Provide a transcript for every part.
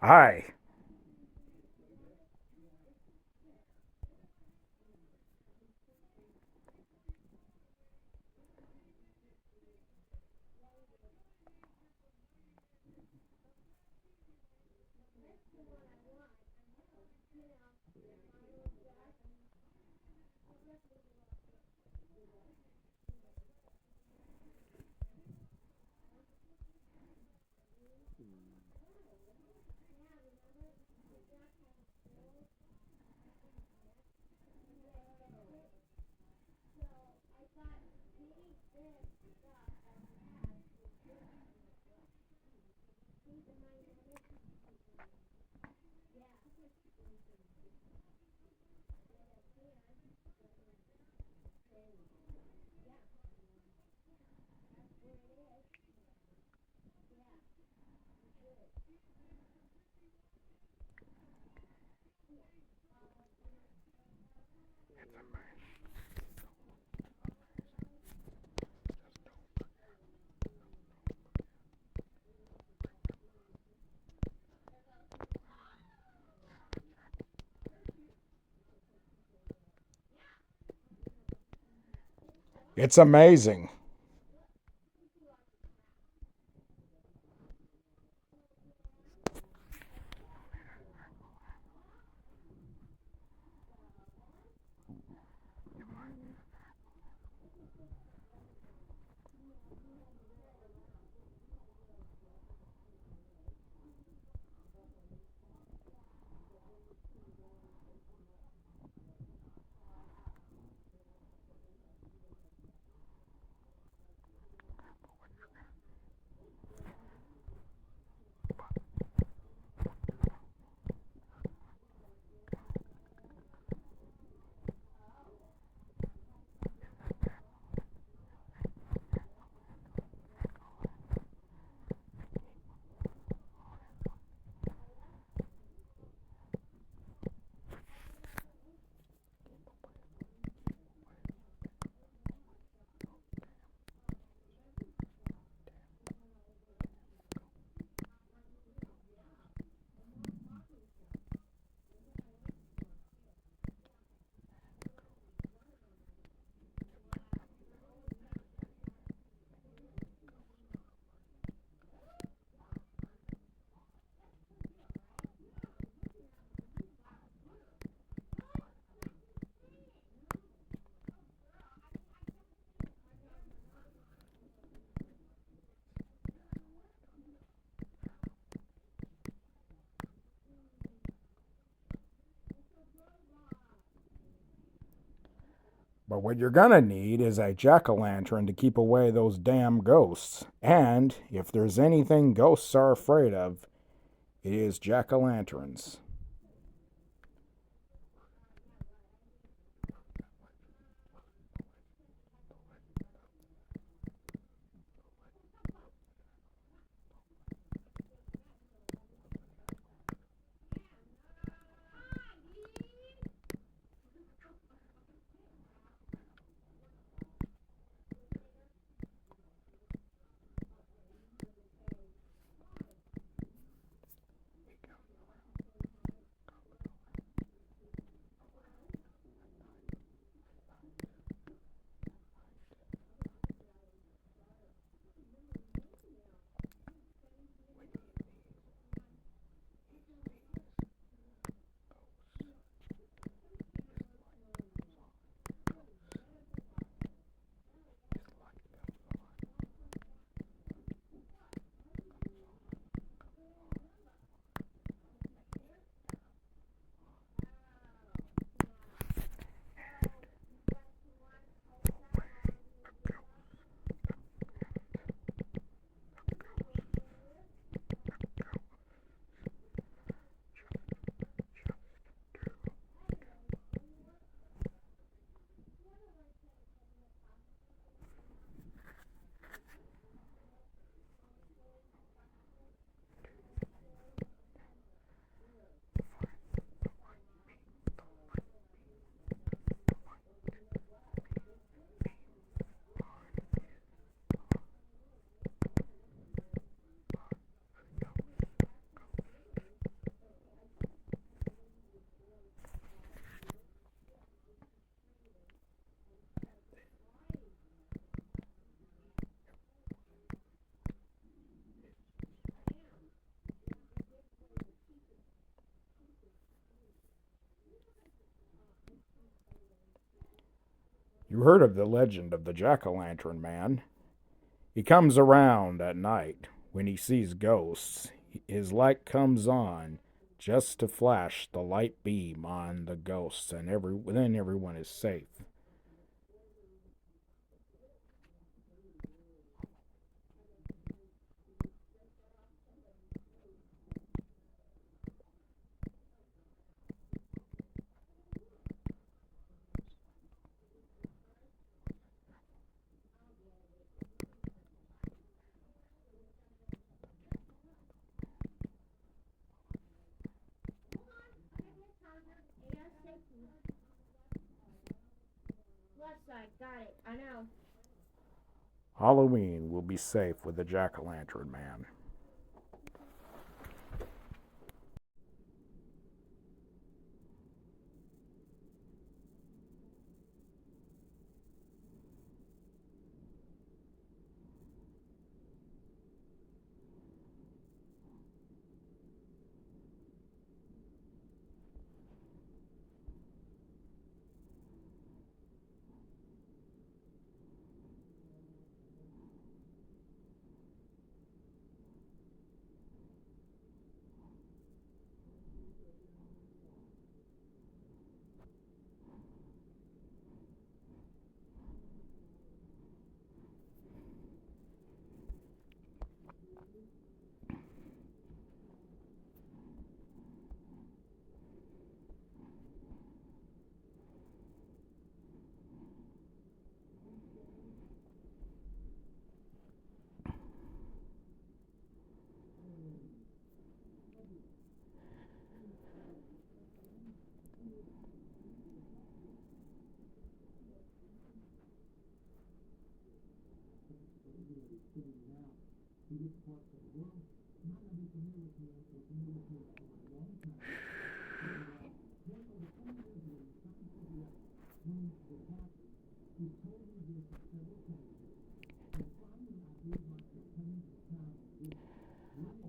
Hi. It's amazing. But what you're going to need is a jack-o'-lantern to keep away those damn ghosts. And if there's anything ghosts are afraid of, it is jack-o'-lanterns. You heard of the legend of the jack-o'-lantern man. He comes around at night. When he sees ghosts, his light comes on just to flash the light beam on the ghosts, and then everyone is safe. Got it. I know. Halloween will be safe with the jack-o'-lantern man.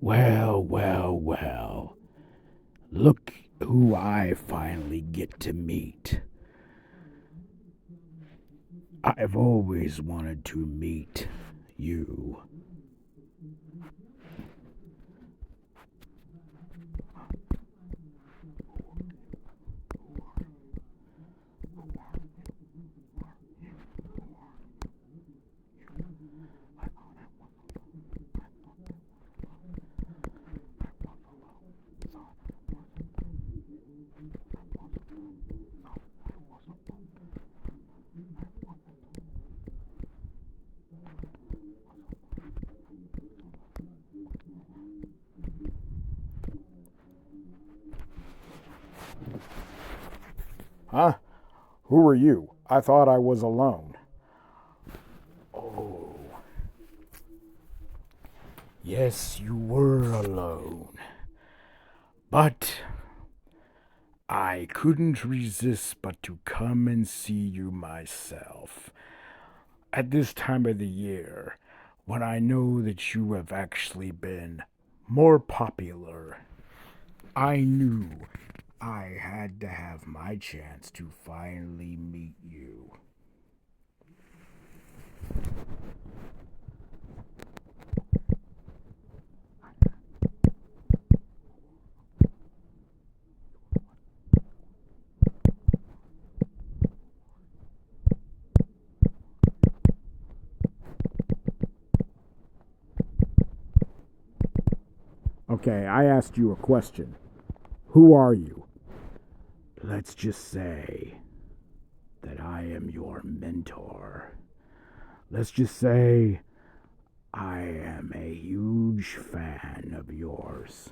Well, well, well. Look who I finally get to meet. I've always wanted to meet you. Huh? Who are you? I thought I was alone. Oh. Yes, you were alone. But I couldn't resist but to come and see you myself. At this time of the year, when I know that you have actually been more popular, I knew I had to have my chance to finally meet you. Okay, I asked you a question. Who are you? Let's just say that I am your mentor. Let's just say I am a huge fan of yours.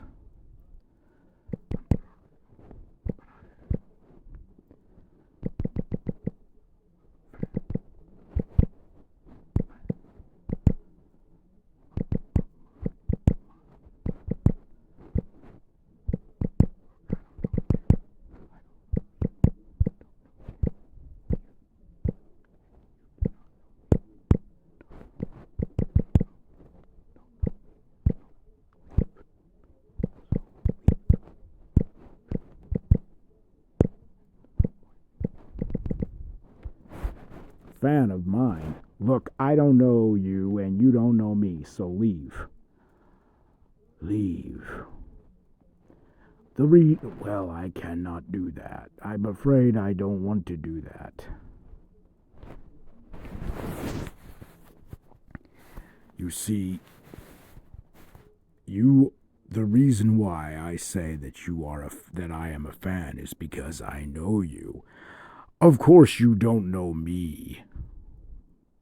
fan of mine. Look, I don't know you and you don't know me, so leave. Leave. Well, I cannot do that. I'm afraid I don't want to do that. You see, the reason why I say that I am a fan is because I know you. Of course you don't know me,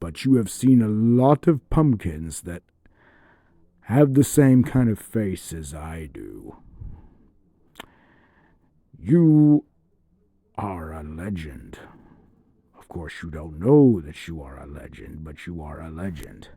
but you have seen a lot of pumpkins that have the same kind of face as I do. You are a legend. Of course you don't know that you are a legend, but you are a legend.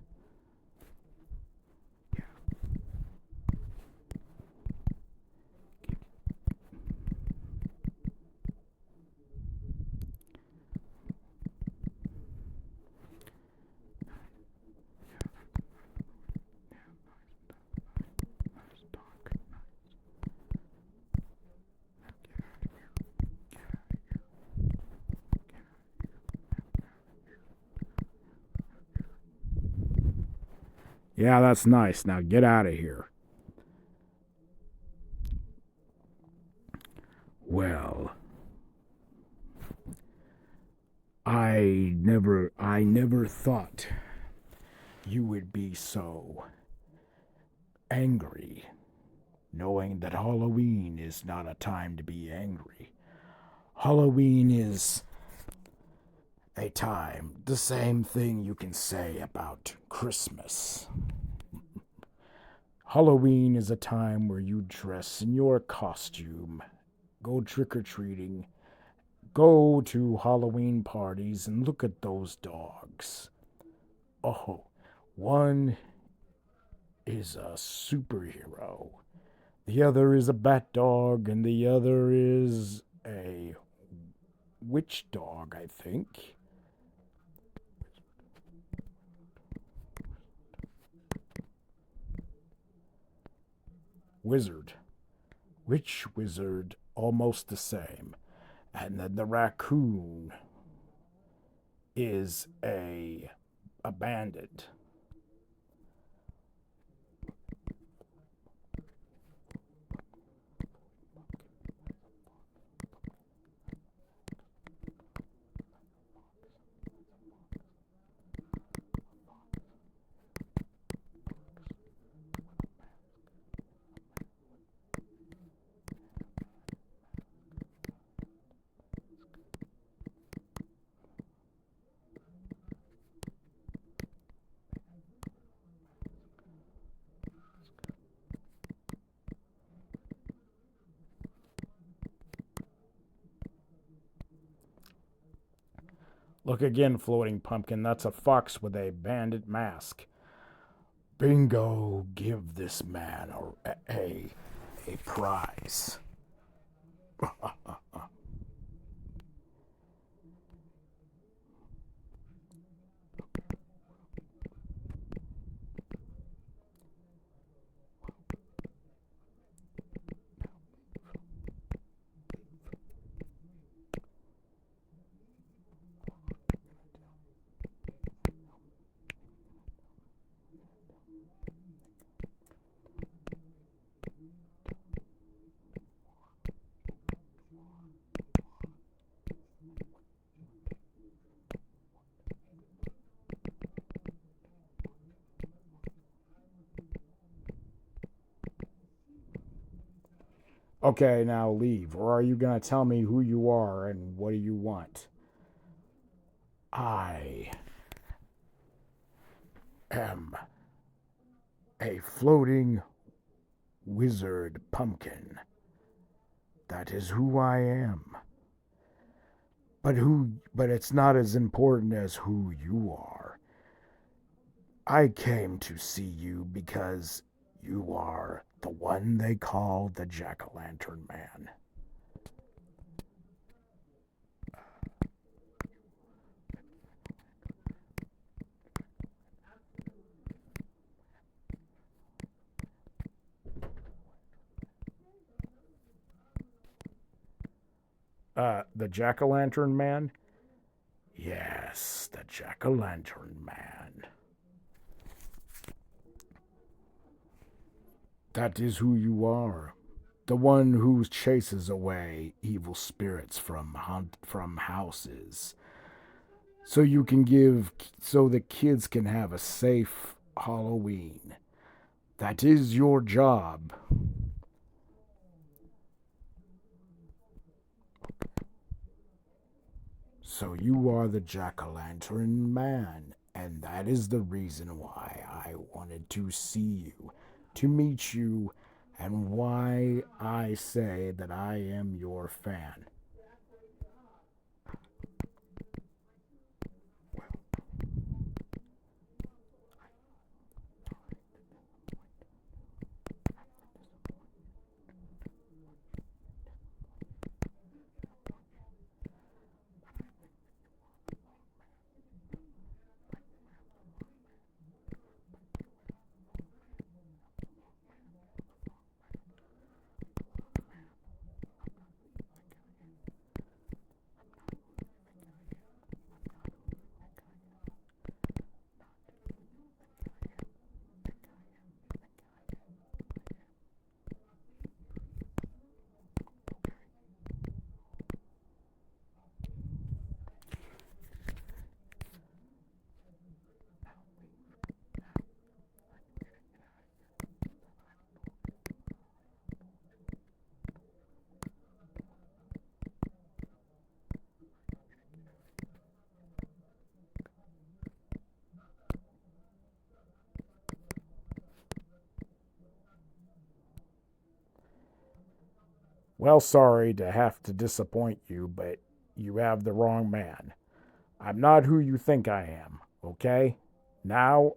Yeah, that's nice. Now get out of here. Well, I never thought you would be so angry, knowing that Halloween is not a time to be angry. Halloween is a time, the same thing you can say about Christmas. Halloween is a time where you dress in your costume, go trick-or-treating, go to Halloween parties, and look at those dogs. Oh, one is a superhero. The other is a bat dog, and the other is a witch dog, I think. Wizard. Witch wizard, almost the same. And then the raccoon is a bandit. Look again, floating pumpkin. That's a fox with a bandit mask. Bingo, give this man a prize. Okay, now leave. Or are you going to tell me who you are and what do you want? I am a floating wizard pumpkin. That is who I am. But it's not as important as who you are. I came to see you because you are the one they call the Jack-o'-lantern man. The Jack-o'-lantern man? Yes, the Jack-o'-lantern man. That is who you are. The one who chases away evil spirits from houses. So the kids can have a safe Halloween. That is your job. So you are the Jack-o'-lantern man, and that is the reason why I wanted to see you, to meet you, and why I say that I am your fan. Well, sorry to have to disappoint you, but you have the wrong man. I'm not who you think I am, okay? Now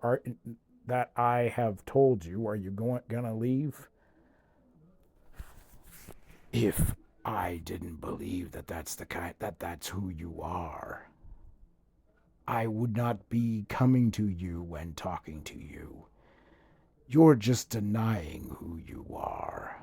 that I have told you, are you gonna leave? If I didn't believe that's who you are, I would not be coming to you and talking to you. You're just denying who you are.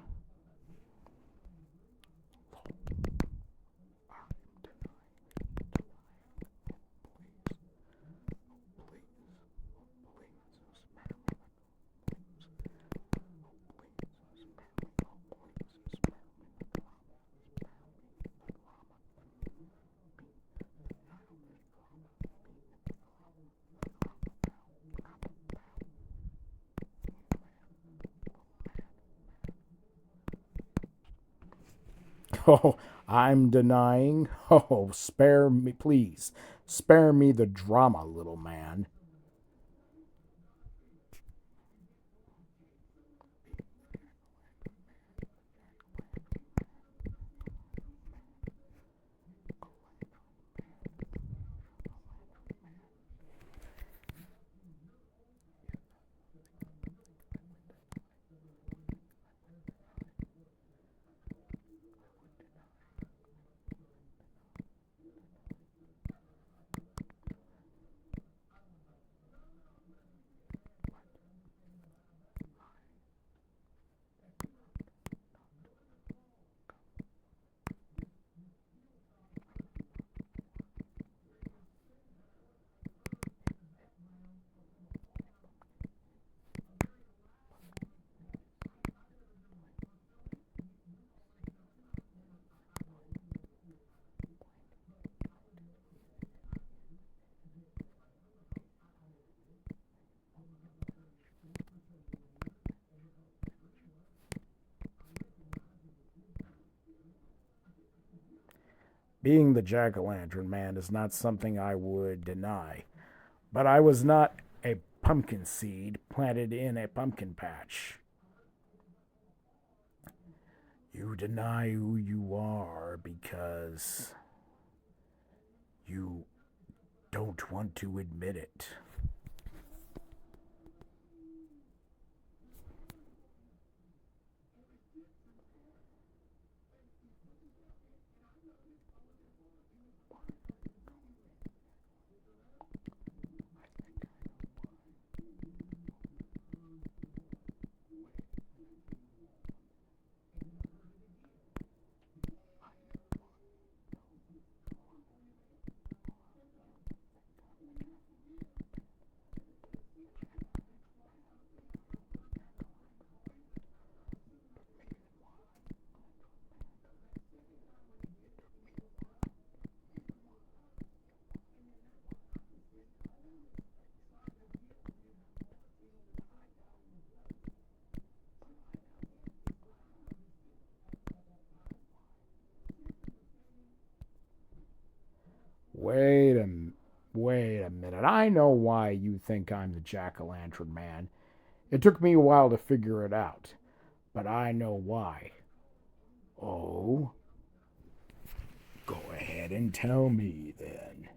Oh, I'm denying? Oh, spare me, please. Spare me the drama, little man. Being the jack o' lantern man is not something I would deny, but I was not a pumpkin seed planted in a pumpkin patch. You deny who you are because you don't want to admit it. Wait a, wait a minute. I know why you think I'm the jack-o'-lantern man. It took me a while to figure it out, but I know why. Oh? Go ahead and tell me then.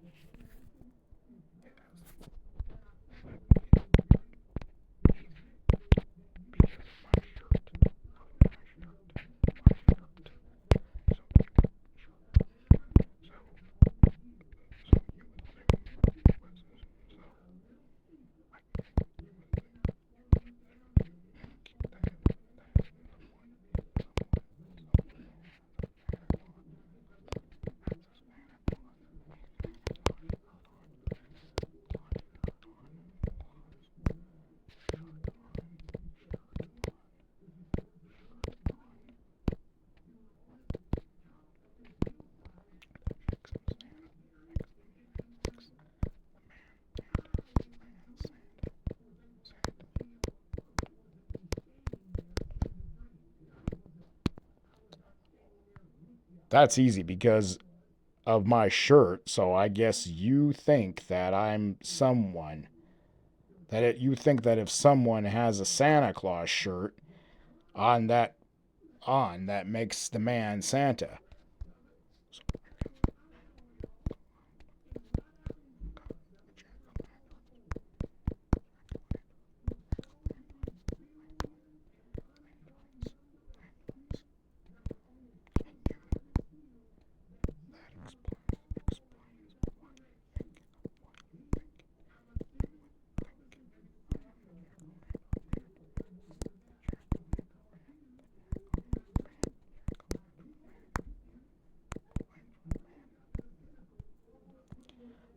That's easy because of my shirt, so I guess you think that I'm someone. You think that if someone has a Santa Claus shirt on that makes the man Santa.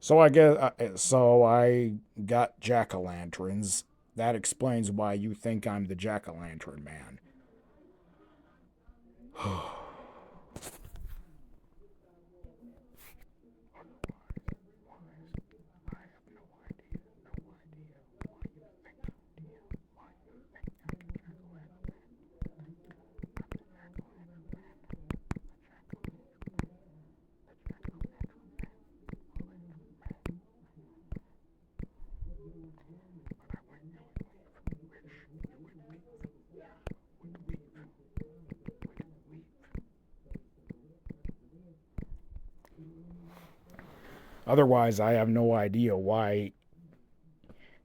So I got jack-o'-lanterns. That explains why you think I'm the jack-o'-lantern man. Otherwise, I have no idea why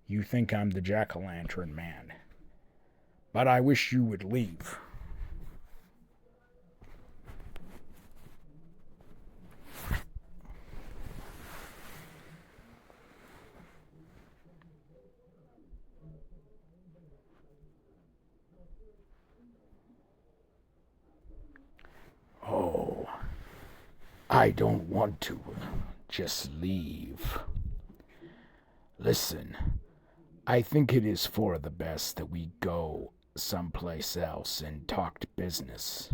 you think I'm the jack-o'-lantern man. But I wish you would leave. Oh, I don't want to. Just leave. Listen, I think it is for the best that we go someplace else and talk business.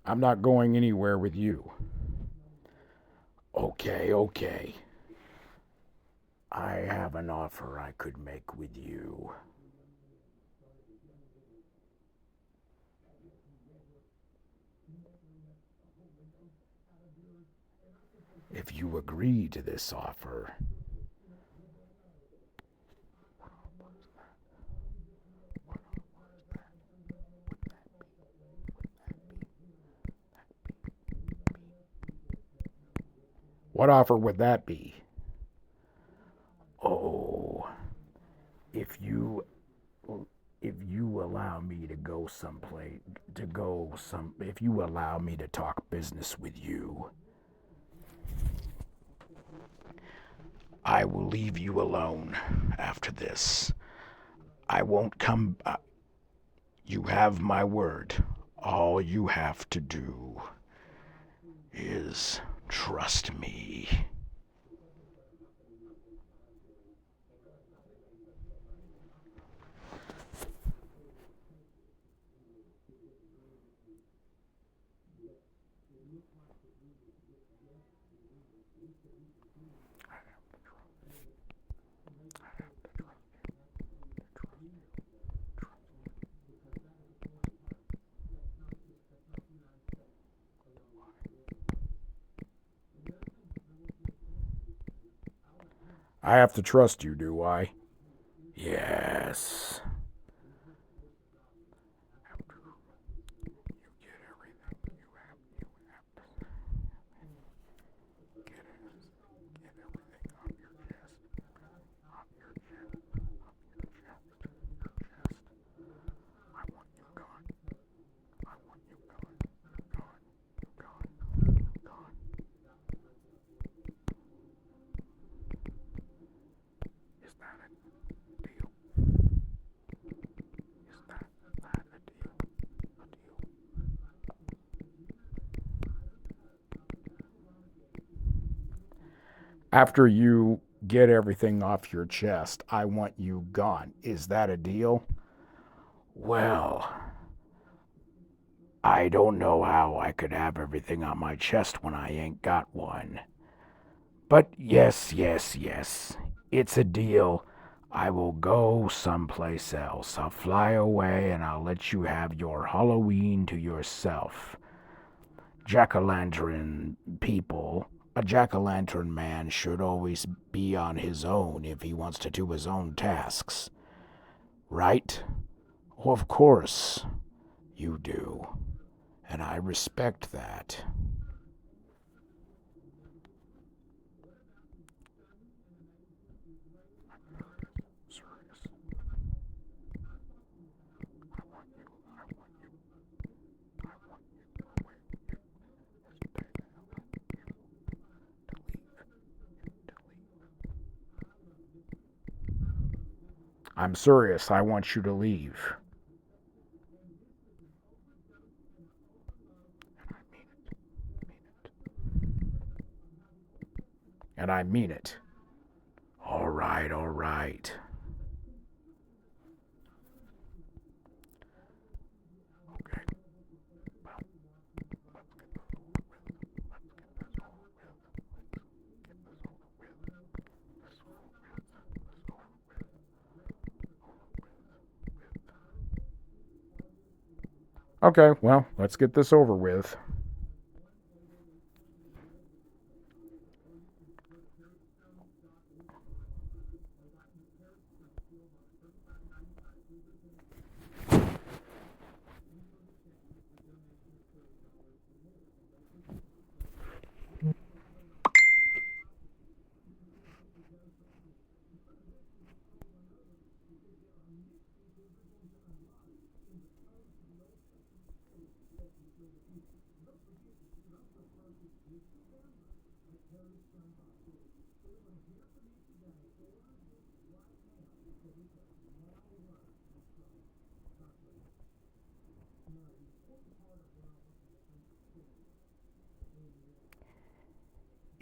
I'm not going anywhere with you. Okay, okay. I have an offer I could make with you. If you agree to this offer, what offer would that be? Oh, if you allow me to go someplace if you allow me to talk business with you, I will leave you alone after this. I won't come. You have my word. All you have to do is trust me. I have to trust you, do I? Yes. After you get everything off your chest, I want you gone. Is that a deal? Well, I don't know how I could have everything on my chest when I ain't got one. But yes, yes, yes. It's a deal. I will go someplace else. I'll fly away and I'll let you have your Halloween to yourself. Jack-o'-lantern people, a jack-o'-lantern man should always be on his own if he wants to do his own tasks. Right? Of course you do. And I respect that. I'm serious. I want you to leave. And I mean it. All right, all right. Okay, well, let's get this over with.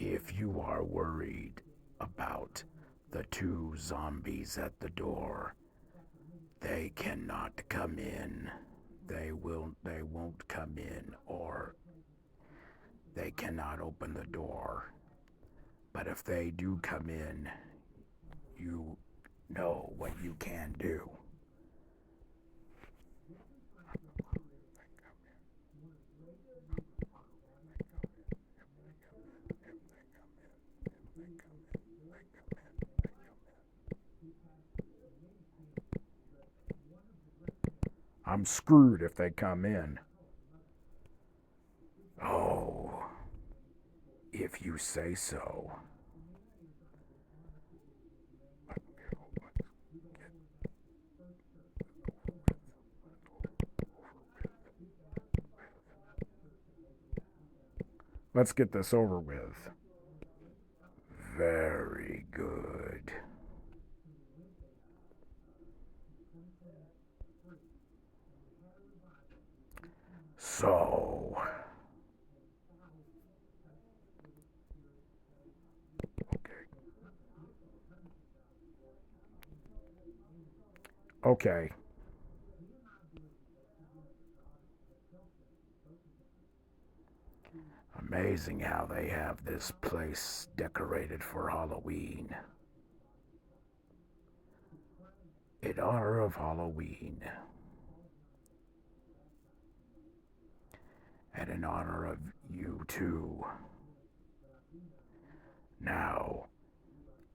If you are worried about the two zombies at the door, they cannot come in. They won't come in, or they cannot open the door. But if they do come in, you know what you can do. I'm screwed if they come in. Oh, if you say so. Let's get this over with. Very good. So, Okay. amazing how they have this place decorated for Halloween. In honor of Halloween. And in honor of you too. Now,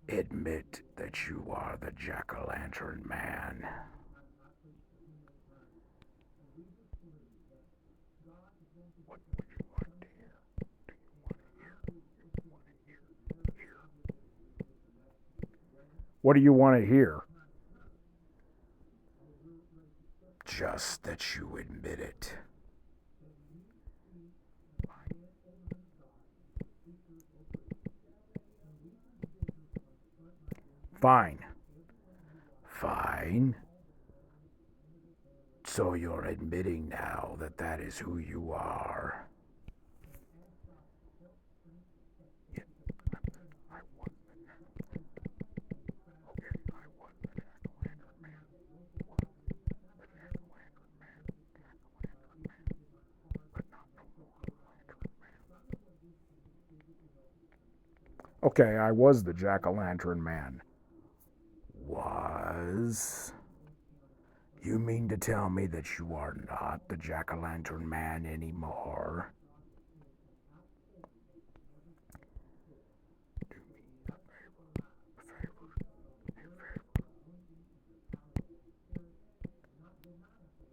in admit that you are the jack-o'-lantern man? What do you want to hear? Just that you admit it. Fine. Fine. So you're admitting now that that is who you are. Okay, I was the jack-o'-lantern man. Was? You mean to tell me that you are not the jack-o'-lantern man anymore?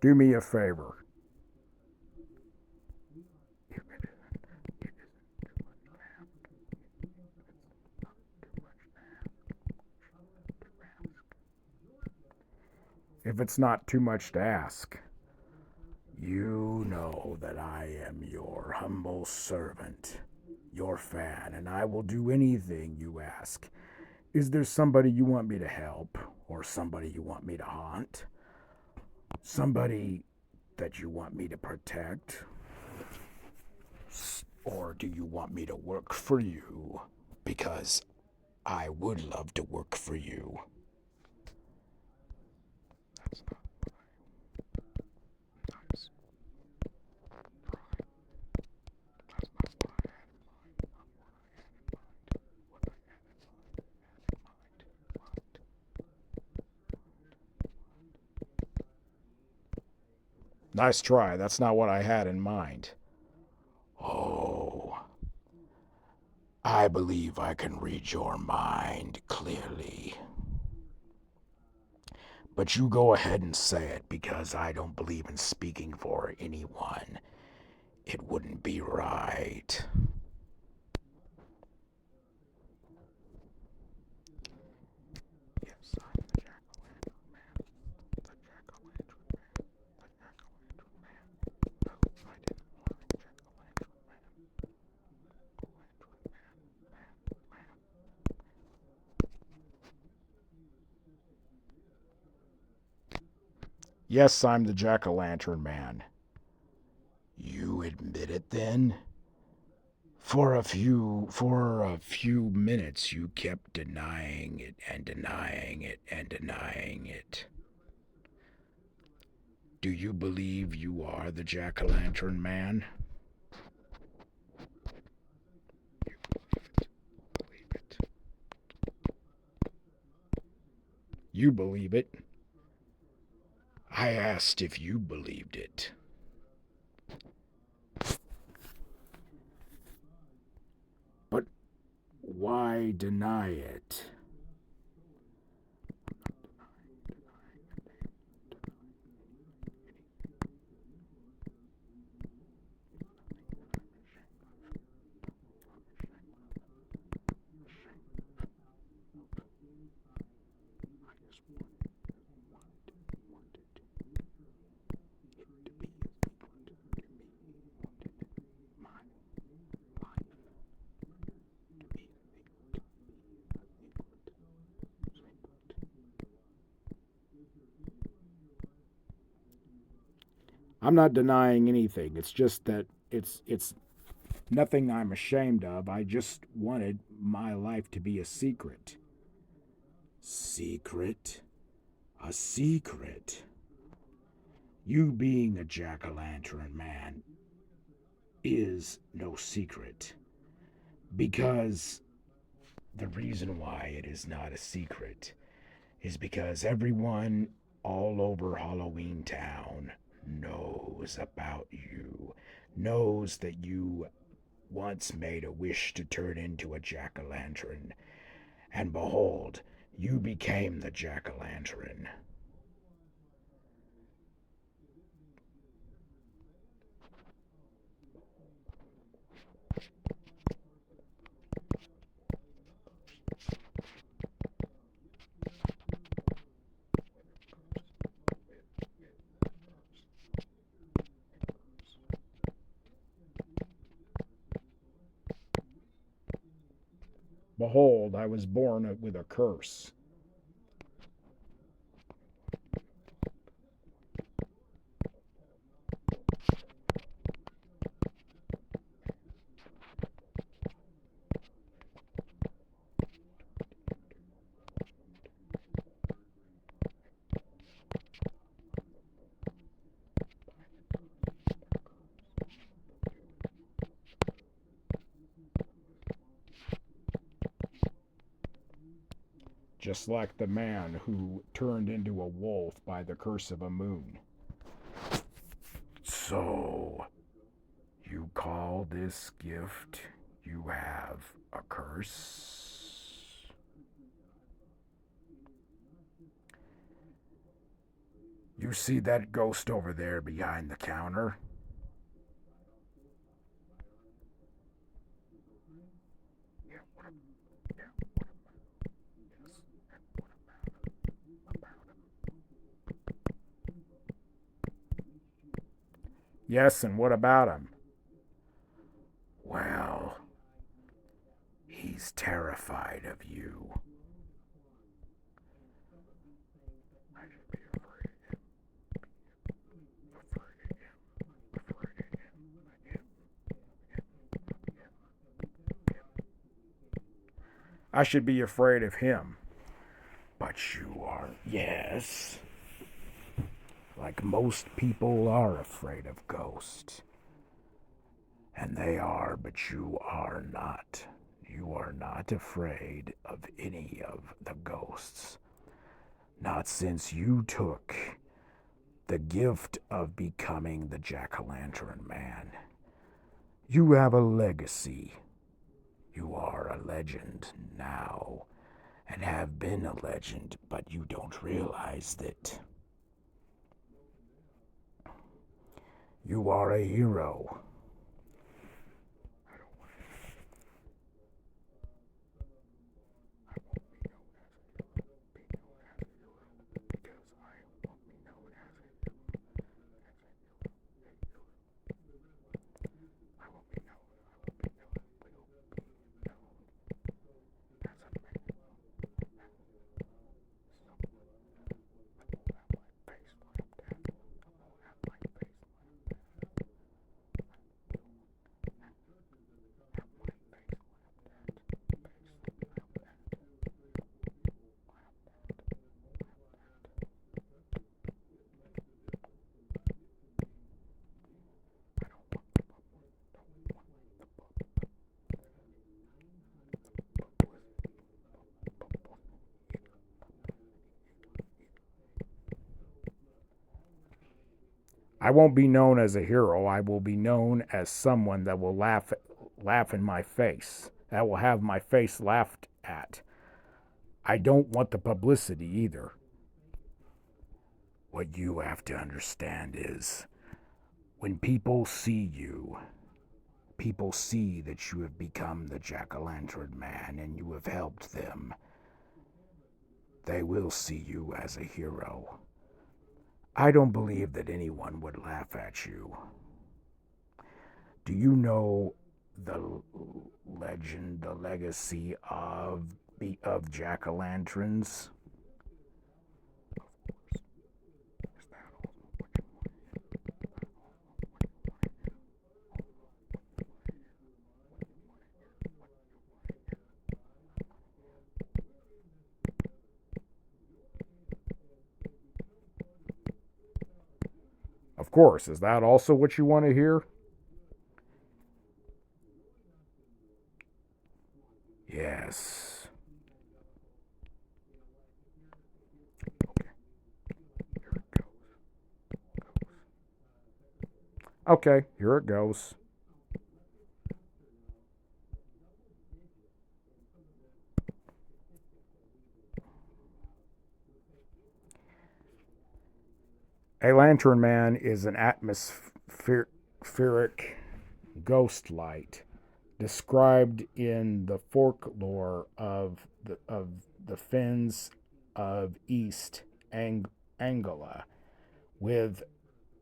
Do me a favor. If it's not too much to ask. You know that I am your humble servant, your fan, and I will do anything you ask. Is there somebody you want me to help? Or somebody you want me to haunt? Somebody that you want me to protect? Or do you want me to work for you? Because I would love to work for you. Nice try. That's not what I had in mind. Oh, I believe I can read your mind clearly. But you go ahead and say it, because I don't believe in speaking for anyone. It wouldn't be right. Yes, I'm the jack-o'-lantern man. The jack-o'-lantern man. The jack-o'-lantern man. No, I didn't want a jack-o'-lantern man. Lantern man. Yes, I'm the jack-o'-lantern man. You admit it then? For a few minutes you kept denying it and denying it and denying it. Do you believe you are the jack-o'-lantern man? You believe it. You believe it. I asked if you believed it. But why deny it? I'm not denying anything. It's just that it's nothing I'm ashamed of. I just wanted my life to be a secret. Secret? A secret? You being a jack-o'-lantern man is no secret. Because the reason why it is not a secret is because everyone all over Halloween Town knows about you, knows that you once made a wish to turn into a jack-o'-lantern, and behold, you became the jack-o'-lantern. Behold, I was born with a curse. Just like the man who turned into a wolf by the curse of a moon. So, you call this gift you have a curse? You see that ghost over there behind the counter? Yes, and what about him? Well, he's terrified of you. I should be afraid of him. But you are, yes. Like most people are afraid of ghosts. And they are, but you are not. You are not afraid of any of the ghosts. Not since you took the gift of becoming the jack-o'-lantern man. You have a legacy. You are a legend now, and have been a legend, but you don't realize that. You are a hero. I won't be known as a hero. I will be known as someone that will laugh in my face. That will have my face laughed at. I don't want the publicity either. What you have to understand is, when people see you, people see that you have become the jack-o'-lantern man and you have helped them. They will see you as a hero. I don't believe that anyone would laugh at you. Do you know the legend, the legacy of jack-o'-lanterns? Of course, is that also what you want to hear? Yes. Okay, here it goes. A lantern man is an atmospheric ghost light described in the folklore of the Finns of East Anglia, with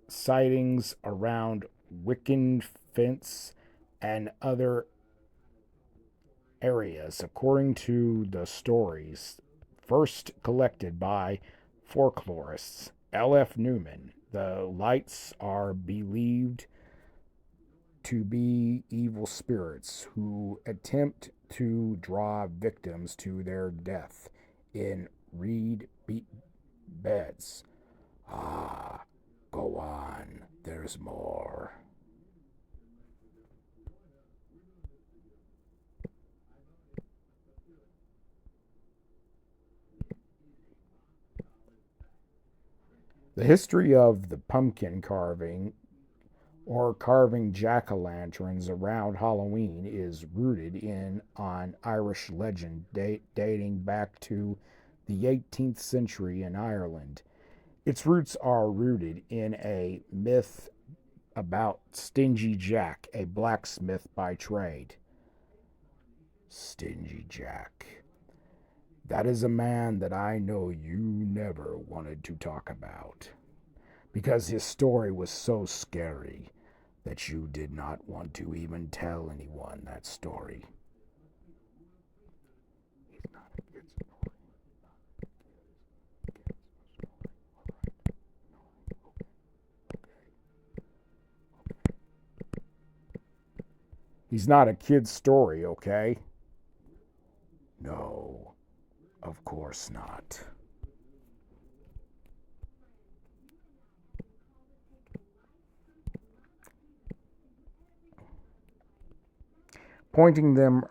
sightings around Wicken Fence and other areas, according to the stories first collected by folklorists L.F. Newman. The lights are believed to be evil spirits who attempt to draw victims to their death in reed beds. Ah, go on, there's more. The history of the pumpkin carving or carving jack-o'-lanterns around Halloween is rooted in an Irish legend dating back to the 18th century in Ireland. Its roots are rooted in a myth about Stingy Jack, a blacksmith by trade. Stingy Jack. That is a man that I know you never wanted to talk about, because his story was so scary that you did not want to even tell anyone that story. He's not a kid's story, okay? No, of course not. Pointing them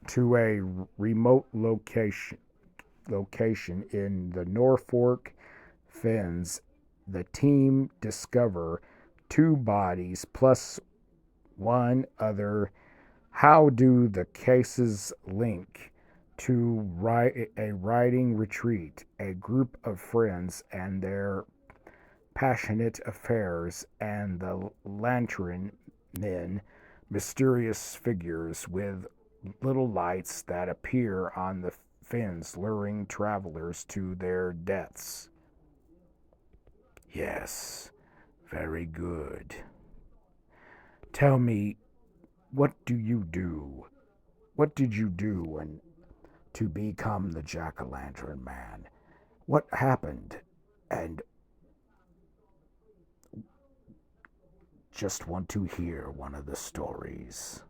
to a remote location in the Norfolk Fens, the team discover two bodies plus one other. How do the cases link to a riding retreat, a group of friends and their passionate affairs, and the lantern men, mysterious figures with little lights that appear on the fins, luring travelers to their deaths? Yes, very good. Tell me, what do you do? What did you do to become the jack-o'-lantern man? What happened? And just want to hear one of the stories.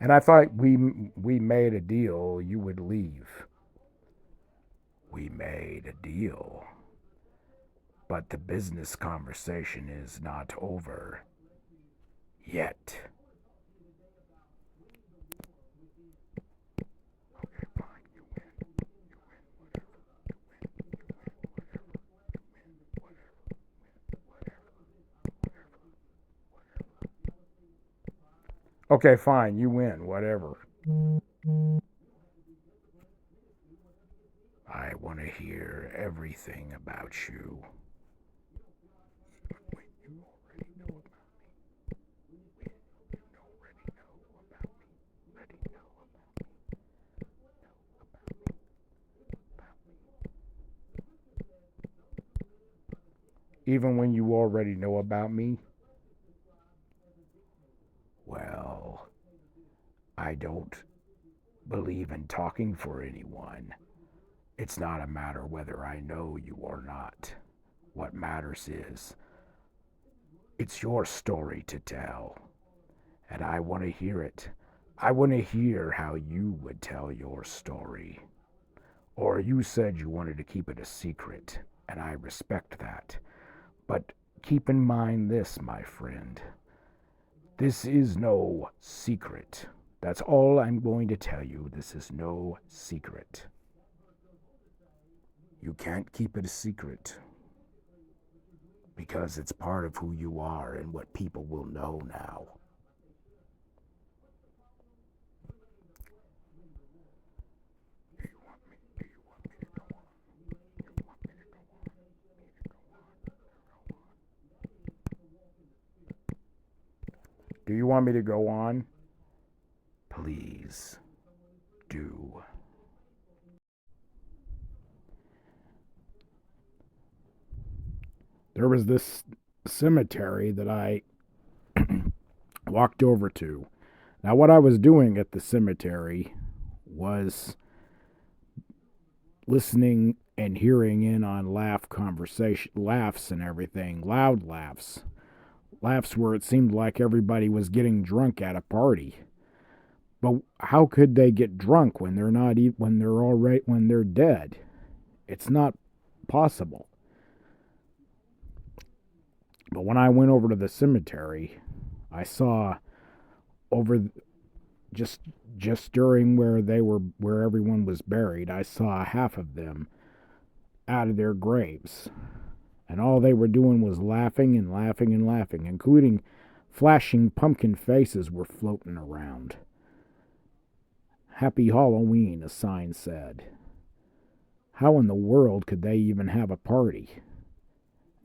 And I thought we made a deal you would leave. We made a deal. But the business conversation is not over yet. Okay, fine, you win, whatever. I want to hear everything about you. Even when you already know about me? Well, I don't believe in talking for anyone. It's not a matter whether I know you or not. What matters is, it's your story to tell, and I want to hear it. I want to hear how you would tell your story. Or you said you wanted to keep it a secret, and I respect that. But keep in mind this, my friend. This is no secret. That's all I'm going to tell you. This is no secret. You can't keep it a secret because it's part of who you are and what people will know now. Do you want me to go on? Please do. There was this cemetery that I walked over to. Now, what I was doing at the cemetery was listening and hearing in on laughs and everything, loud laughs, laughs where it seemed like everybody was getting drunk at a party. But how could they get drunk when they're not when they're dead? It's not possible. But when I went over to the cemetery, I saw over just during where everyone was buried, I saw half of them out of their graves. And all they were doing was laughing and laughing and laughing, including flashing pumpkin faces were floating around. Happy Halloween, a sign said. How in the world could they even have a party?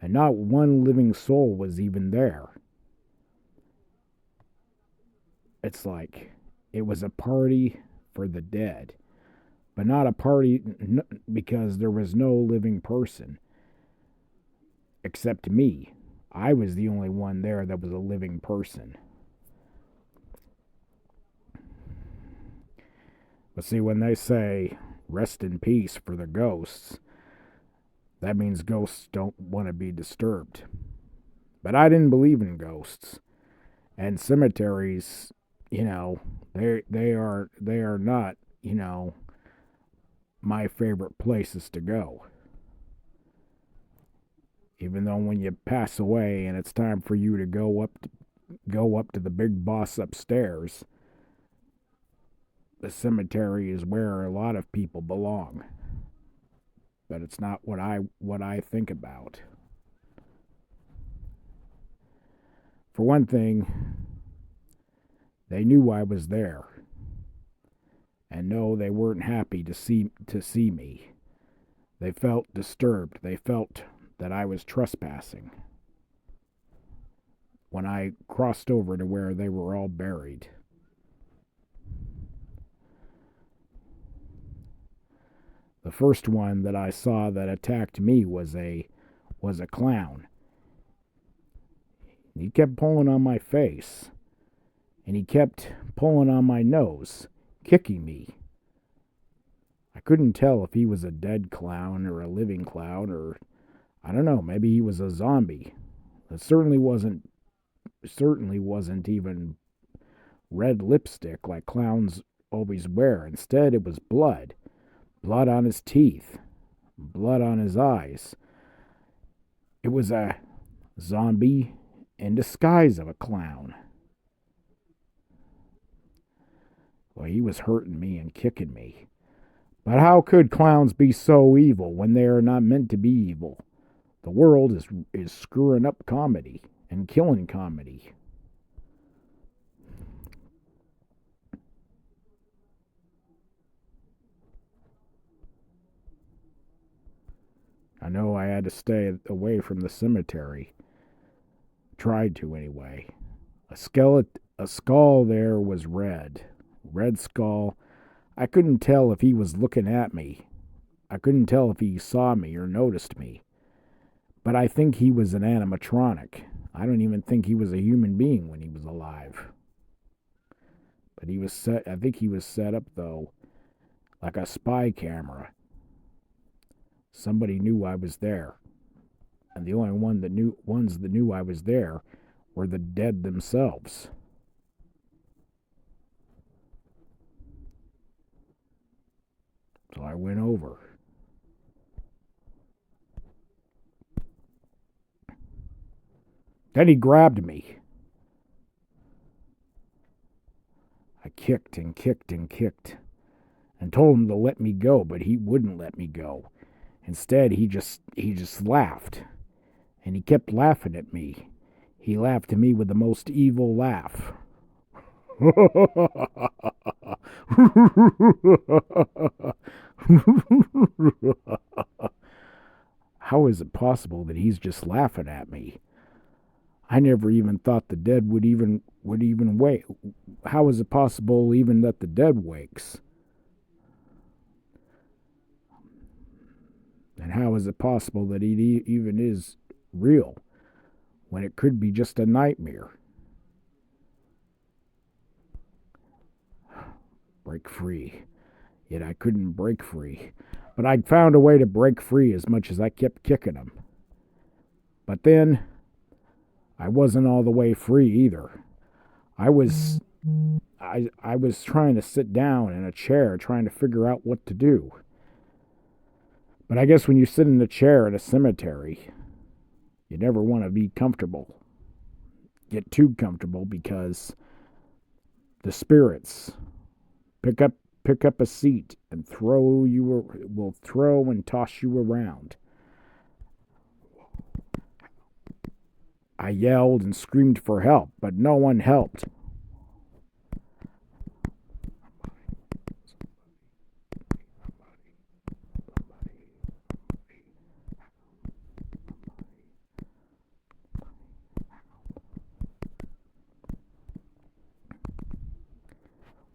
And not one living soul was even there. It's like it was a party for the dead, but not a party because there was no living person except me. I was the only one there that was a living person. But see, when they say rest in peace for the ghosts, that means ghosts don't want to be disturbed. But I didn't believe in ghosts. And cemeteries, they are not, my favorite places to go. Even though when you pass away and it's time for you to go up to the big boss upstairs, the cemetery is where a lot of people belong. But it's not what I think about. For one thing, they knew I was there. And no, they weren't happy to see me. They felt disturbed. They felt that I was trespassing when I crossed over to where they were all buried. The first one that I saw that attacked me was a clown. He kept pulling on my face, and he kept pulling on my nose, kicking me. I couldn't tell if he was a dead clown or a living clown, or I don't know, maybe he was a zombie. It certainly wasn't even red lipstick like clowns always wear. Instead, it was blood. Blood on his teeth, blood on his eyes. It was a zombie in disguise of a clown. Well, he was hurting me and kicking me. But how could clowns be so evil when they are not meant to be evil? The world is screwing up comedy and killing comedy. I know I had to stay away from the cemetery. Tried to anyway. A skull there was red. Red skull. I couldn't tell if he was looking at me. I couldn't tell if he saw me or noticed me. But I think he was an animatronic. I don't even think he was a human being when he was alive. But I think he was set up though like a spy camera. Somebody knew I was there. And the only ones that knew I was there were the dead themselves. So I went over. Then he grabbed me. kicked and kicked and kicked and told him to let me go, but he wouldn't let me go. Instead, he just laughed, and he kept laughing at me. He laughed at me with the most evil laugh. How is it possible that he's just laughing at me? I never even thought the dead would even wake. How is it possible even that the dead wakes? And how is it possible that he even is real when it could be just a nightmare? Break free. Yet I couldn't break free. But I'd found a way to break free as much as I kept kicking him. But then, I wasn't all the way free either. I was trying to sit down in a chair, trying to figure out what to do. But I guess when you sit in a chair in a cemetery, you never want to be comfortable. Get too comfortable because the spirits pick up a seat and will throw and toss you around. I yelled and screamed for help, but no one helped.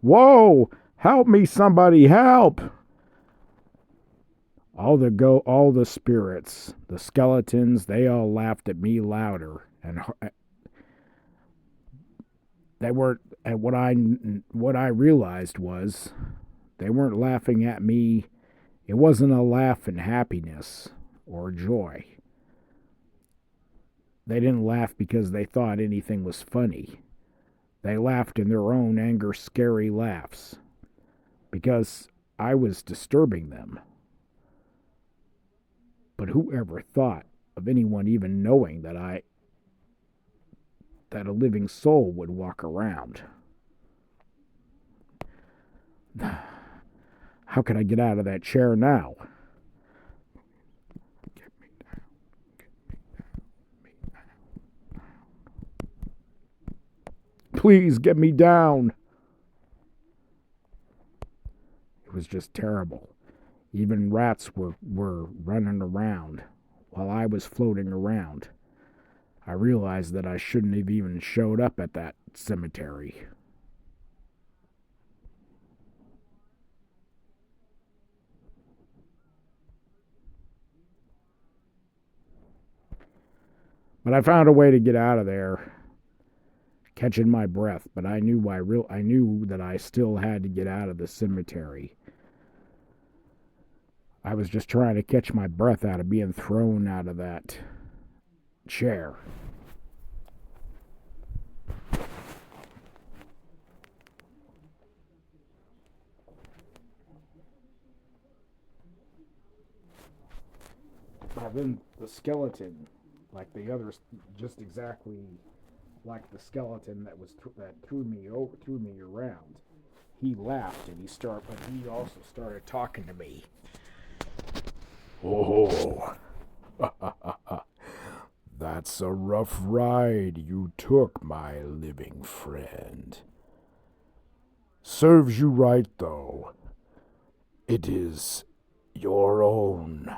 Whoa! Help me, somebody, help! All the spirits, the skeletons, they all laughed at me louder, and they weren't. And what I realized was, they weren't laughing at me. It wasn't a laugh in happiness or joy. They didn't laugh because they thought anything was funny. They laughed in their own anger, scary laughs, because I was disturbing them. But who ever thought of anyone even knowing that a living soul would walk around? How can I get out of that chair now? Get me down. Please get me down. It was just terrible. Even rats were running around while I was floating around. I realized that I shouldn't have even showed up at that cemetery. But I found a way to get out of there, catching my breath. But I knew that I still had to get out of the cemetery. I was just trying to catch my breath out of being thrown out of that chair. But then the skeleton, like the others, just exactly like the skeleton that threw me around. He laughed and he also started talking to me. Oh, that's a rough ride you took, my living friend. Serves you right, though. It is your own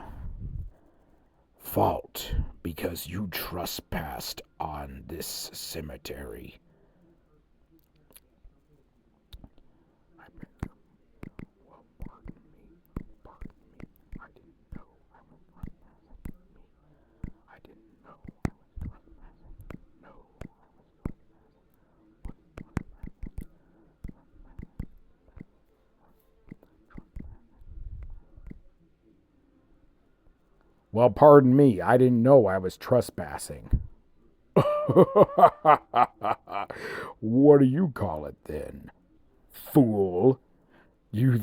fault because you trespassed on this cemetery. Well, pardon me, I didn't know I was trespassing. What do you call it then? Fool. You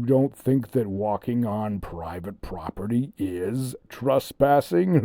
don't think that walking on private property is trespassing?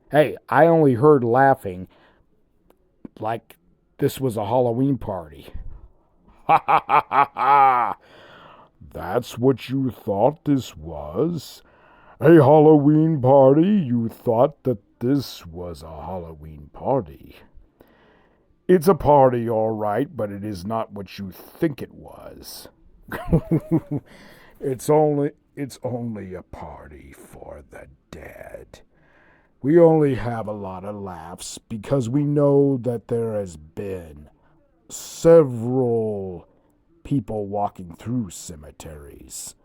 Hey, I only heard laughing like this was a Halloween party. Ha ha ha ha ha! That's what you thought this was? A Halloween party? You thought that this was a Halloween party? It's a party, all right, but it is not what you think it was. it's only a party for the dead. We only have a lot of laughs because we know that there has been several people walking through cemeteries.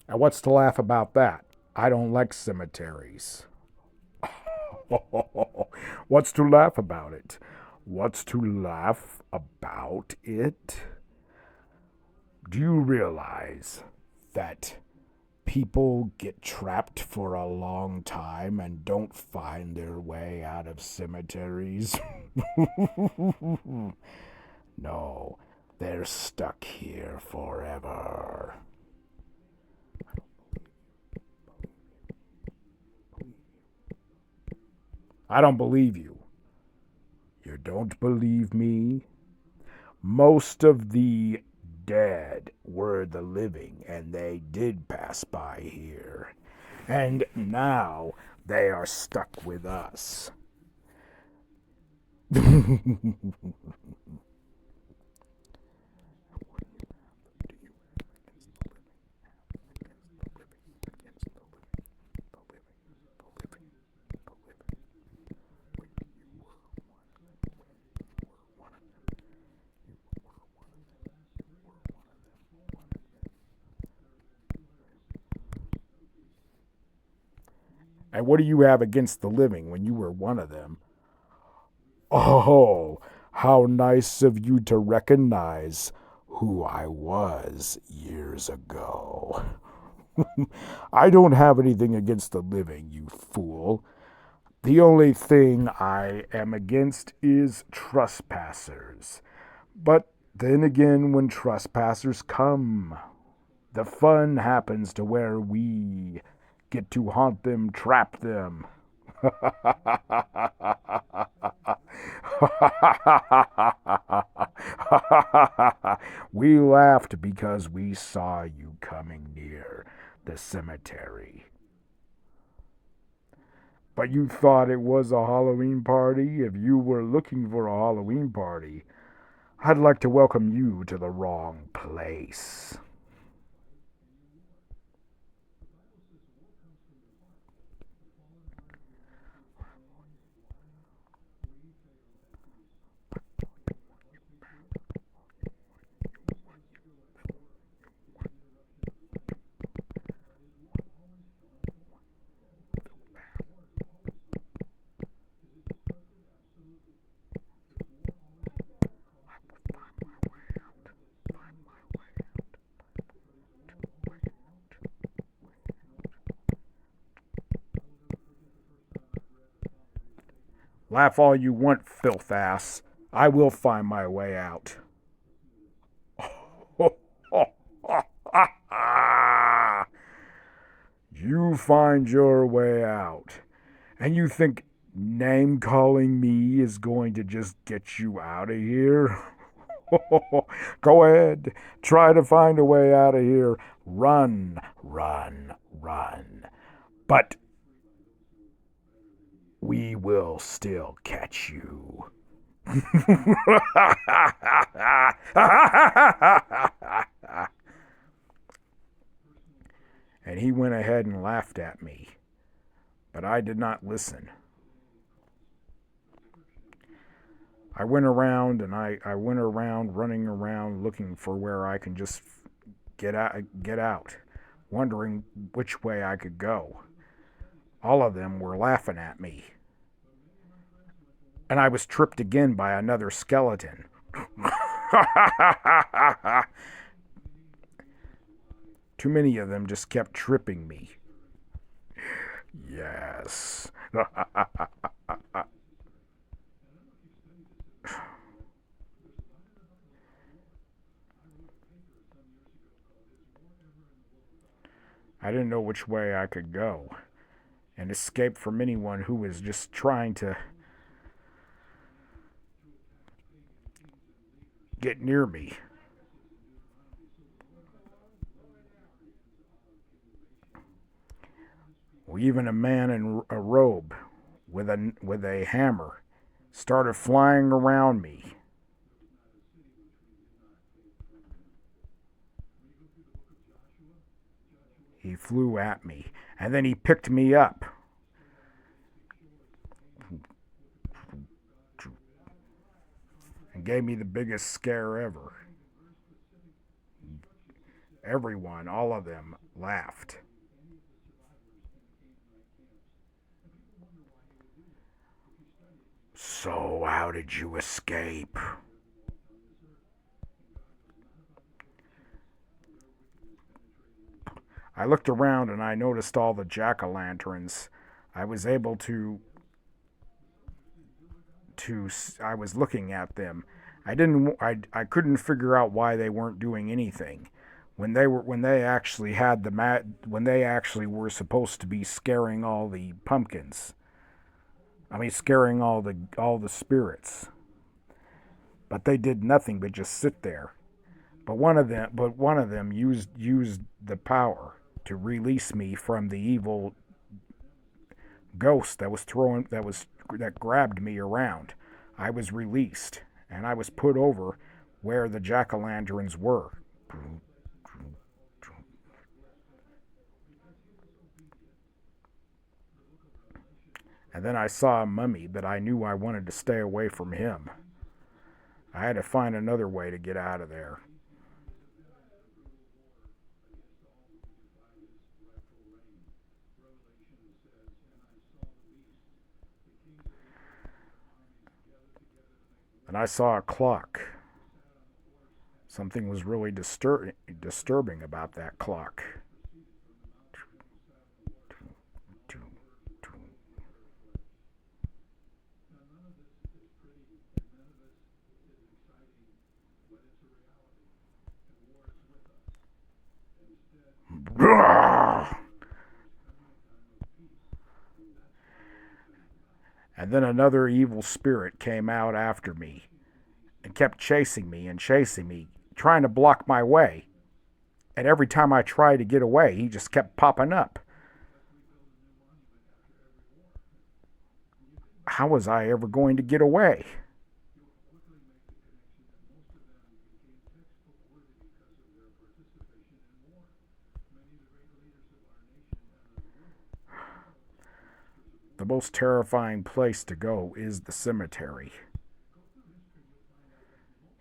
And what's to laugh about that? I don't like cemeteries. What's to laugh about it? What's to laugh about it? Do you realize that people get trapped for a long time and don't find their way out of cemeteries? No, they're stuck here forever. I don't believe you. You don't believe me? Most of the dead were the living, and they did pass by here. And now they are stuck with us. And what do you have against the living when you were one of them? Oh, how nice of you to recognize who I was years ago. I don't have anything against the living, you fool. The only thing I am against is trespassers. But then again, when trespassers come, the fun happens to where we get to haunt them, trap them. We laughed because we saw you coming near the cemetery. But you thought it was a Halloween party? If you were looking for a Halloween party, I'd like to welcome you to the wrong place. Laugh all you want, filth ass. I will find my way out. You find your way out. And you think name calling me is going to just get you out of here? Go ahead. Try to find a way out of here. Run, run, run. But we will still catch you. And he went ahead and laughed at me. But I did not listen. I went around and I went around, running around, looking for where I can just get out, wondering which way I could go. All of them were laughing at me. And I was tripped again by another skeleton. Too many of them just kept tripping me. Yes. I didn't know which way I could go and escape from anyone who was just trying to get near me. Well, even a man in a robe with a hammer started flying around me. He flew at me, and then he picked me up. And gave me the biggest scare ever. Everyone, all of them, laughed. So, how did you escape? I looked around and I noticed all the jack-o'-lanterns. I was able to I was looking at them. I couldn't figure out why they weren't doing anything. When they actually had when they actually were supposed to be scaring all the pumpkins. I mean scaring all the spirits. But they did nothing but just sit there. But one of them used the power to release me from the evil ghost that grabbed me around. I was released and I was put over where the jack-o'-lanterns were. And then I saw a mummy, but I knew I wanted to stay away from him. I had to find another way to get out of there. And I saw a clock. Something was really disturbing about that clock. And then another evil spirit came out after me and kept chasing me, trying to block my way. And every time I tried to get away, he just kept popping up. How was I ever going to get away? The most terrifying place to go is the cemetery.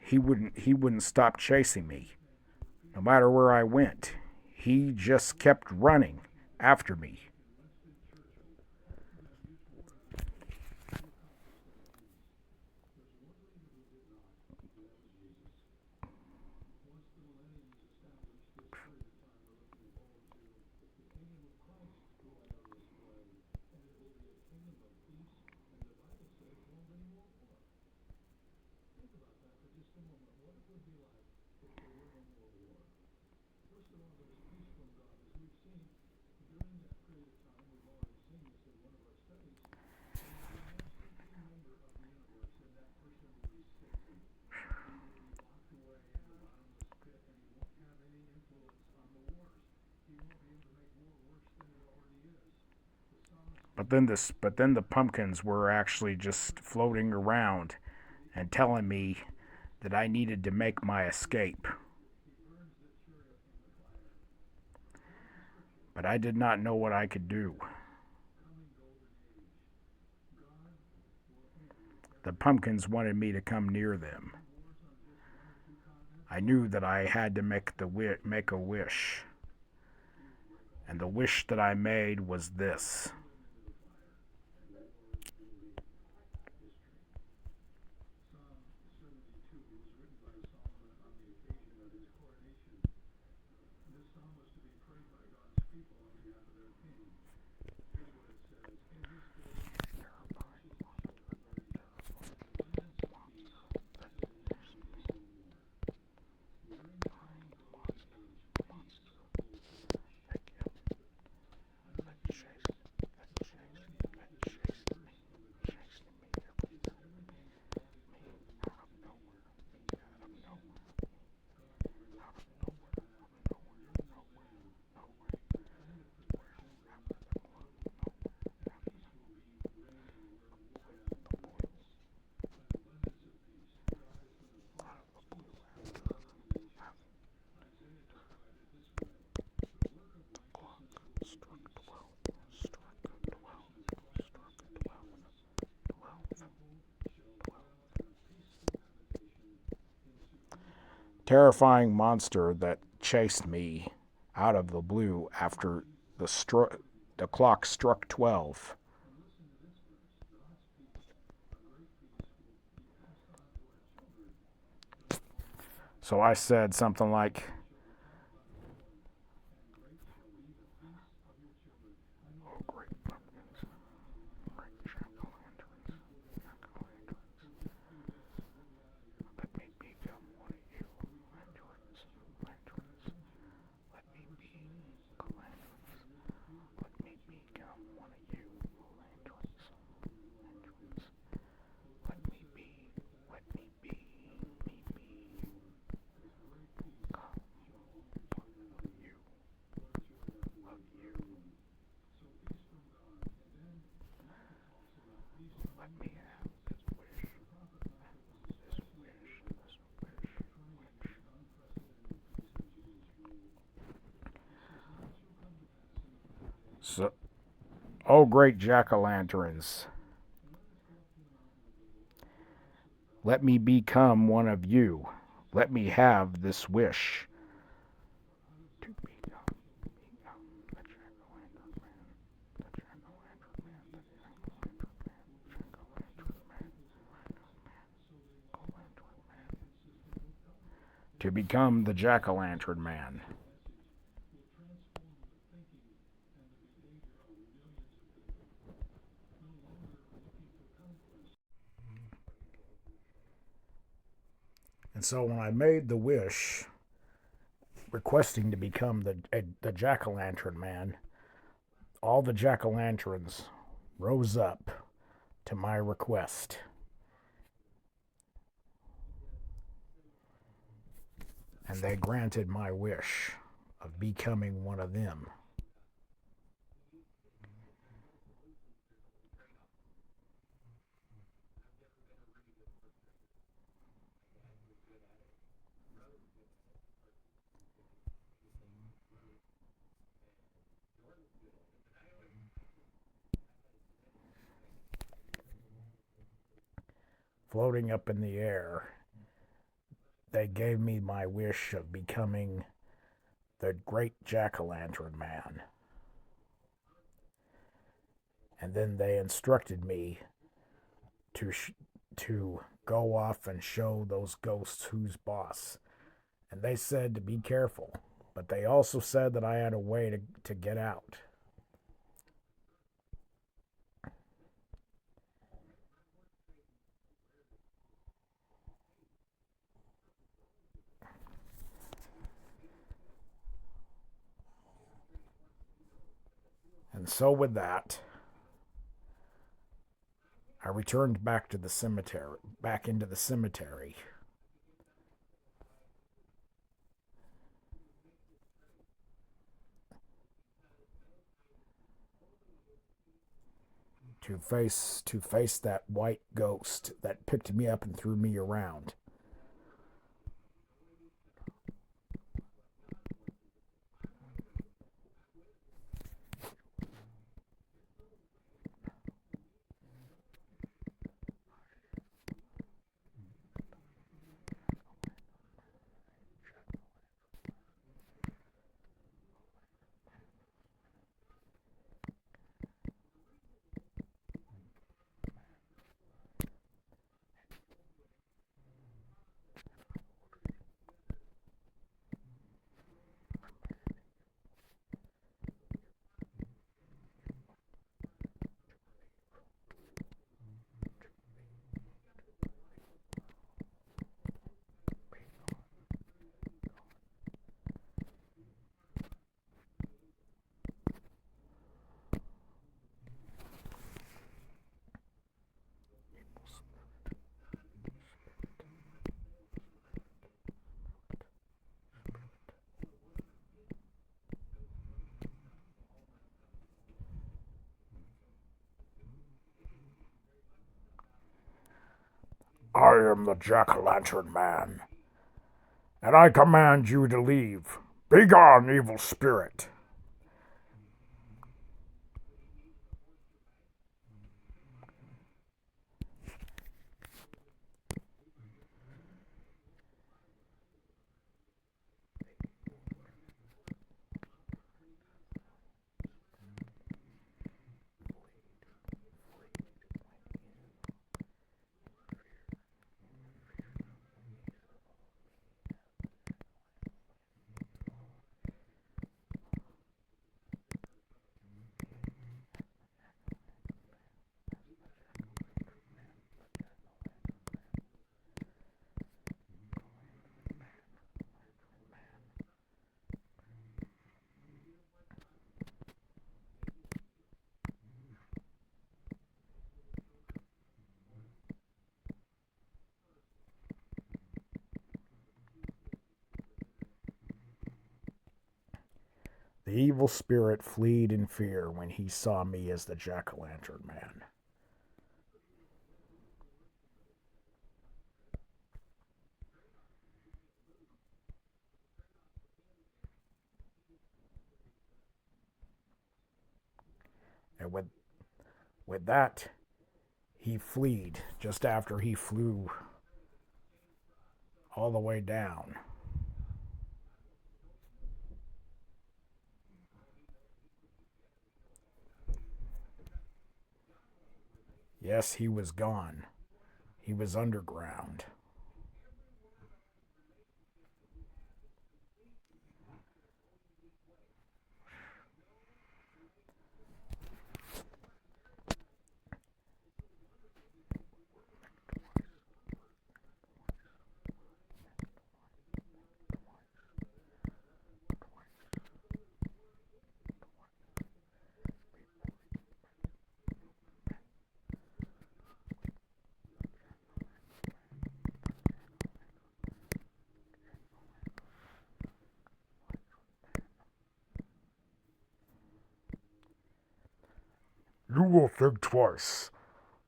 He wouldn't stop chasing me. No matter where I went, he just kept running after me. But then the pumpkins were actually just floating around and telling me that I needed to make my escape. But I did not know what I could do. The pumpkins wanted me to come near them. I knew that I had to make a wish. And the wish that I made was this. terrifying monster that chased me out of the blue after the clock struck 12. So I said something like, "Oh, great pumpkins, great jack-o'-lanterns, let me become one of you, lanterns, lanterns, let me be lanterns, let me become one of you, lanterns, lanterns, let me be, me be, come, you, love you, let me have this wish, this wish, this wish, wish." So, oh great jack-o'-lanterns, let me become one of you. Let me have this wish. To become the jack-o'-lantern man, the jack-o'-lantern man, the jack-o'-lantern man, jack-o'-lantern man. To become the jack-o'-lantern man. And so when I made the wish, requesting to become the jack-o'-lantern man, all the jack-o'-lanterns rose up to my request. And they granted my wish of becoming one of them. Floating up in the air, they gave me my wish of becoming the great jack-o'-lantern man. And then they instructed me to go off and show those ghosts who's boss. And they said to be careful, but they also said that I had a way to get out. And so with that, I returned back into the cemetery. To face that white ghost that picked me up and threw me around. I am the jack-o'-lantern man, and I command you to leave. Begone, evil spirit. The evil spirit fled in fear when he saw me as the jack-o'-lantern man. And with that, he fled just after he flew all the way down. Yes, he was gone. He was underground. You will think twice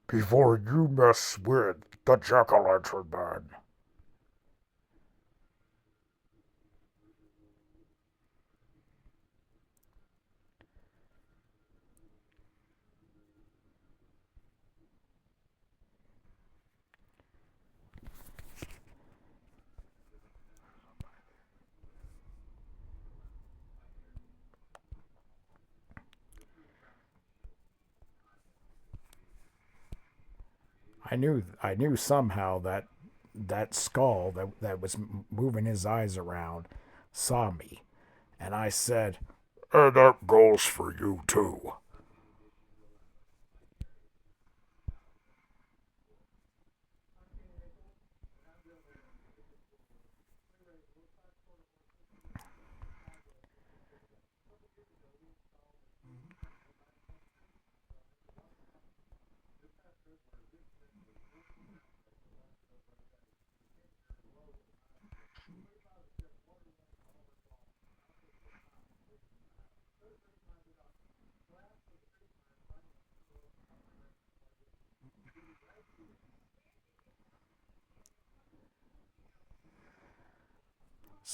before you mess with the jack-o'-lantern man. I knew somehow that skull that was moving his eyes around saw me, and I said, And that goes for you too.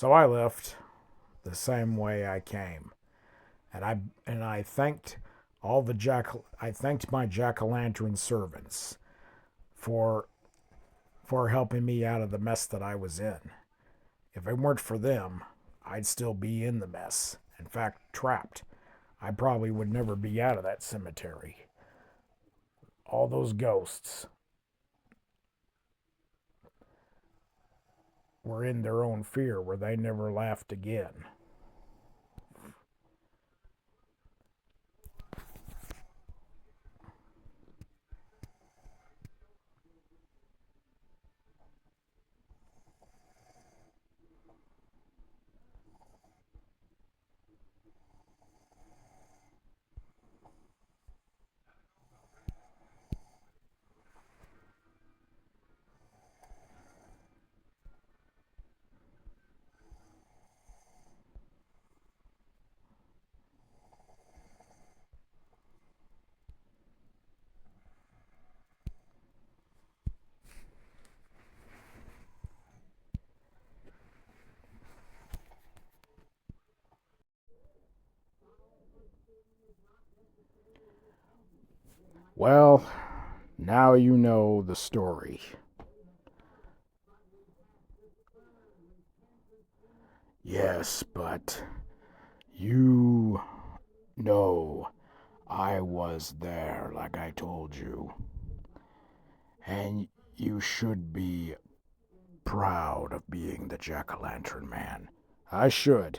so I left the same way I came, and I thanked I thanked my jack-o'-lantern servants for helping me out of the mess that I was in. If it weren't for them, I'd still be in the mess. In fact, trapped. I probably would never be out of that cemetery. All those ghosts were in their own fear where they never laughed again. Well, now you know the story. Yes, but you know I was there, like I told you. And you should be proud of being the jack-o'-lantern man. I should.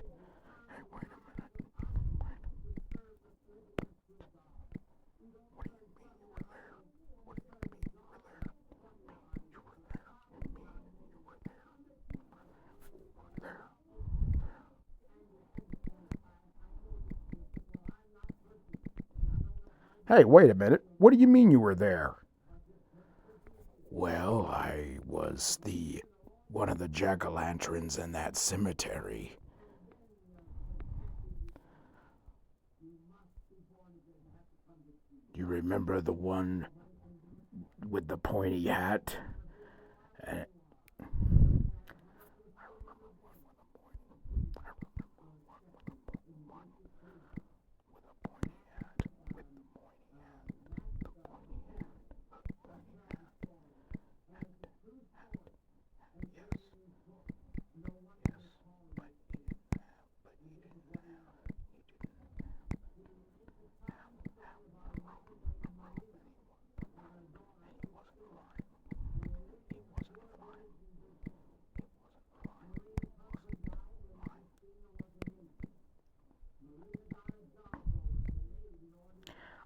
Hey, wait a minute. What do you mean you were there? Well, I was one of the jack-o'-lanterns in that cemetery. You remember the one with the pointy hat?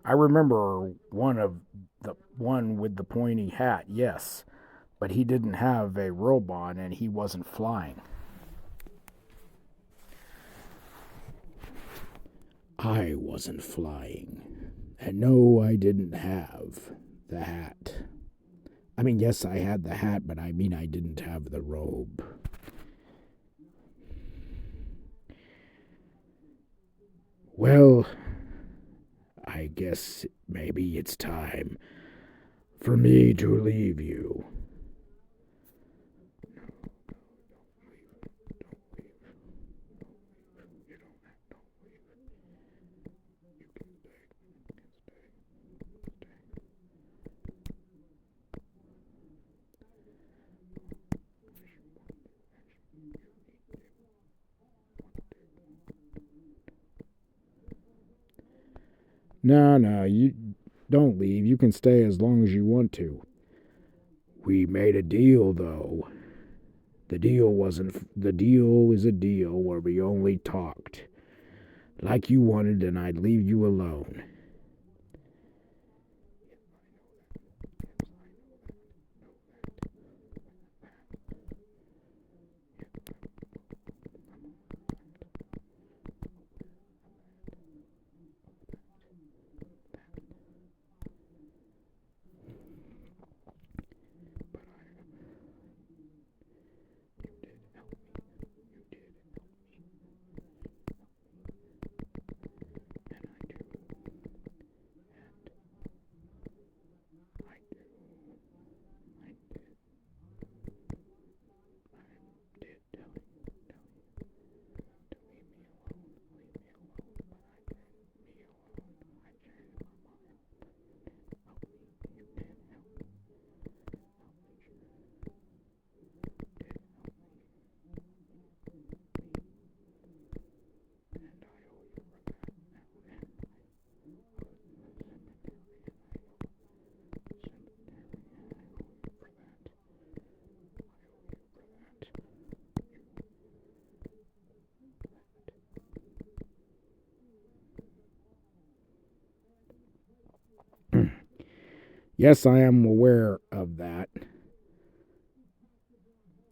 I remember the one with the pointy hat, yes, but he didn't have a robe on and he wasn't flying. I wasn't flying. And no, I didn't have the hat. I mean, yes, I had the hat, but I mean I didn't have the robe. Well, I guess maybe it's time for me to leave you. No, you don't leave. You can stay as long as you want to. We made a deal, though. The deal is a deal where we only talked. Like you wanted, and I'd leave you alone. Yes, I am aware of that.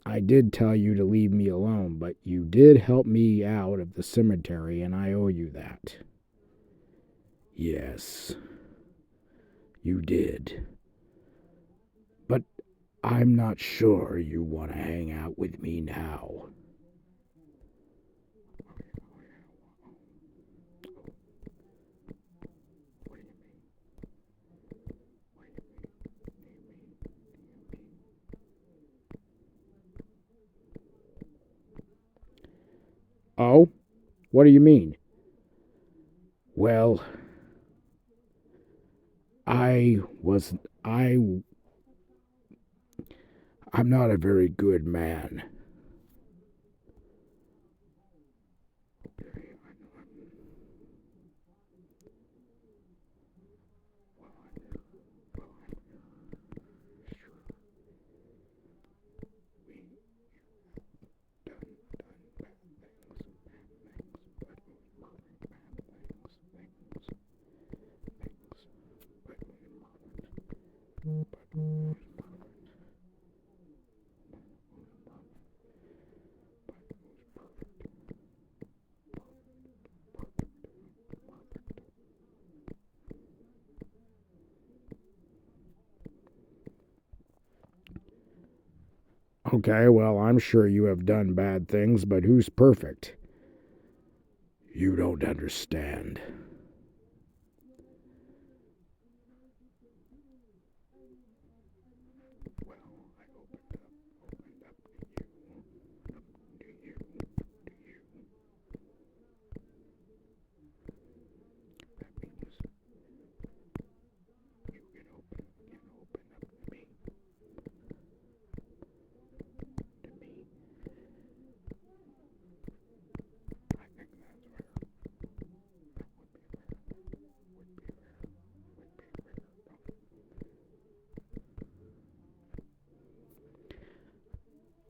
I did tell you to leave me alone, but you did help me out of the cemetery, and I owe you that. Yes, you did. But I'm not sure you want to hang out with me now. Oh? What do you mean? Well, I was I I'm not a very good man. Okay, well, I'm sure you have done bad things, but who's perfect? You don't understand.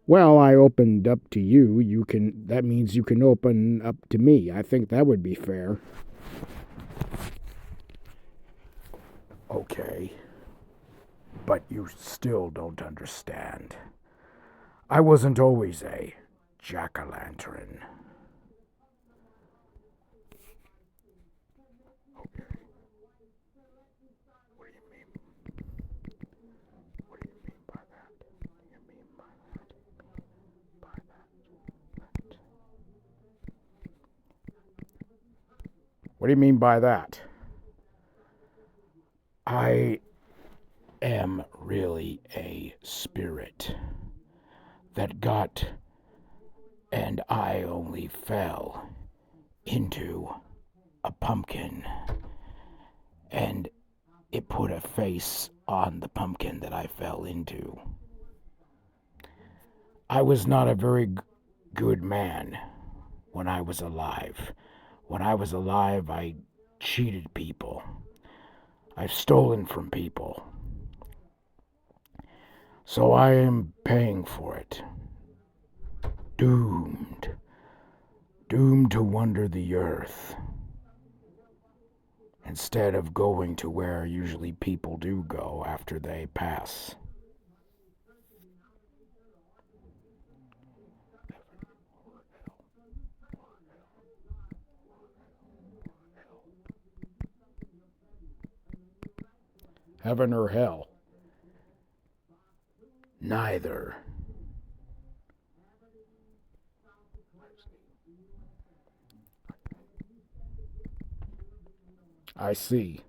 Well, I opened up to you. That means you can open up to me. I think that would be fair. Okay. But you still don't understand. I wasn't always a jack-o'-lantern. What do you mean by that? I am really a spirit that got, and I only fell into a pumpkin, and it put a face on the pumpkin that I fell into. I was not a very good man when I was alive. When I was alive, I cheated people. I've stolen from people. So I am paying for it. Doomed. Doomed to wander the earth. Instead of going to where usually people do go after they pass. Heaven or hell? Neither. I see.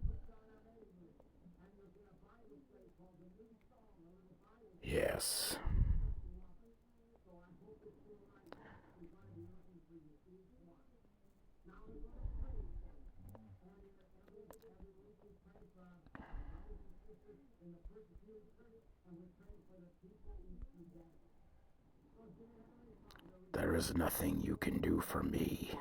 Yes. There is nothing you can do for me.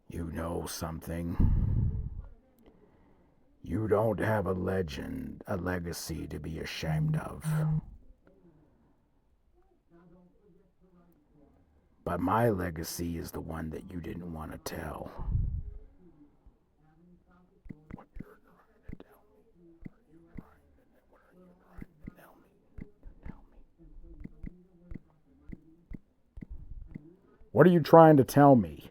You know something? You don't have a legend, a legacy to be ashamed of. But my legacy is the one that you didn't want to tell. What are you trying to tell me?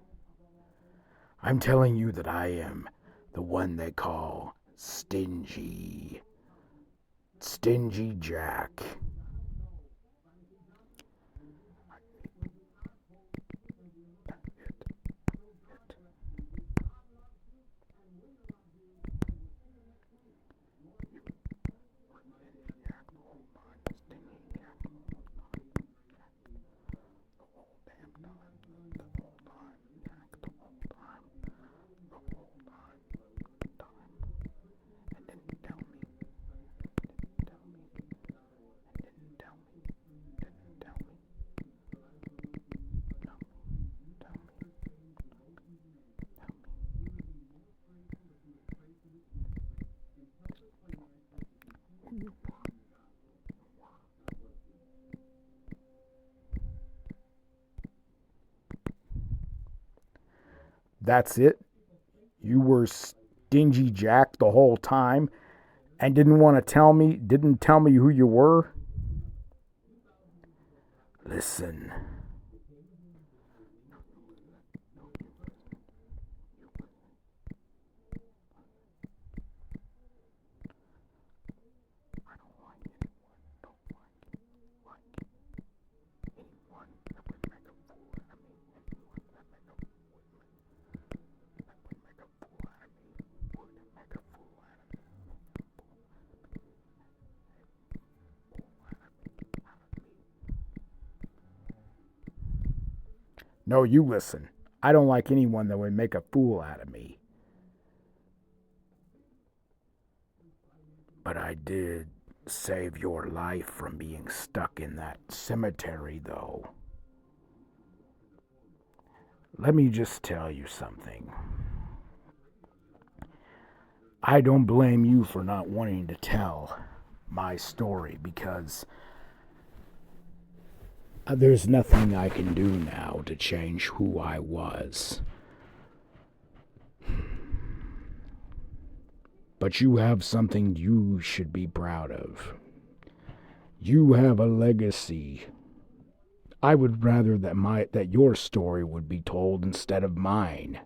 I'm telling you that I am the one they call Stingy. Stingy Jack. That's it? You were Stingy Jack the whole time and didn't tell me who you were? Listen. No, you listen. I don't like anyone that would make a fool out of me. But I did save your life from being stuck in that cemetery, though. Let me just tell you something. I don't blame you for not wanting to tell my story because there's nothing I can do now to change who I was. But you have something you should be proud of. You have a legacy. I would rather that your story would be told instead of mine.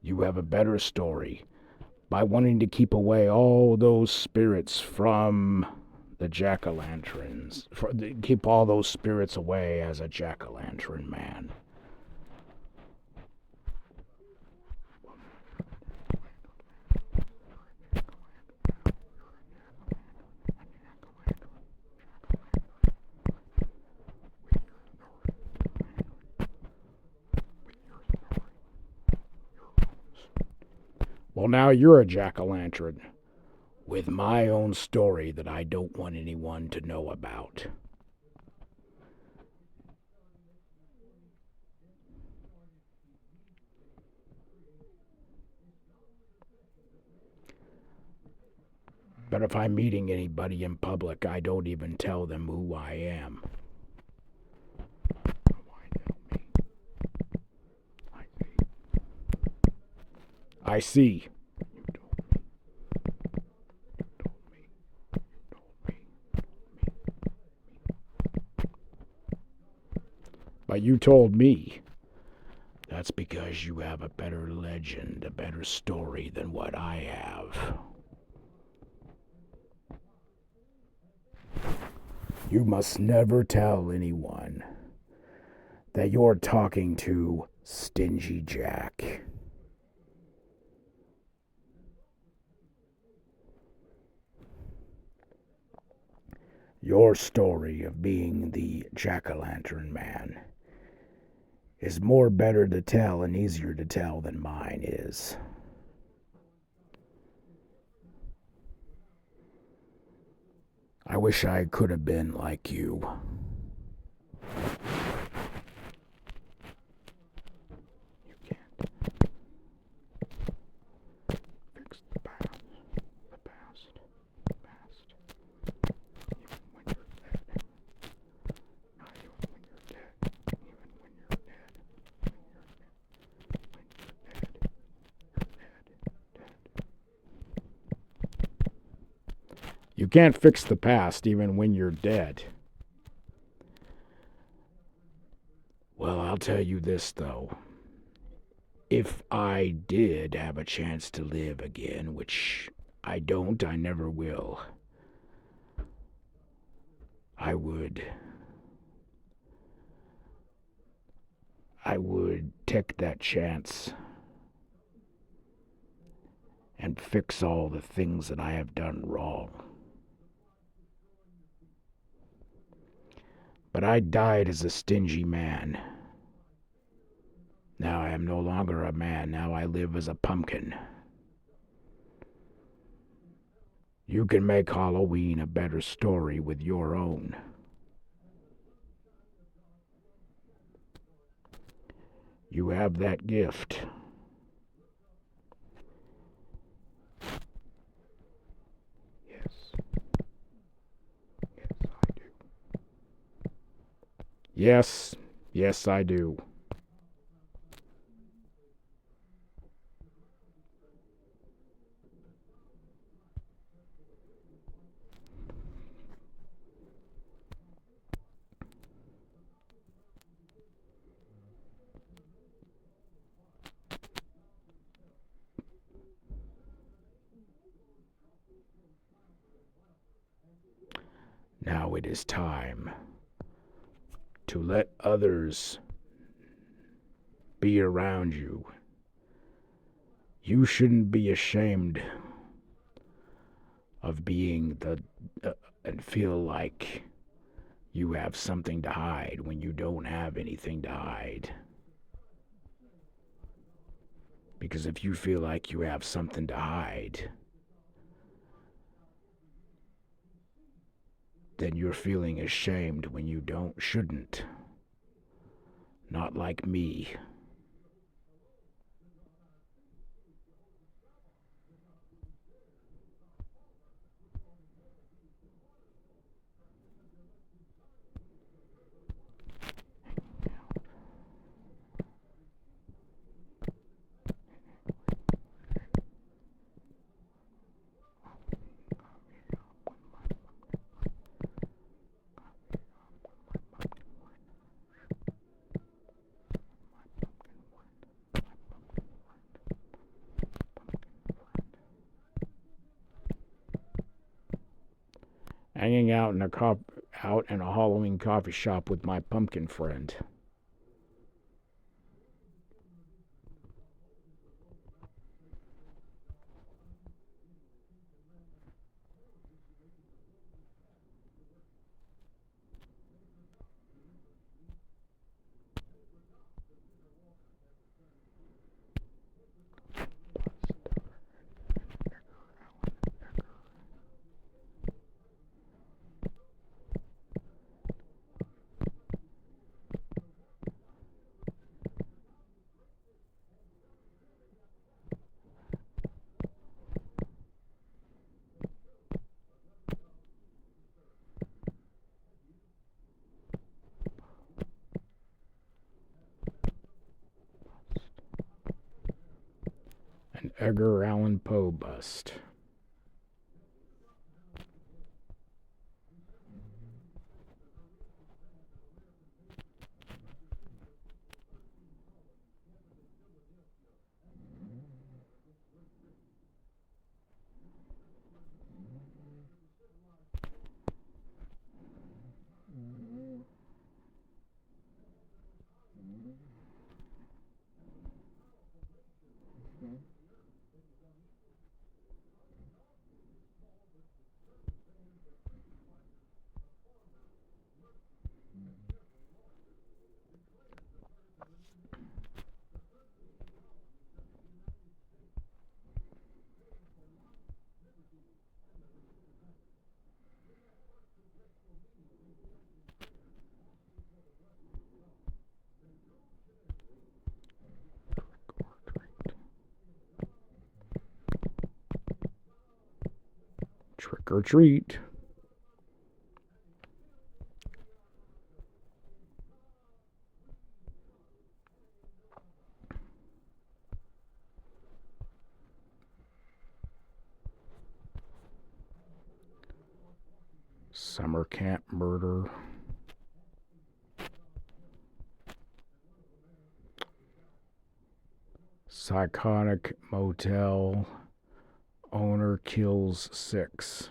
You have a better story by wanting to keep away all those spirits from the jack-o'-lanterns. Keep all those spirits away as a jack-o'-lantern man. Well, now you're a jack-o'-lantern with my own story that I don't want anyone to know about. But if I'm meeting anybody in public, I don't even tell them who I am. I see. But you told me. That's because you have a better legend, a better story than what I have. You must never tell anyone that you're talking to Stingy Jack. Your story of being the jack-o'-lantern man is more better to tell and easier to tell than mine is. I wish I could have been like you. You can't fix the past. The past. The past. Even when you're dead. Not even when you're dead. Even when you're dead. You can't fix the past even when you're dead. Well, I'll tell you this, though. If I did have a chance to live again, which I don't, I never will, I would take that chance and fix all the things that I have done wrong. But I died as a stingy man. Now I am no longer a man. Now I live as a pumpkin. You can make Halloween a better story with your own. You have that gift. Yes. Yes, I do. Yes, I do. Now it is time to let others be around you. You shouldn't be ashamed of being and feel like you have something to hide when you don't have anything to hide. Because if you feel like you have something to hide, then you're feeling ashamed when you shouldn't. Not like me. Hanging out in a Halloween coffee shop with my pumpkin friend. An Edgar Allan Poe bust. Trick or treat. Summer camp murder. Psychotic motel owner kills 6.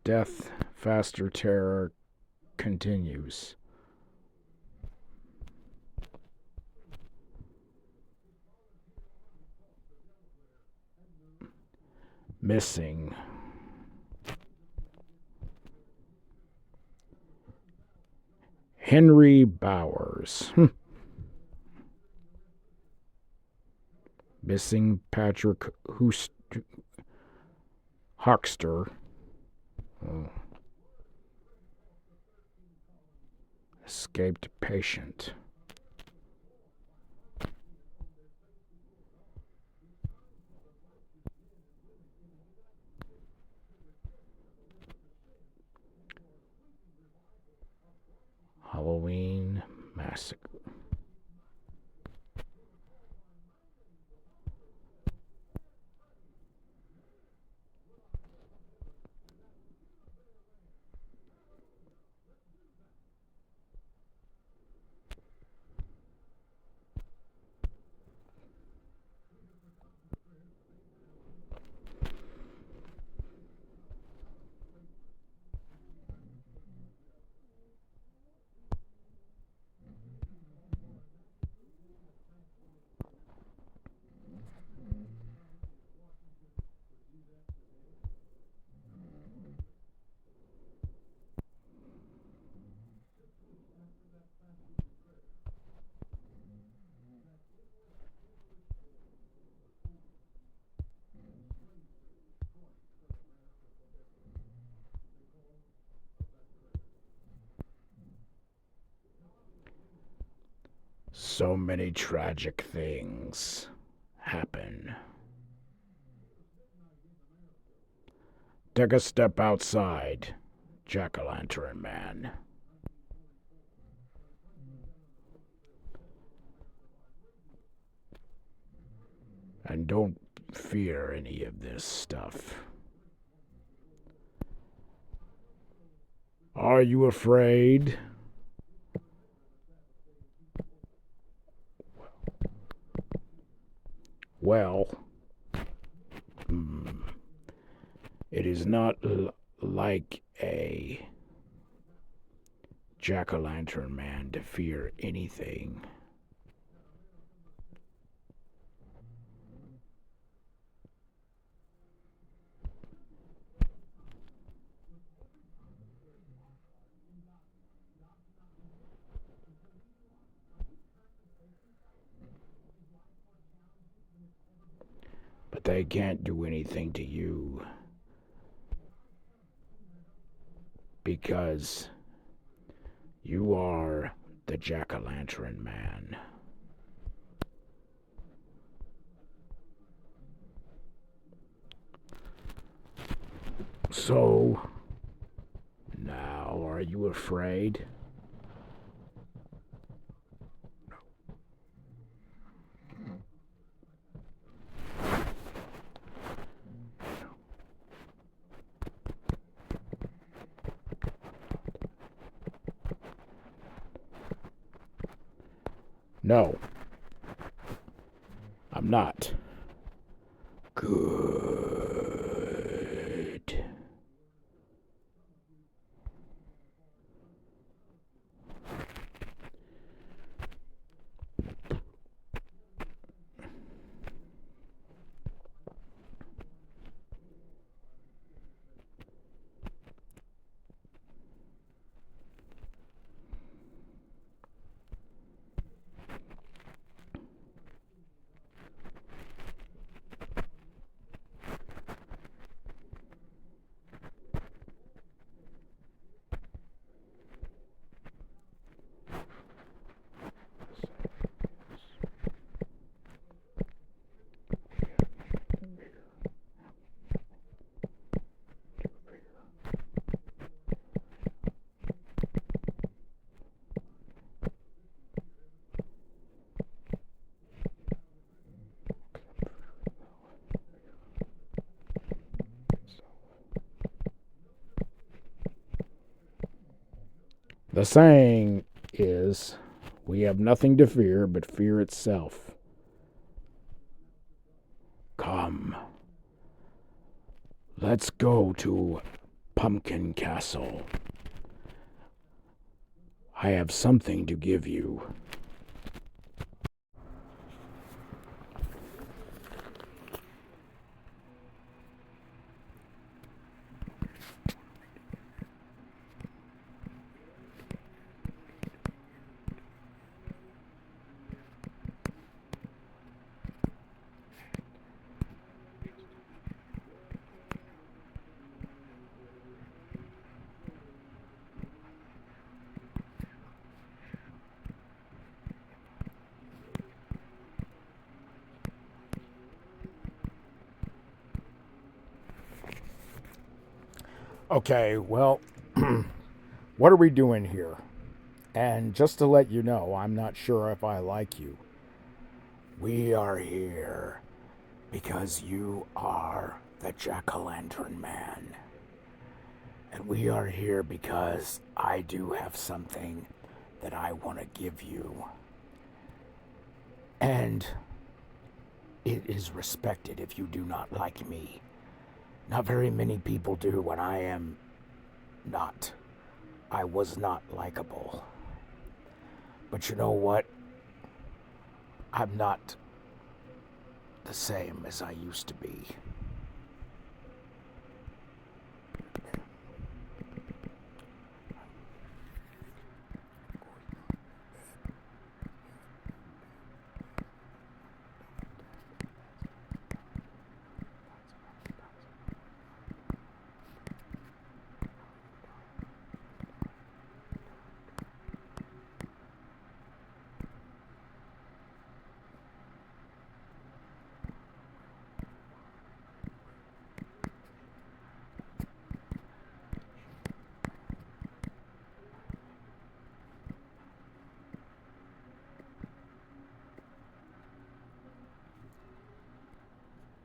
Death, faster terror continues. Missing. Henry Bowers. Missing Patrick Hoxter. Oh. Escaped patient. Halloween massacre. so many tragic things happen. Take a step outside, Jack-o'-lantern man. And don't fear any of this stuff. Are you afraid? Well, it is not like a jack-o'-lantern man to fear anything. But they can't do anything to you because you are the jack-o'-lantern man. So, now are you afraid? No, I'm not. Good. The saying is, we have nothing to fear but fear itself. Come, let's go to Pumpkin Castle. I have something to give you. Okay, well, what are we doing here? And just to let you know, I'm not sure if I like you. We are here because you are the Jack-o'-lantern man. And we are here because I do have something that I want to give you. And it is respected if you do not like me. Not very many people do, and I am not. I was not likable. But you know what? I'm not the same as I used to be.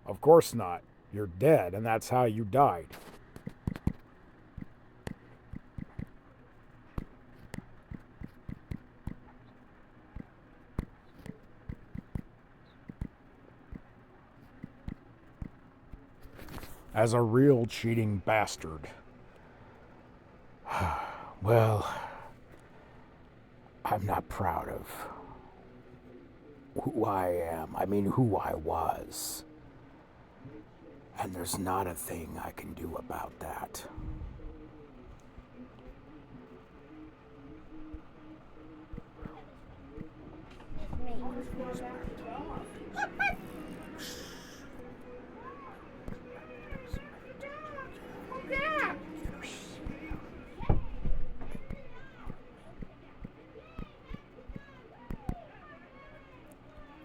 Of course not. You're dead, and that's how you died. As a real cheating bastard. Well, I'm not proud of who I am. I mean, who I was. And there's not a thing I can do about that.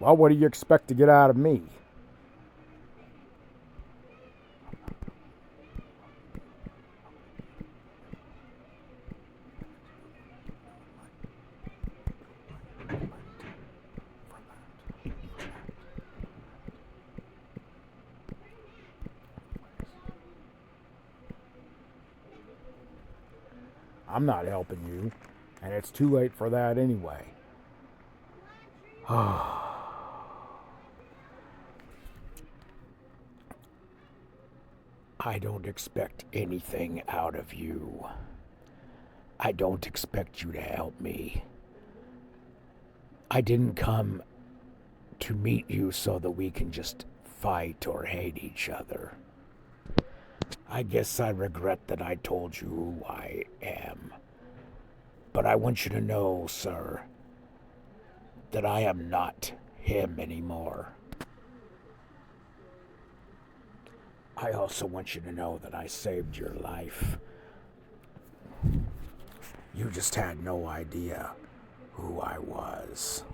Well, what do you expect to get out of me? I'm not helping you, and it's too late for that anyway. I don't expect anything out of you. I don't expect you to help me. I didn't come to meet you so that we can just fight or hate each other. I guess I regret that I told you who I am. But I want you to know, sir, that I am not him anymore. I also want you to know that I saved your life. You just had no idea who I was.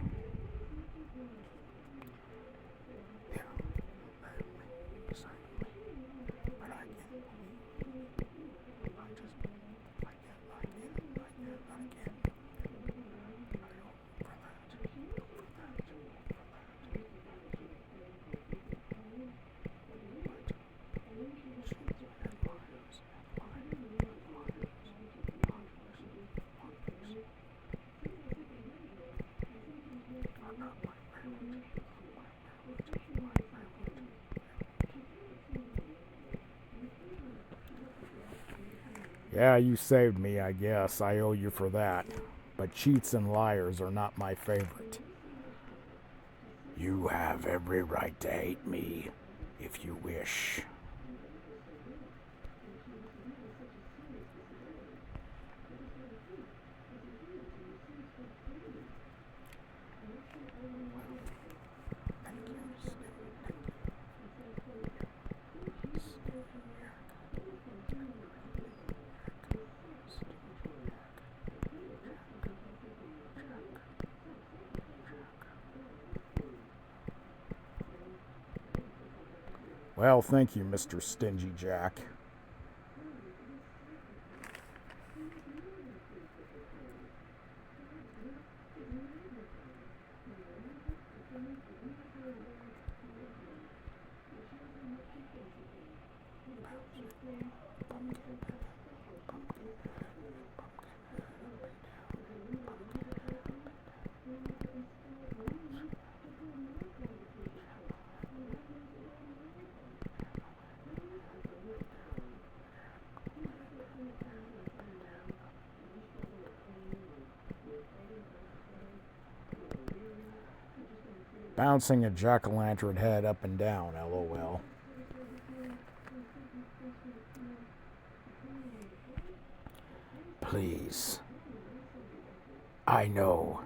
Yeah, you saved me, I guess. I owe you for that. But cheats and liars are not my favorite. You have every right to hate me if you wish. Well, thank you, Mr. Stingy Jack. Bouncing a jack-o'-lantern head up and down, LOL. Please. I know.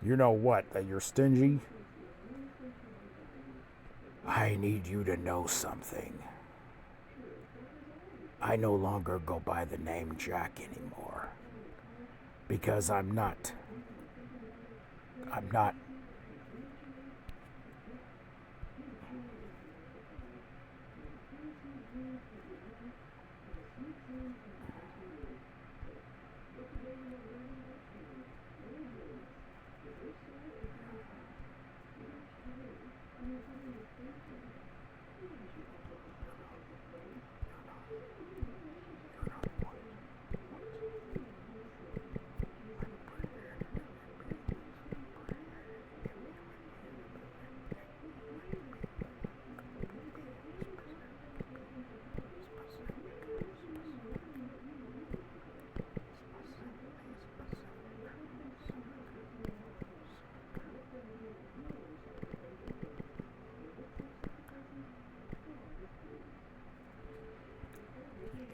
You know what, that you're stingy? I need you to know something. I no longer go by the name Jack anymore. Because I'm not.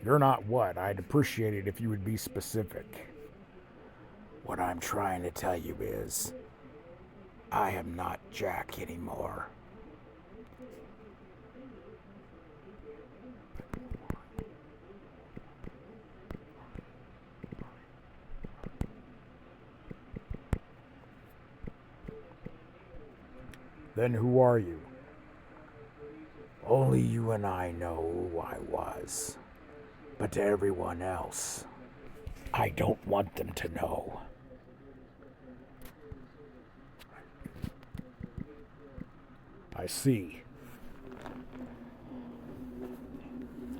You're not what? I'd appreciate it if you would be specific. What I'm trying to tell you is, I am not Jack anymore. Then who are you? Only you and I know who I was. But to everyone else, I don't want them to know. I see.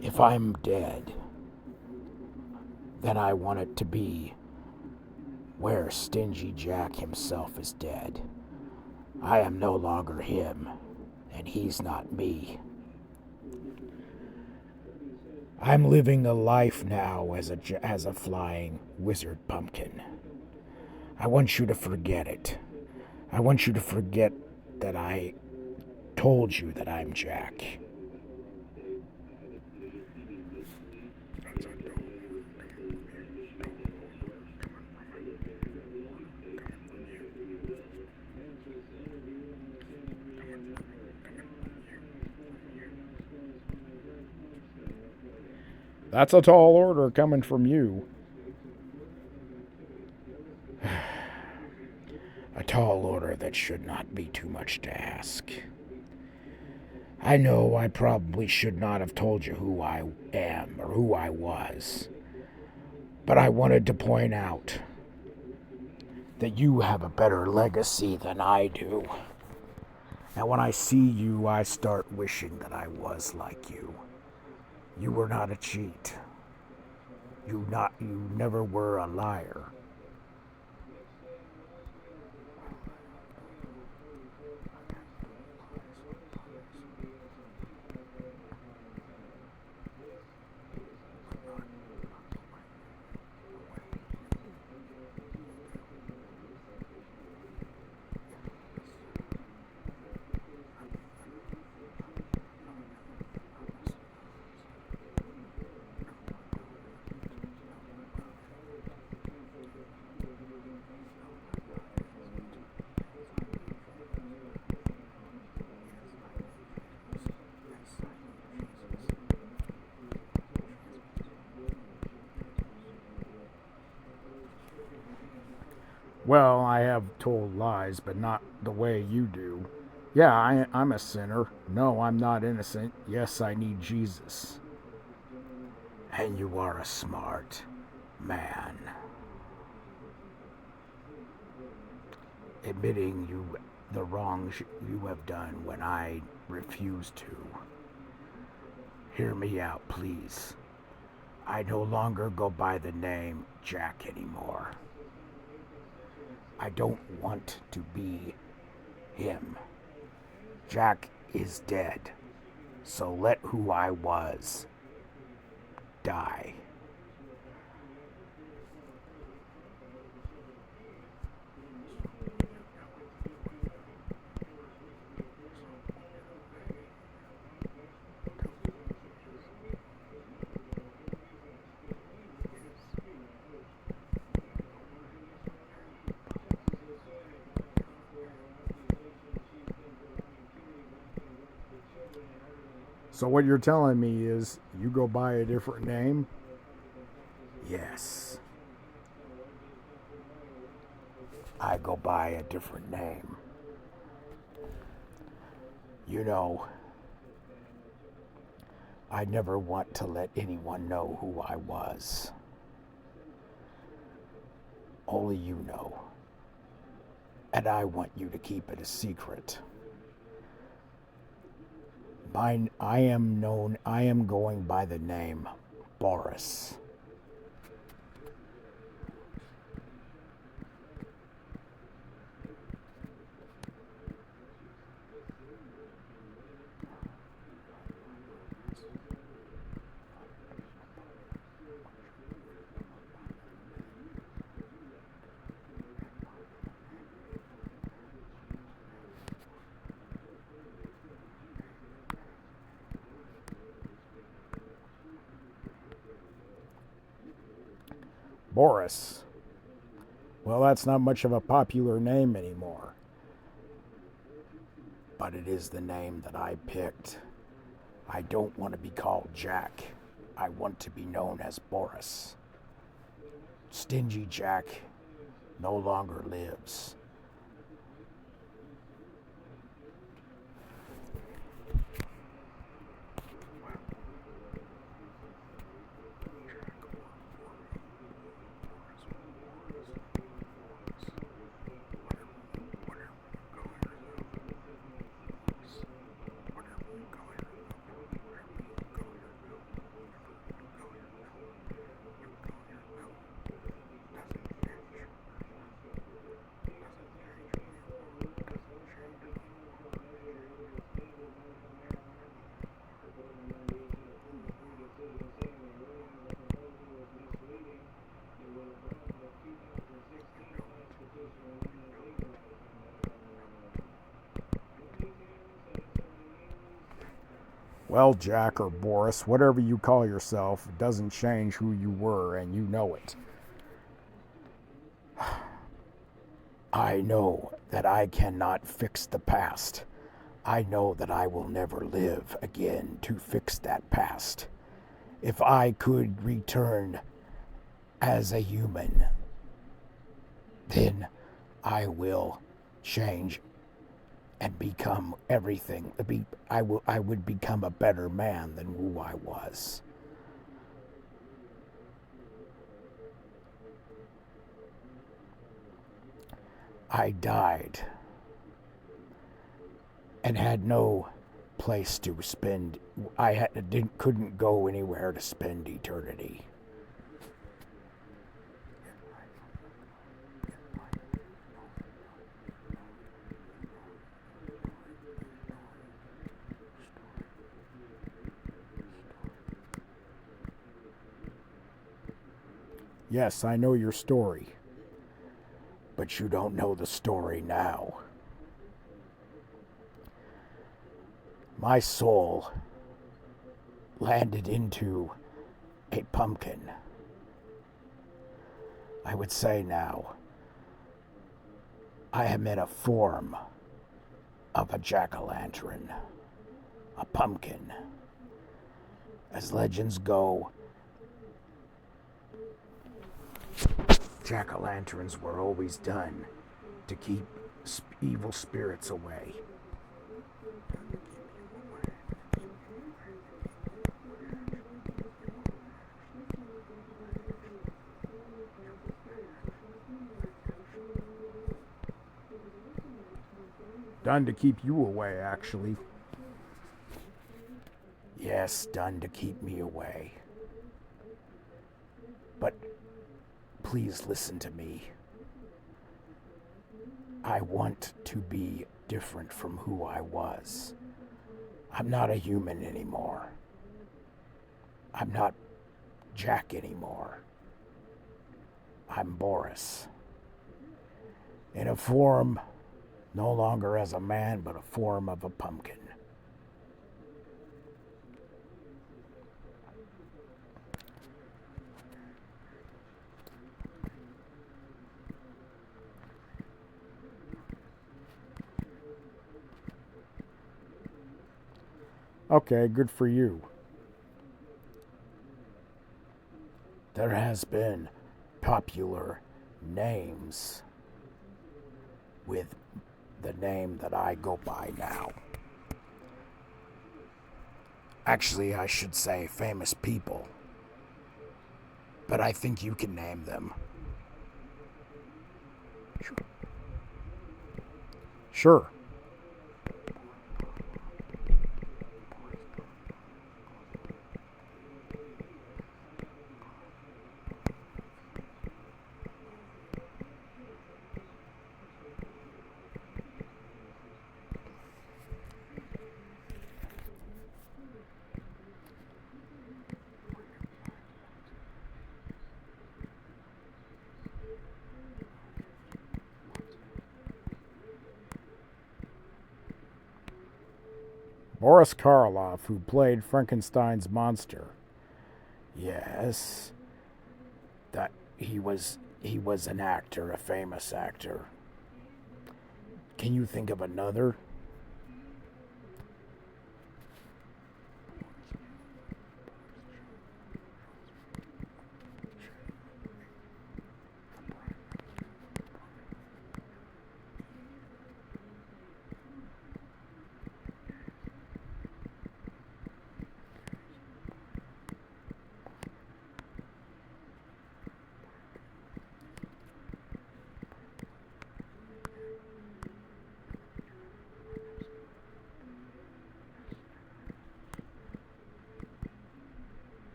If I'm dead, then I want it to be where Stingy Jack himself is dead. I am no longer him, and he's not me. I'm living a life now as a flying wizard pumpkin. I want you to forget it. I want you to forget that I told you that I'm Jack. That's a tall order coming from you. A tall order that should not be too much to ask. I know I probably should not have told you who I am or who I was, but I wanted to point out that you have a better legacy than I do. And when I see you, I start wishing that I was like you. You were not a cheat. You never were a liar. Well, I have told lies, but not the way you do. Yeah, I'm a sinner. No, I'm not innocent. Yes, I need Jesus. And you are a smart man. Admitting the wrongs you have done when I refuse to. Hear me out, please. I no longer go by the name Jack anymore. I don't want to be him. Jack is dead, so let who I was die. So what you're telling me is you go by a different name? Yes. I go by a different name. You know, I never want to let anyone know who I was. Only you know. And I want you to keep it a secret. I am going by the name Boris. Boris. Well, that's not much of a popular name anymore. But it is the name that I picked. I don't want to be called Jack. I want to be known as Boris. Stingy Jack no longer lives. Well, Jack or Boris, whatever you call yourself, it doesn't change who you were, and you know it. I know that I cannot fix the past. I know that I will never live again to fix that past. If I could return as a human, then I will change and become everything. I would become a better man than who I was. I died and had no place to spend. Couldn't go anywhere to spend eternity. Yes, I know your story. But you don't know the story now. My soul landed into a pumpkin. I would say now, I am in a form of a jack-o'-lantern, a pumpkin. As legends go, jack-o'-lanterns were always done to keep evil spirits away. Done to keep you away, actually. Yes, done to keep me away. But please listen to me. I want to be different from who I was. I'm not a human anymore. I'm not Jack anymore. I'm Boris. In a form, no longer as a man, but a form of a pumpkin. Okay, good for you. There has been popular names with the name that I go by now. Actually, I should say famous people. But I think you can name them. Sure. Boris Karloff, who played Frankenstein's monster. Yes. That he was an actor, a famous actor. Can you think of another?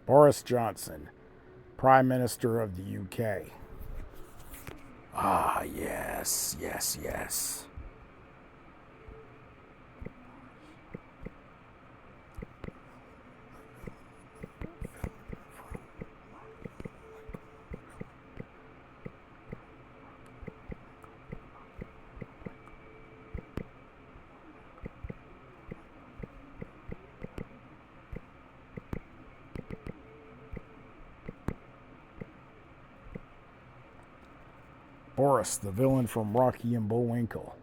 Boris Johnson, Prime Minister of the UK. Ah, yes, yes, yes. Boris, the villain from Rocky and Bullwinkle.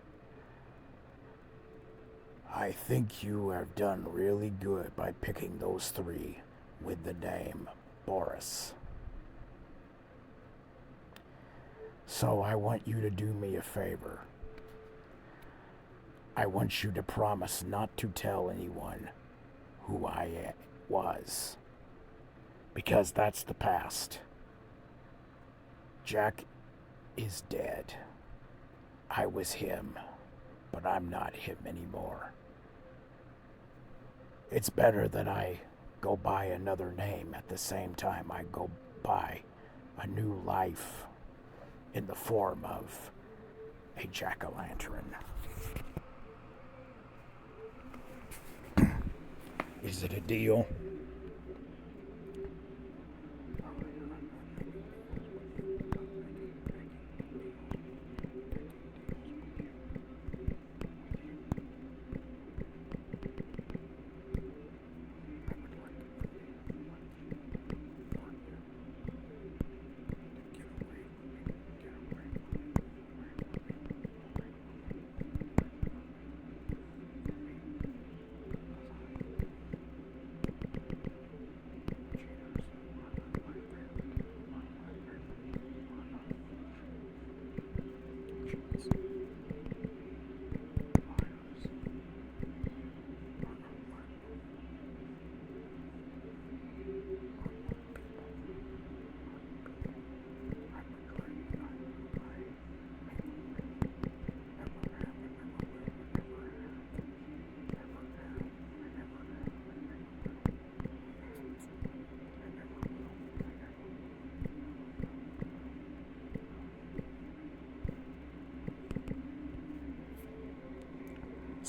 I think you have done really good by picking those three with the name Boris. So I want you to do me a favor. I want you to promise not to tell anyone who I was. Because that's the past. Jack is dead. I was him, but I'm not him anymore. It's better that I go by another name at the same time I go by a new life in the form of a jack-o'-lantern. Is it a deal?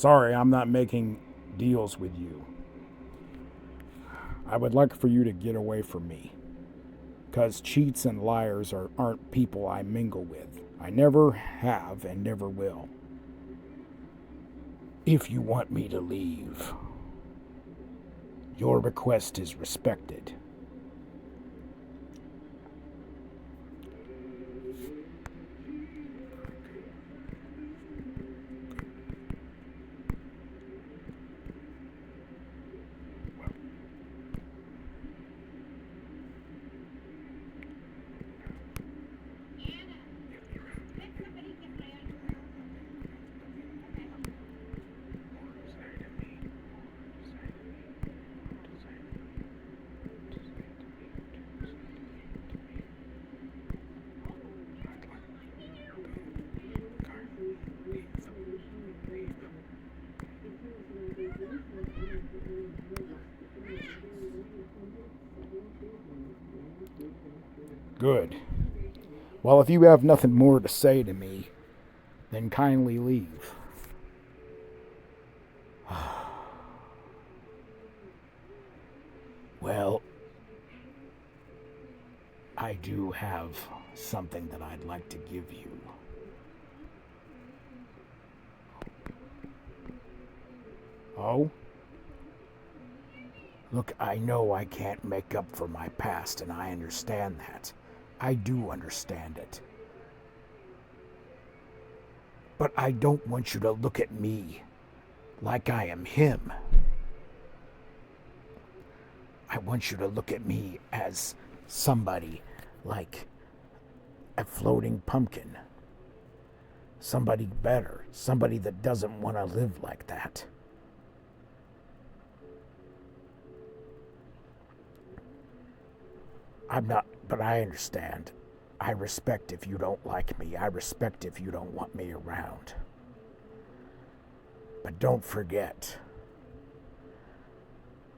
Sorry, I'm not making deals with you. I would like for you to get away from me. Because cheats and liars aren't people I mingle with. I never have and never will. If you want me to leave, your request is respected. Good. Well, if you have nothing more to say to me, then kindly leave. Well, I do have something that I'd like to give you. Oh? Look, I know I can't make up for my past, and I understand that. I do understand it. But I don't want you to look at me like I am him. I want you to look at me as somebody like a floating pumpkin. Somebody better. Somebody that doesn't want to live like that. I'm not, but I understand. I respect if you don't like me. I respect if you don't want me around. But don't forget,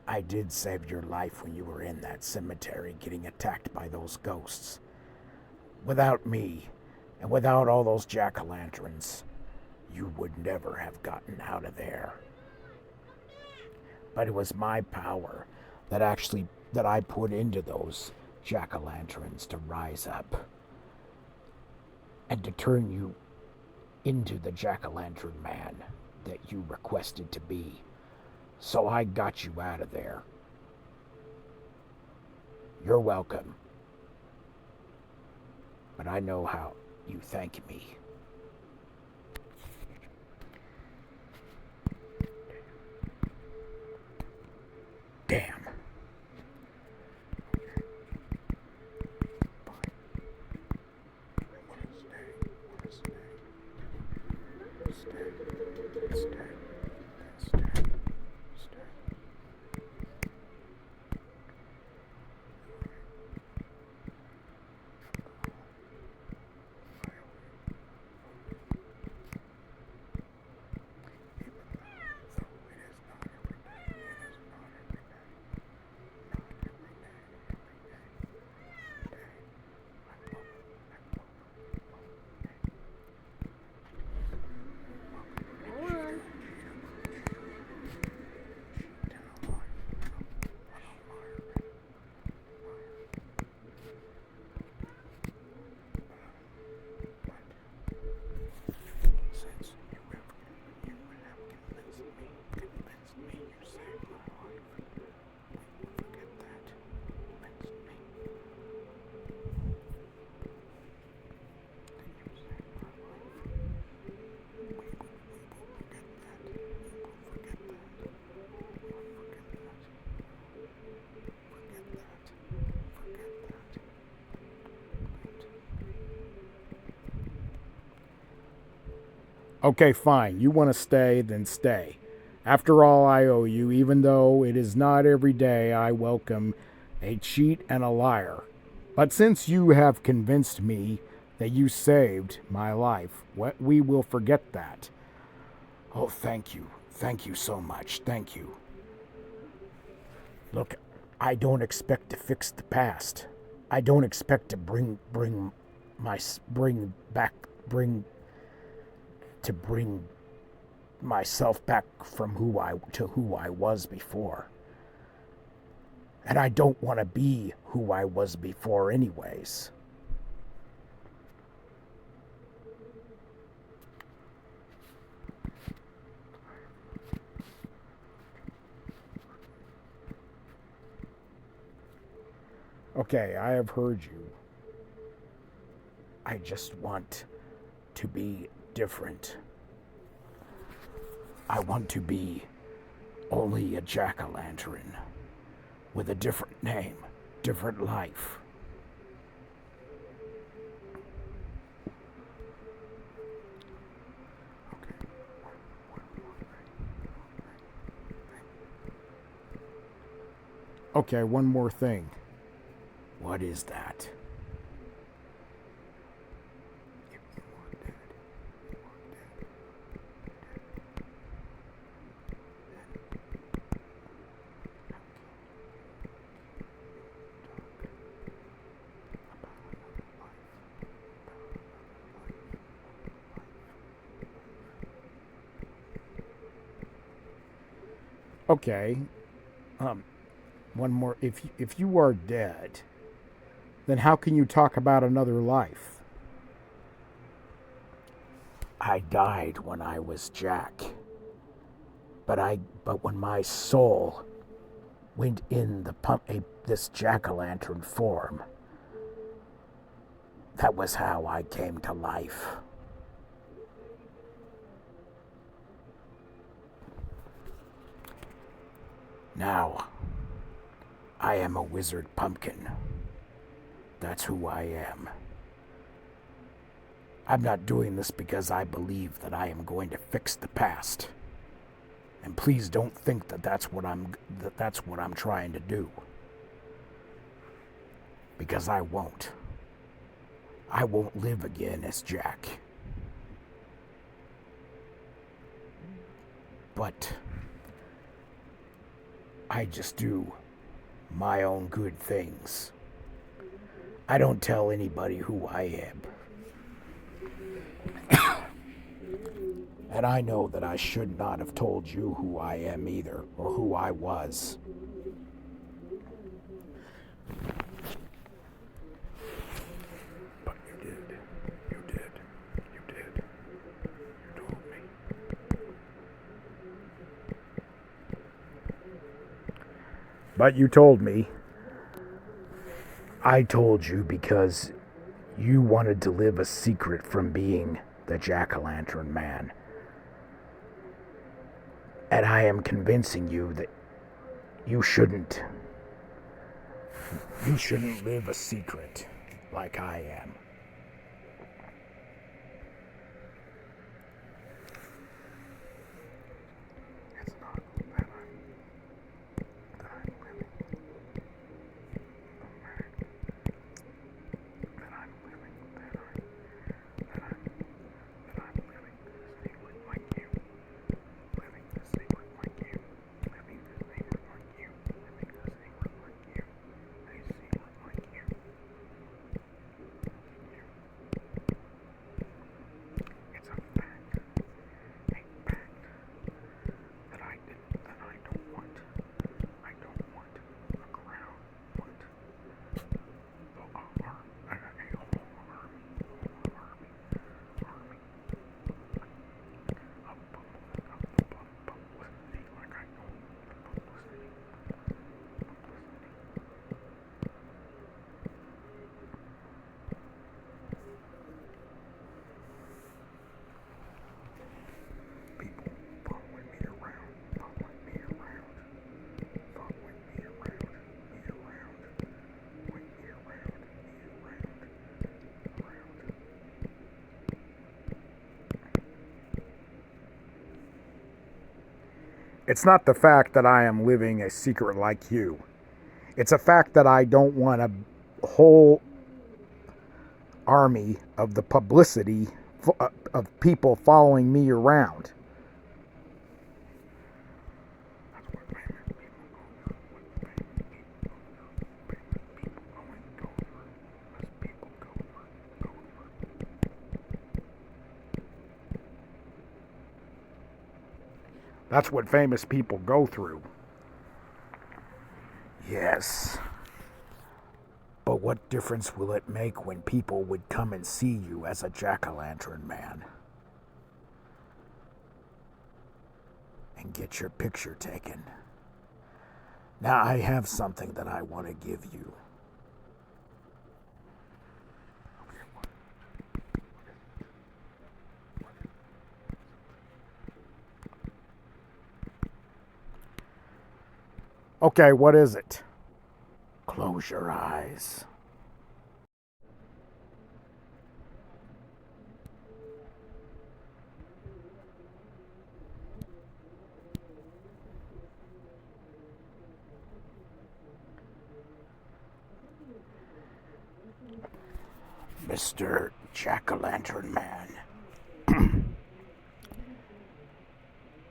I did save your life when you were in that cemetery getting attacked by those ghosts. Without me, and without all those jack-o'-lanterns, you would never have gotten out of there. But it was my power that I put into those jack-o'-lanterns to rise up and to turn you into the jack-o'-lantern man that you requested to be. So I got you out of there. You're welcome. But I know how you thank me. Damn. Okay, fine. You want to stay, then stay. After all, I owe you, even though it is not every day I welcome a cheat and a liar. But since you have convinced me that you saved my life, we will forget that. Oh, thank you. Thank you so much. Thank you. Look, I don't expect to fix the past. I don't expect to bring myself back from who I was before. And I don't want to be who I was before anyways. Okay, I have heard you. I just want to be different. I want to be only a jack-o'-lantern with a different name, different life. Okay, one more thing. What is that? Okay. One more. If you are dead, then how can you talk about another life? I died when I was Jack. But when my soul went in this jack-o'-lantern form, that was how I came to life. Now, I am a wizard pumpkin. That's who I am. I'm not doing this because I believe that I am going to fix the past. And please don't think that that's what I'm trying to do. Because I won't. I won't live again as Jack. But I just do my own good things. I don't tell anybody who I am. And I know that I should not have told you who I am either, or who I was. But you did. You did. You did. You told me. But you told me. I told you because you wanted to live a secret from being the jack-o'-lantern man. And I am convincing you that you shouldn't live a secret like I am. It's not that I'm living. That I'm living this secret like you. Living this secret like you. Living this secret like you. Living this secret like you. A secret like you. It's a fact. A fact that I don't want. I don't want a crown. Want the army of publicity like I know publicity. People following me around, following me around, following me around, me around, point me around, me around, around. It's not the fact that I am living a secret like you. It's a fact that I don't want a whole army of the publicity of people following me around. That's what famous people go through. What famous people go through. Famous people go through. As people go through. That's what famous people go through. Yes. But what difference will it make when people would come and see you as a jack-o'-lantern man? And get your picture taken. Now I have something that I want to give you. Okay, what is it? Close your eyes. Mr. Jack-o'-lantern Man.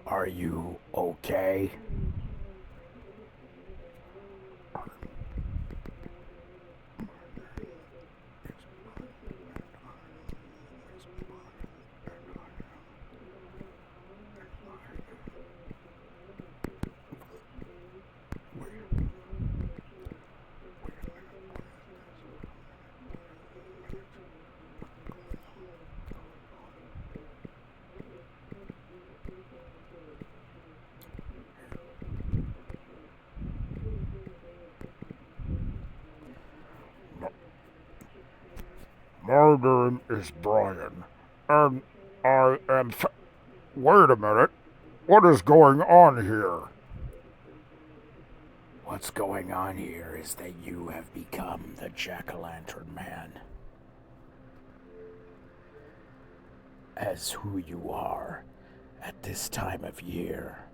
Are you okay? My name is Brian, and I am. Wait a minute. What is going on here? What's going on here is that you have become the Jack-o'-lantern Man. As who you are at this time of year.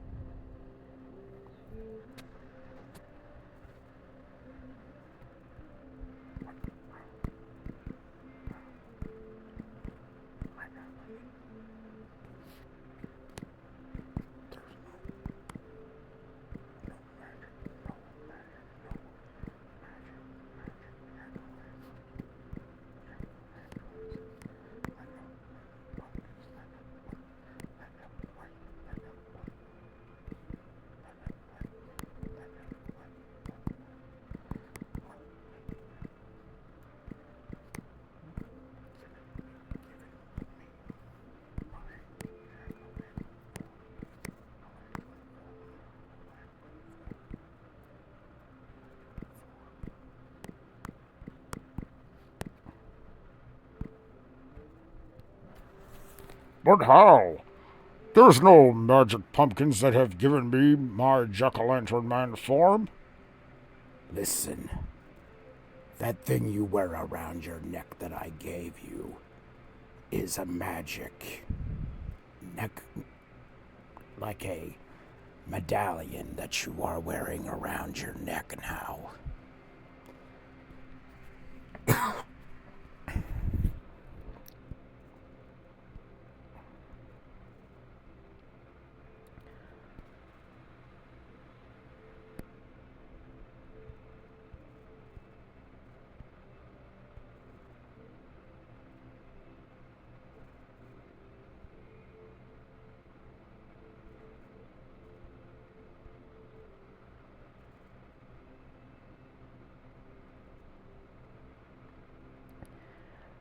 But how? There's no magic pumpkins that have given me my jack-o'-lantern man form. Listen, that thing you wear around your neck that I gave you is a magic neck, like a medallion that you are wearing around your neck now.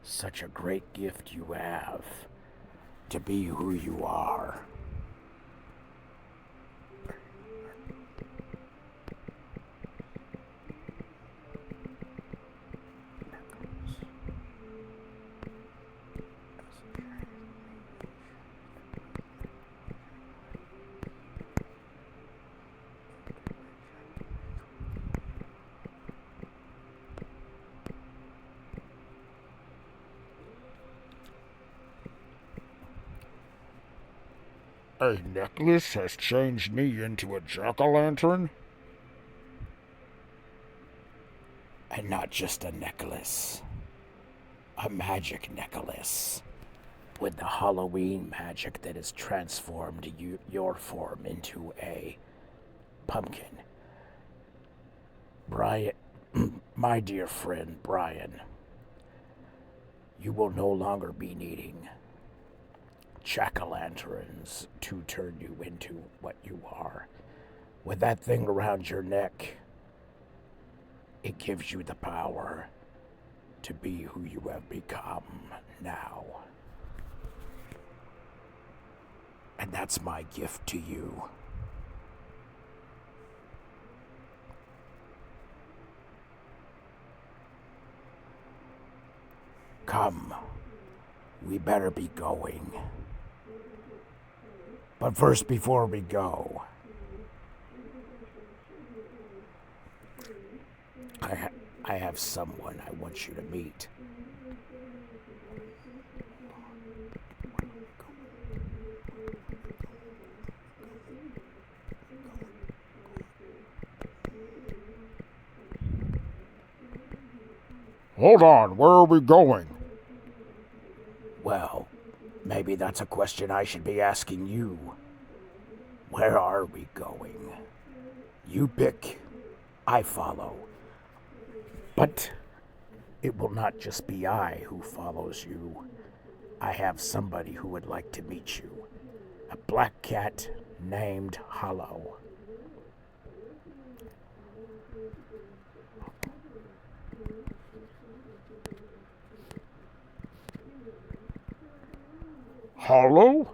Such a great gift you have to be who you are. A necklace has changed me into a jack-o'-lantern? And not just a necklace. A magic necklace. With the Halloween magic that has transformed your form into a pumpkin. Brian, my dear friend Brian, you will no longer be needing jack-o'-lanterns to turn you into what you are. With that thing around your neck, it gives you the power to be who you have become now. And that's my gift to you. Come, we better be going. But first, before we go, I have someone I want you to meet. Hold on, where are we going? Well, maybe that's a question I should be asking you. Where are we going? You pick, I follow. But it will not just be I who follows you. I have somebody who would like to meet you. A black cat named Hallow. Hallow?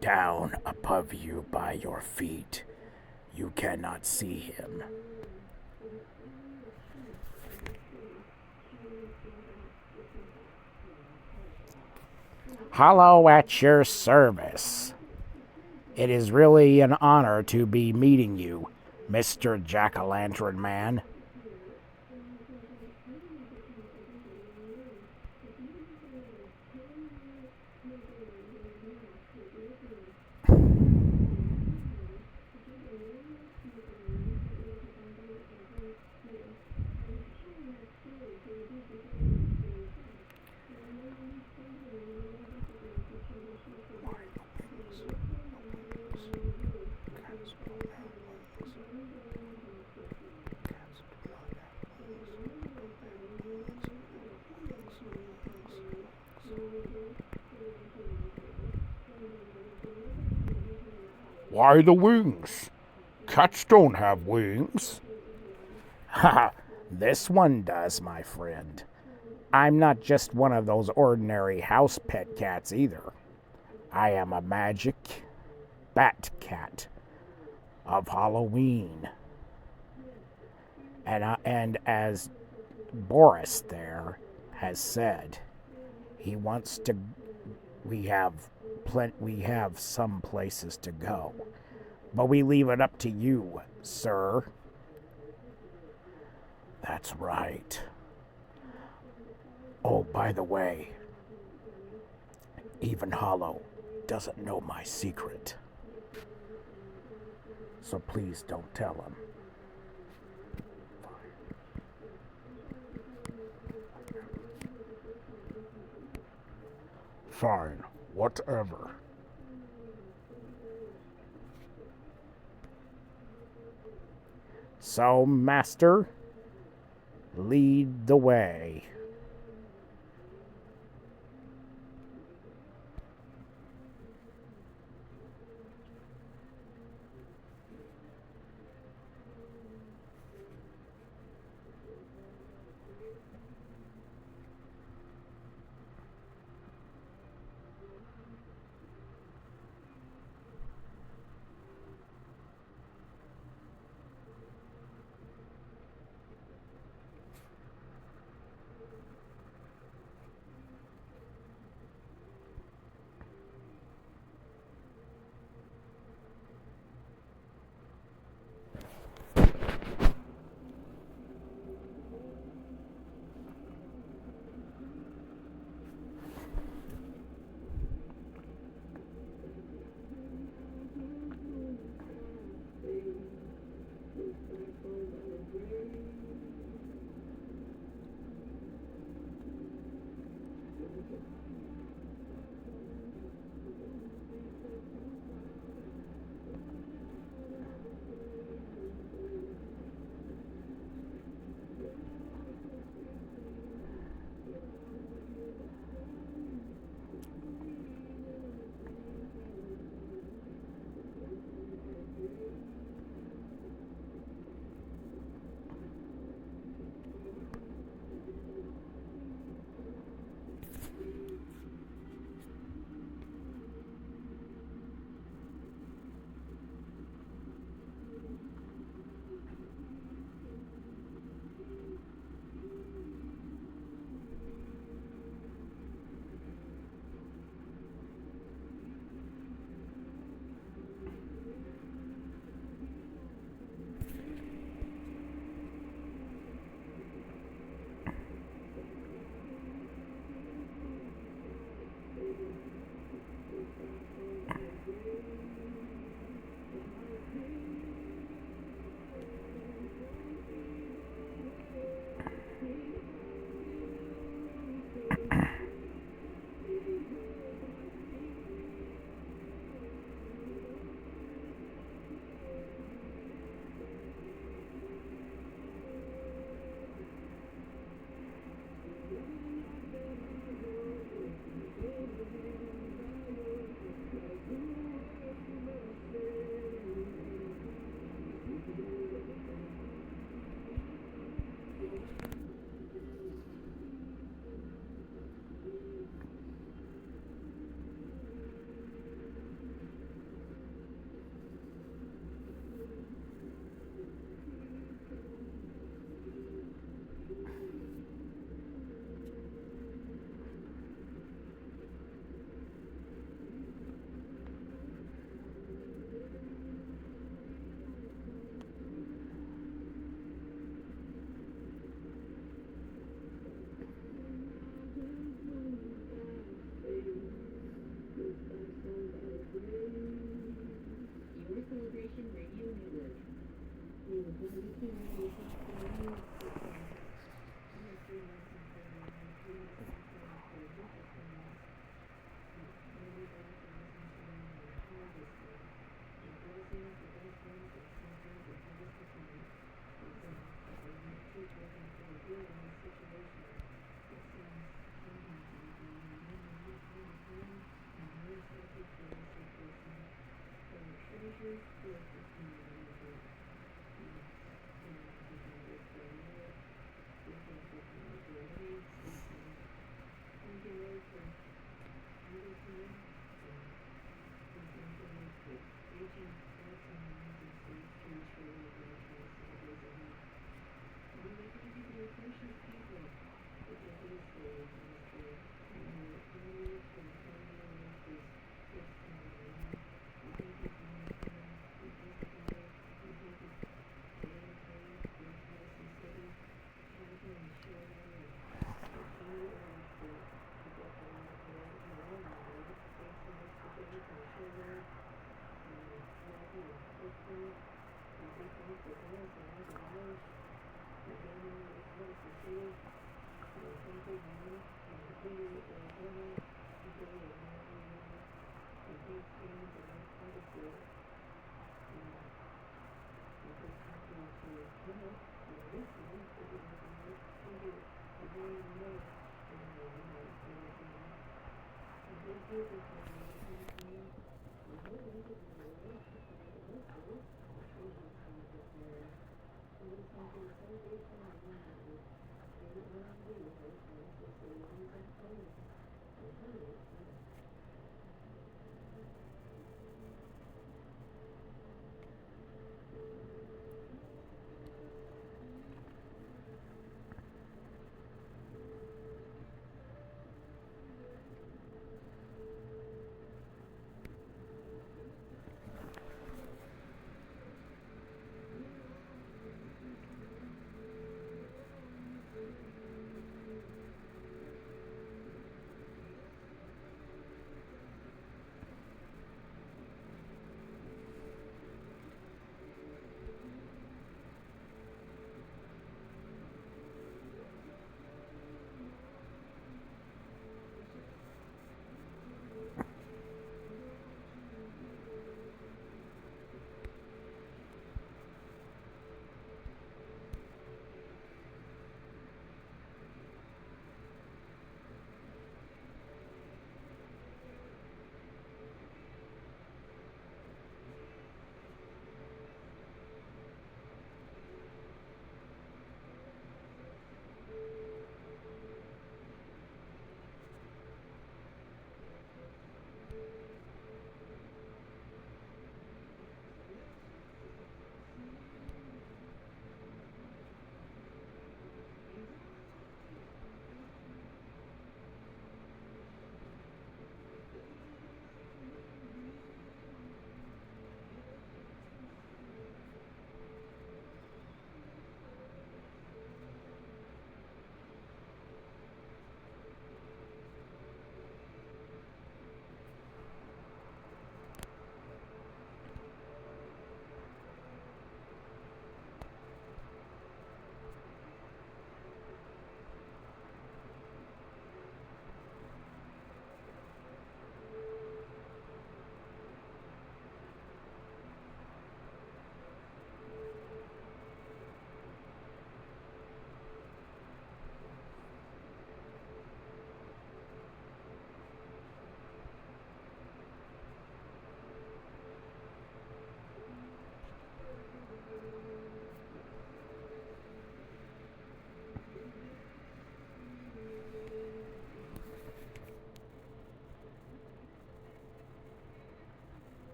Down above you by your feet. You cannot see him. Hallow at your service. It is really an honor to be meeting you, Mr. Jack-o'-lantern Man. Why the wings? Cats don't have wings. Ha! This one does, my friend. I'm not just one of those ordinary house pet cats either. I am a magic bat cat of Halloween. And as Boris there has said, he wants to. We have some places to go, but we leave it up to you, sir. That's right. Oh, by the way, even Hallow doesn't know my secret. So please don't tell him. Fine, whatever. So, Master, lead the way.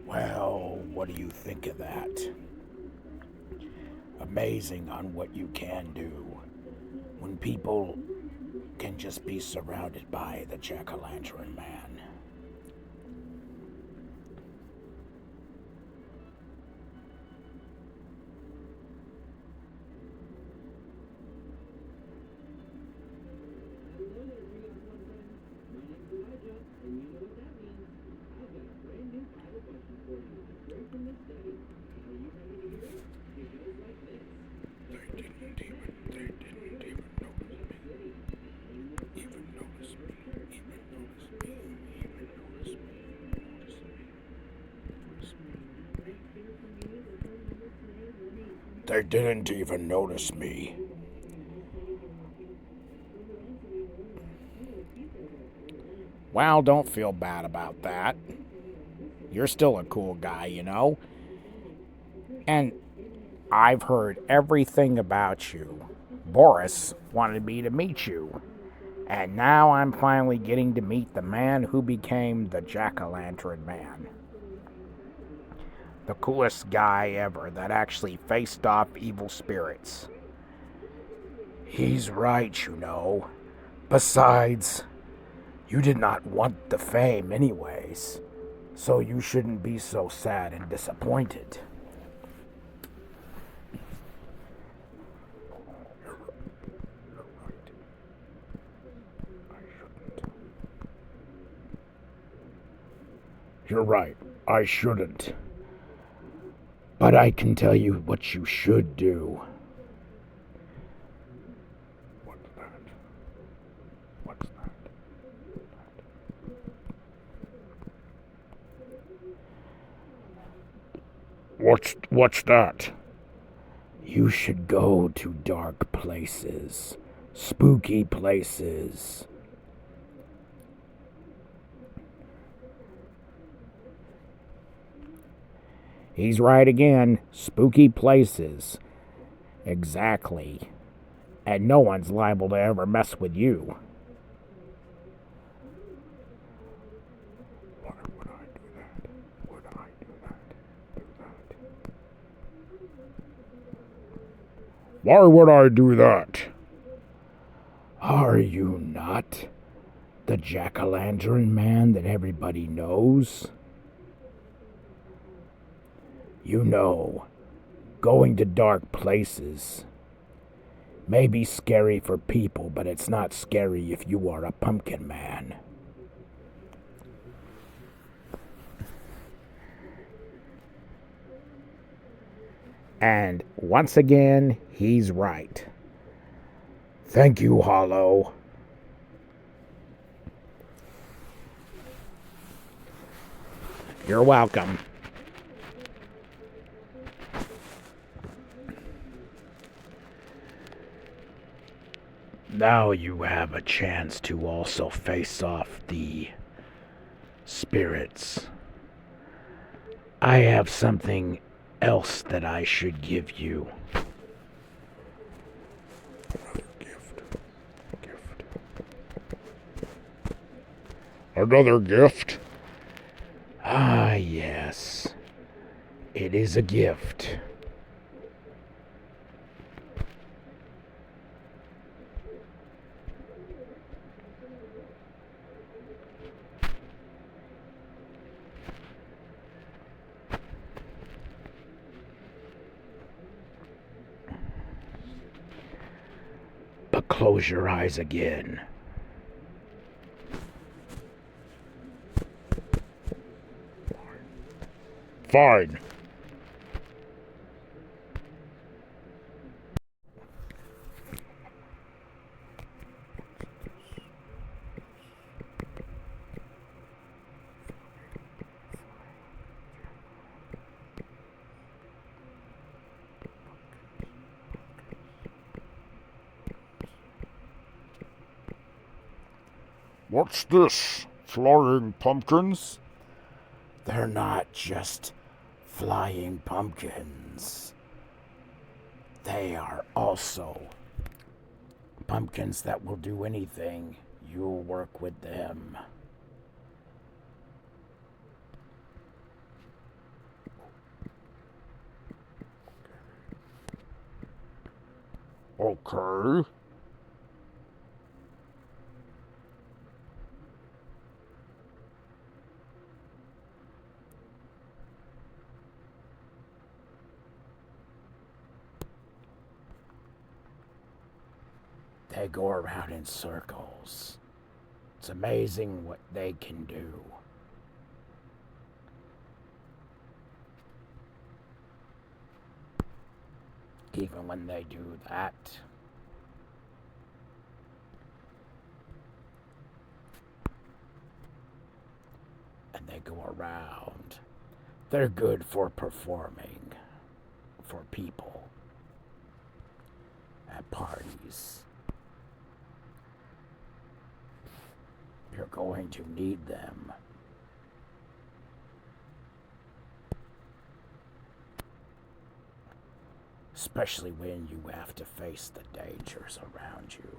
Well, what do you think of that? Amazing on what you can do when people can just be surrounded by the jack-o'-lantern man. They didn't even notice me. Well, don't feel bad about that. You're still a cool guy, you know? And I've heard everything about you. Boris wanted me to meet you. And now I'm finally getting to meet the man who became the Jack-o'-lantern man. The coolest guy ever that actually faced off evil spirits. He's right, you know. Besides, you did not want the fame anyways, so you shouldn't be so sad and disappointed. You're right, I shouldn't. But I can tell you what you should do. What's that? What's that? What's that? You should go to dark places, spooky places. He's right again. Spooky places. Exactly. And no one's liable to ever mess with you. Why would I do that? Would I do that? Why would I do that? Are you not the jack-o'-lantern man that everybody knows? You know, going to dark places may be scary for people, but it's not scary if you are a pumpkin man. And once again, he's right. Thank you, Hallow. You're welcome. Now you have a chance to also face off the spirits. I have something else that I should give you. Another gift? Ah, yes. It is a gift. But close your eyes again. Fine. What's this? Flying pumpkins? They're not just flying pumpkins. They are also pumpkins that will do anything. You'll work with them. Okay. They go around in circles. It's amazing what they can do. Even when they do that, and they go around, they're good for performing for people. at parties. You're going to need them. Especially when you have to face the dangers around you.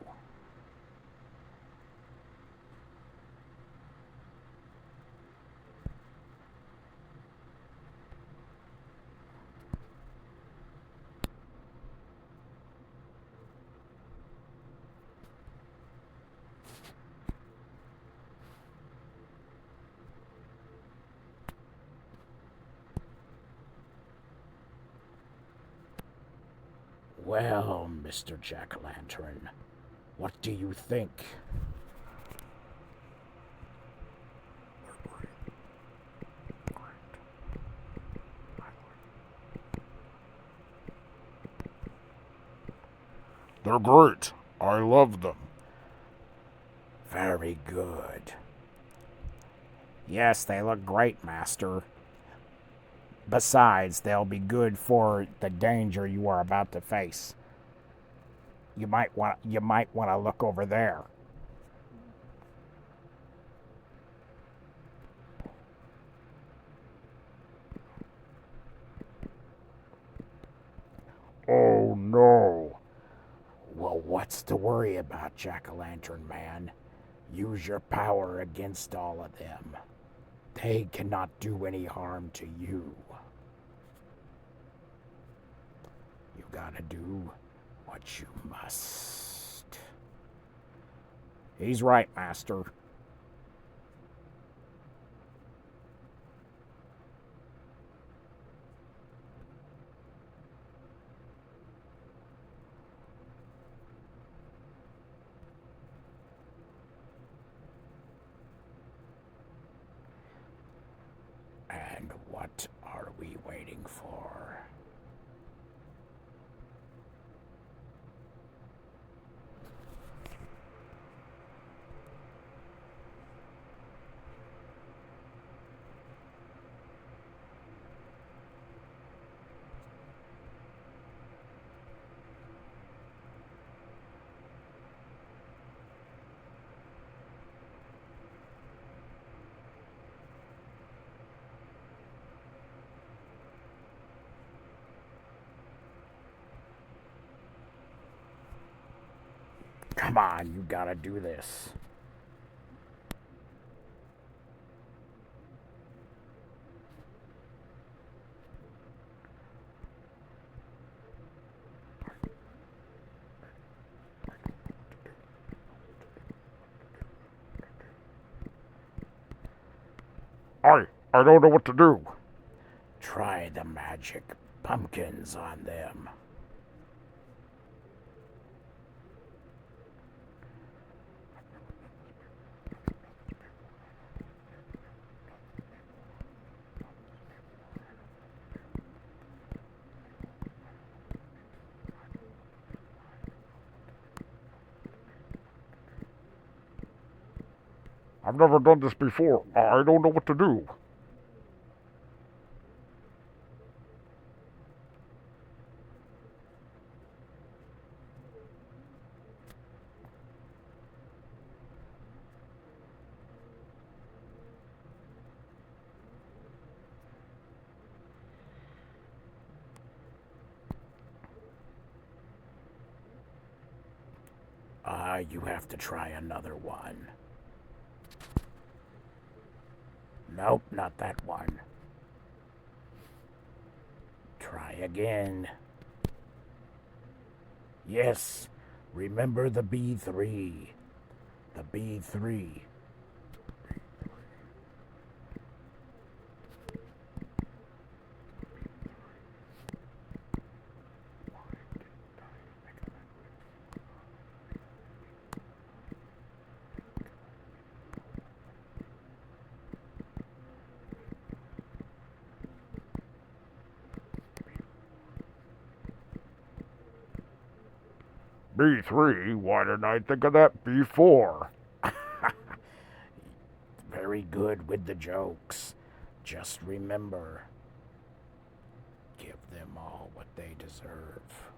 Well, Mr. Jack-o'-lantern, what do you think? They're great. I love them. Very good. Yes, they look great, Master. Besides, they'll be good for the danger you are about to face. You might want to look over there. Oh no. Well, what's to worry about, Jack-o'-lantern man? Use your power against all of them. They cannot do any harm to you. You gotta do what you must. He's right, Master. And what are we waiting for? Come on, you gotta do this. I don't know what to do. Try the magic pumpkins on them. I've never done this before. I don't know what to do. You have to try another one. Nope, not that one. Try again. Yes, remember the B3. The B3. B3? Why didn't I think of that before? Very good with the jokes. Just remember, give them all what they deserve.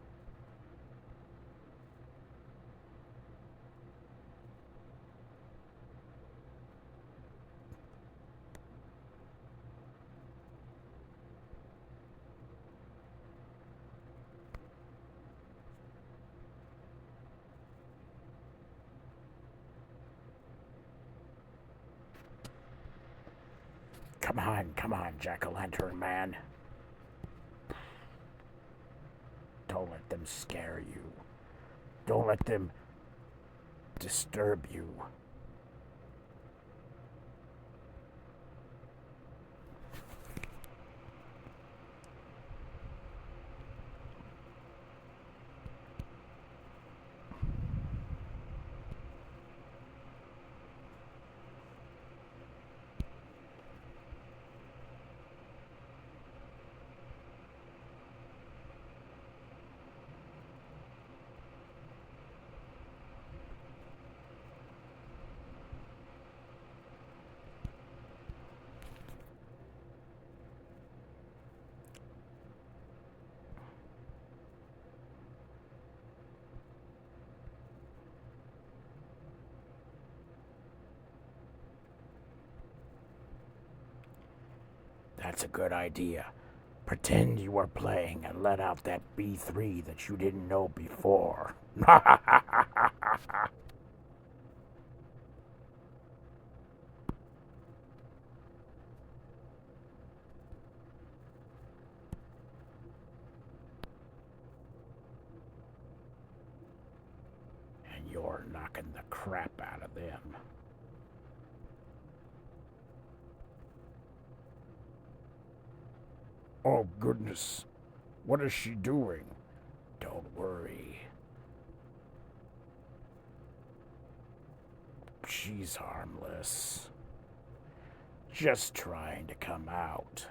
Come on, jack-o'-lantern man. Don't let them scare you. Don't let them disturb you. That's a good idea. Pretend you are playing and let out that B3 that you didn't know before. And you're knocking the crap out of them. Oh, goodness. What is she doing? Don't worry. She's harmless. Just trying to come out.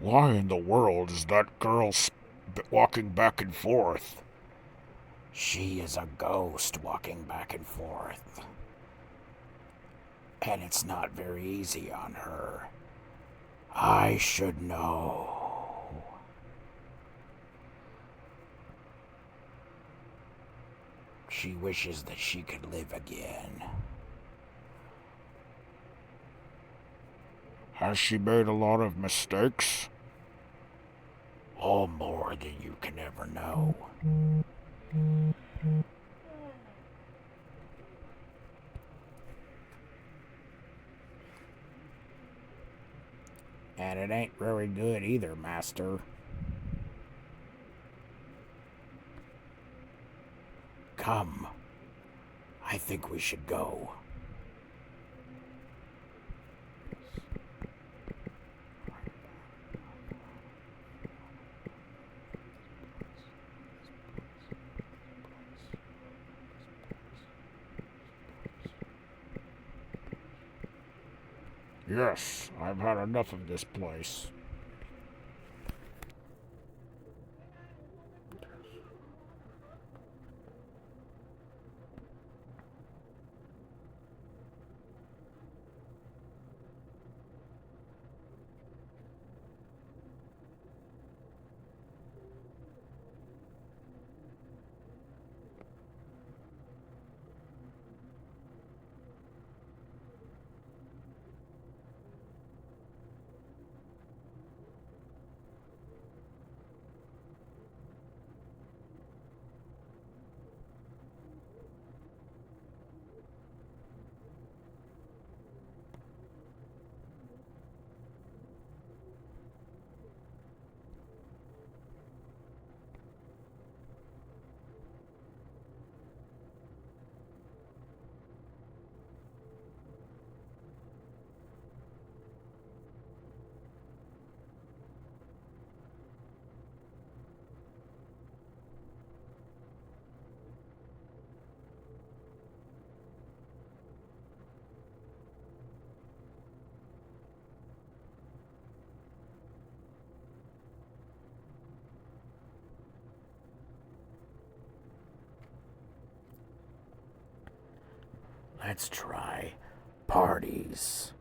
Why in the world is that girl walking back and forth? She is a ghost walking back and forth. And it's not very easy on her. I should know. She wishes that she could live again. Has she made a lot of mistakes? All more than you can ever know. And it ain't very good either, Master. Come. I think we should go. Yes, I've had enough of this place. Let's try parties.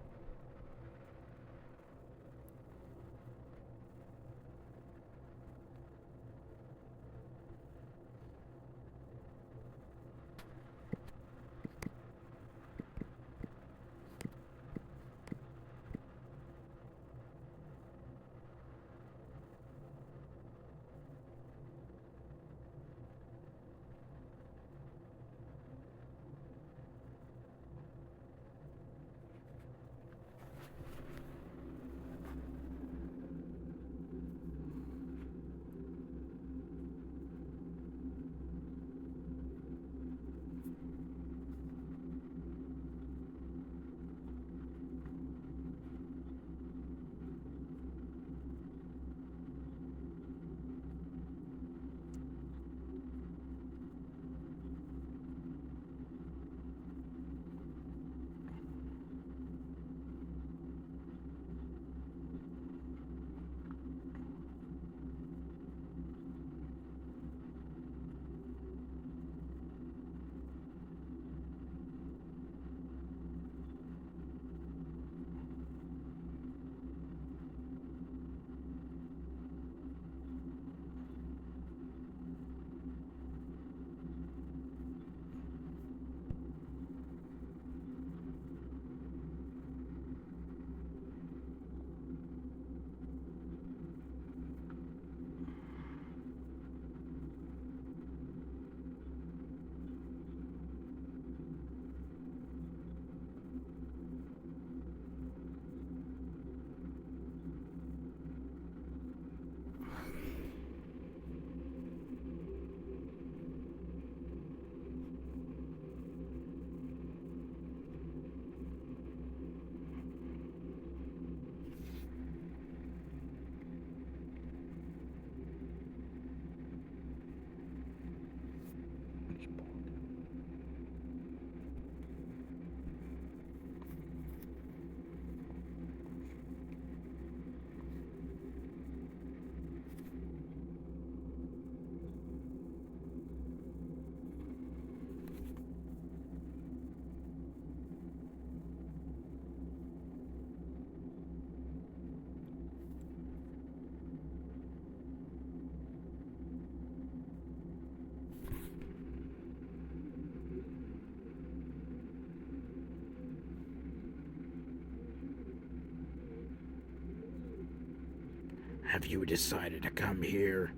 Have you decided to come here?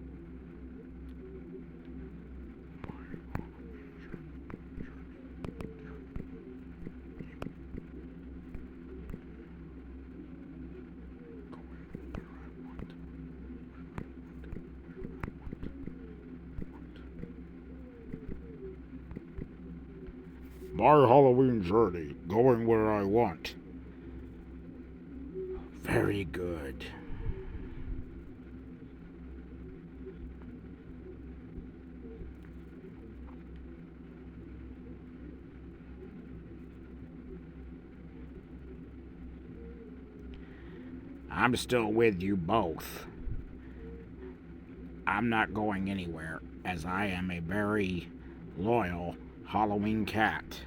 My Halloween journey, going where I want. Very good. I'm still with you both. I'm not going anywhere, as I am a very loyal Halloween cat.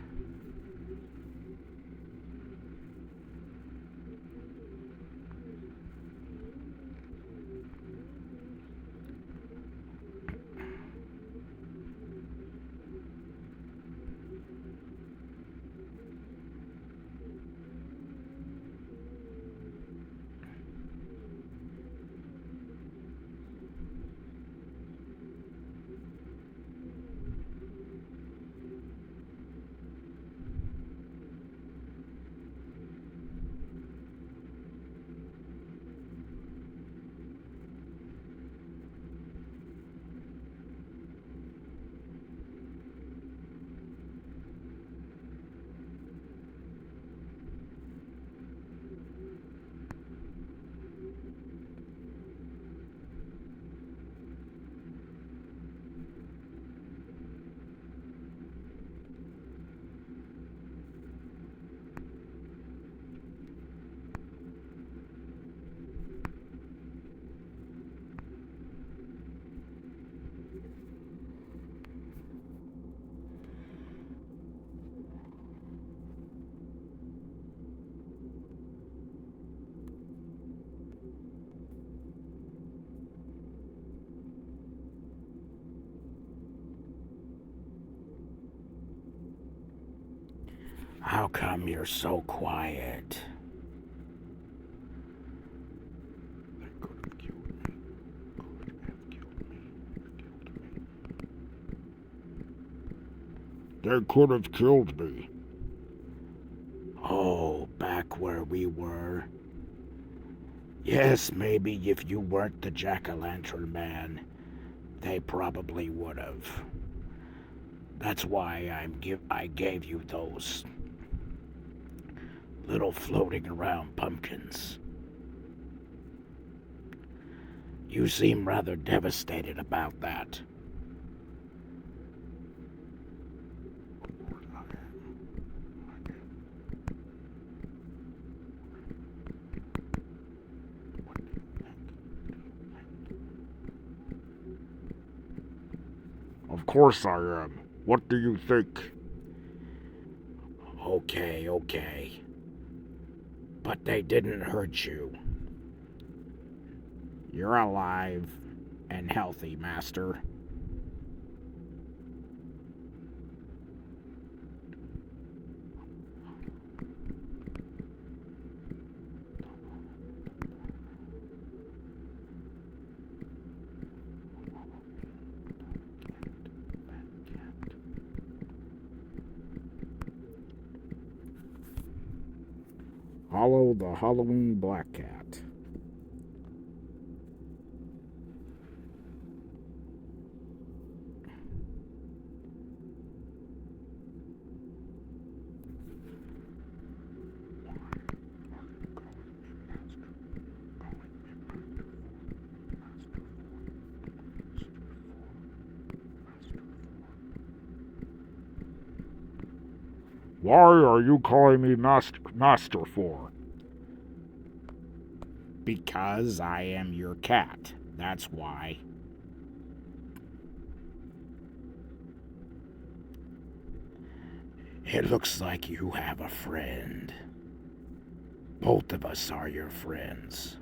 How come you're so quiet? They could have killed me. Oh, back where we were. Yes, maybe if you weren't the jack-o'-lantern man, they probably would have. That's why I gave you those little floating around pumpkins. You seem rather devastated about that. Of course I am. What do you think? Okay. But they didn't hurt you. You're alive and healthy, Master. Hallow the Halloween Black Cat. Why are you calling me master for? Because I am your cat. That's why. It looks like you have a friend. Both of us are your friends.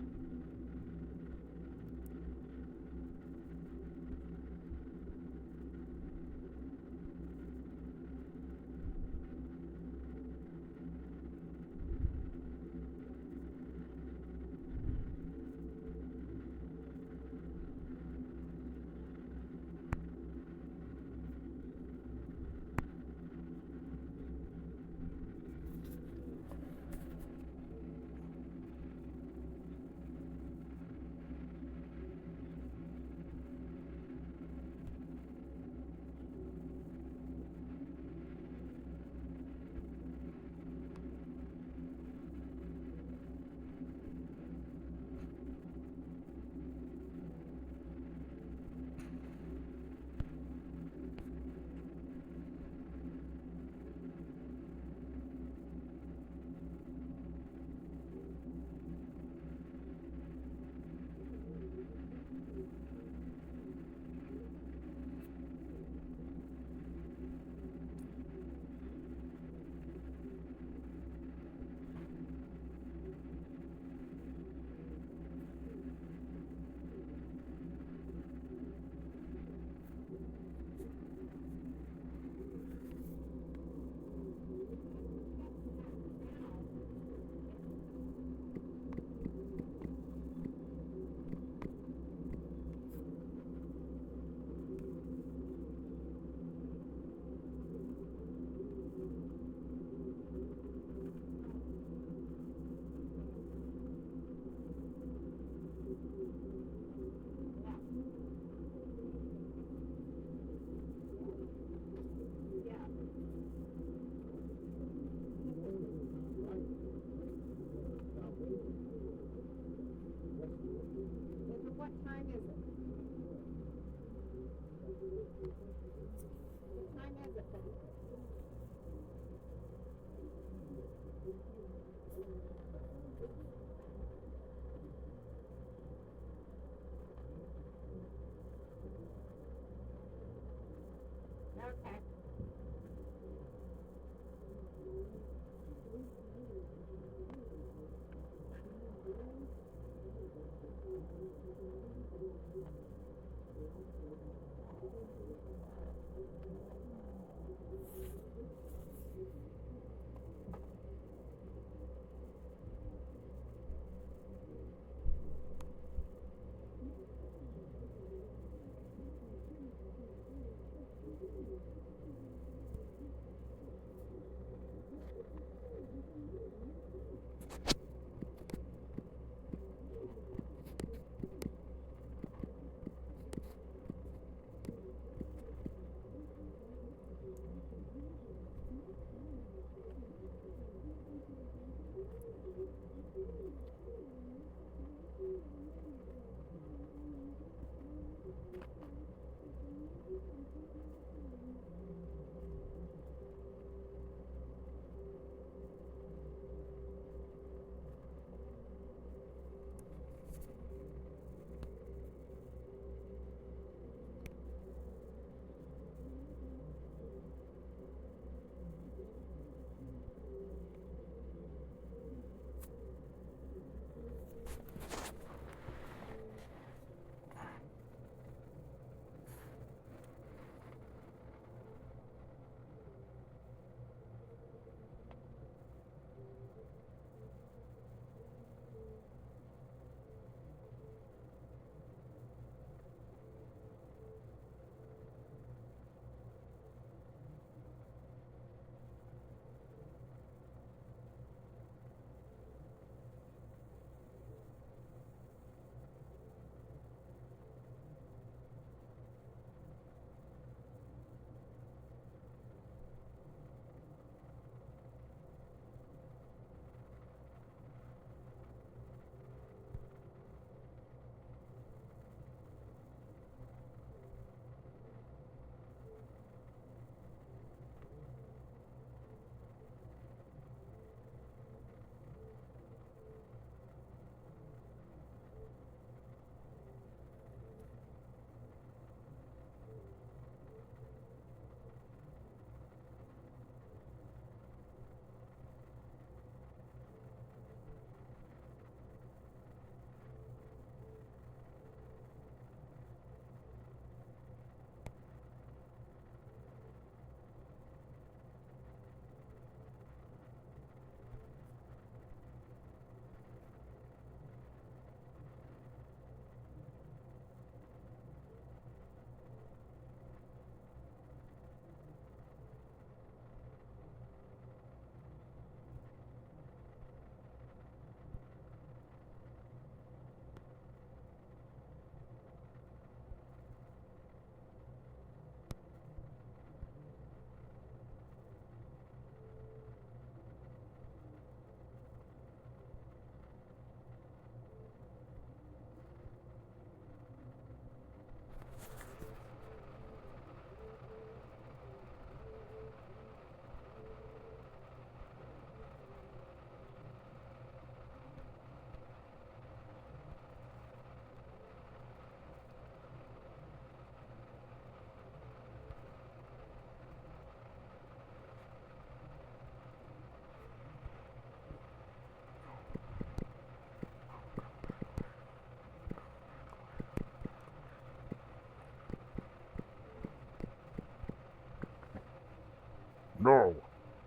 No,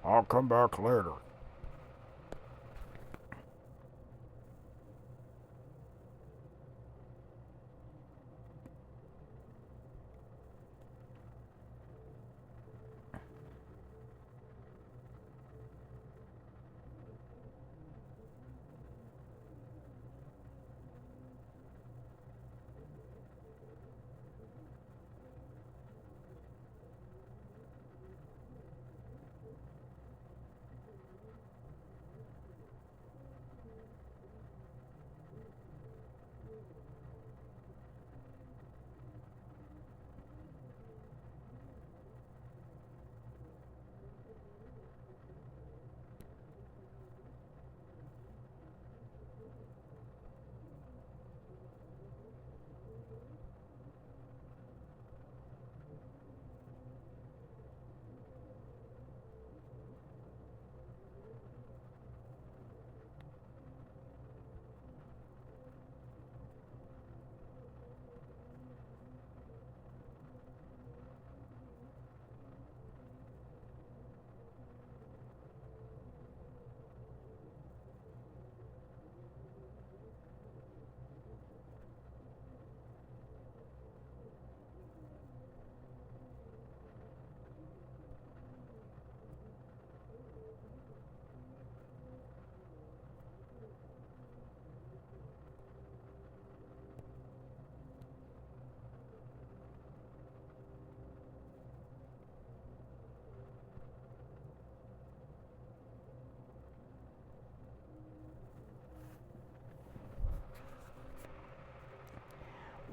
I'll come back later.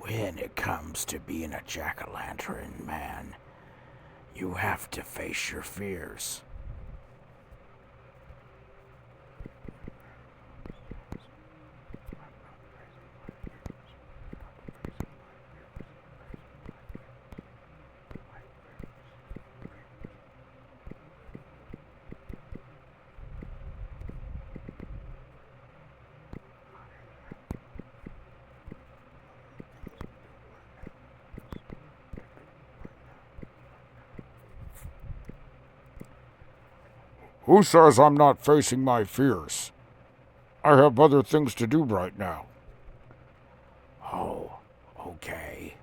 When it comes to being a jack-o'-lantern, man, you have to face your fears. Who says I'm not facing my fears? I have other things to do right now. Oh, okay.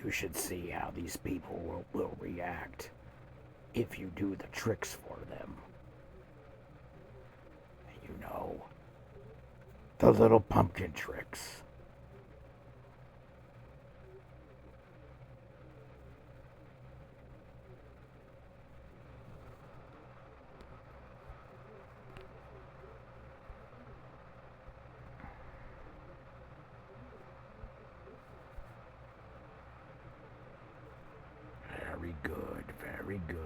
You should see how these people will react if you do the tricks for them. You know, the little pumpkin tricks. Very good, very good.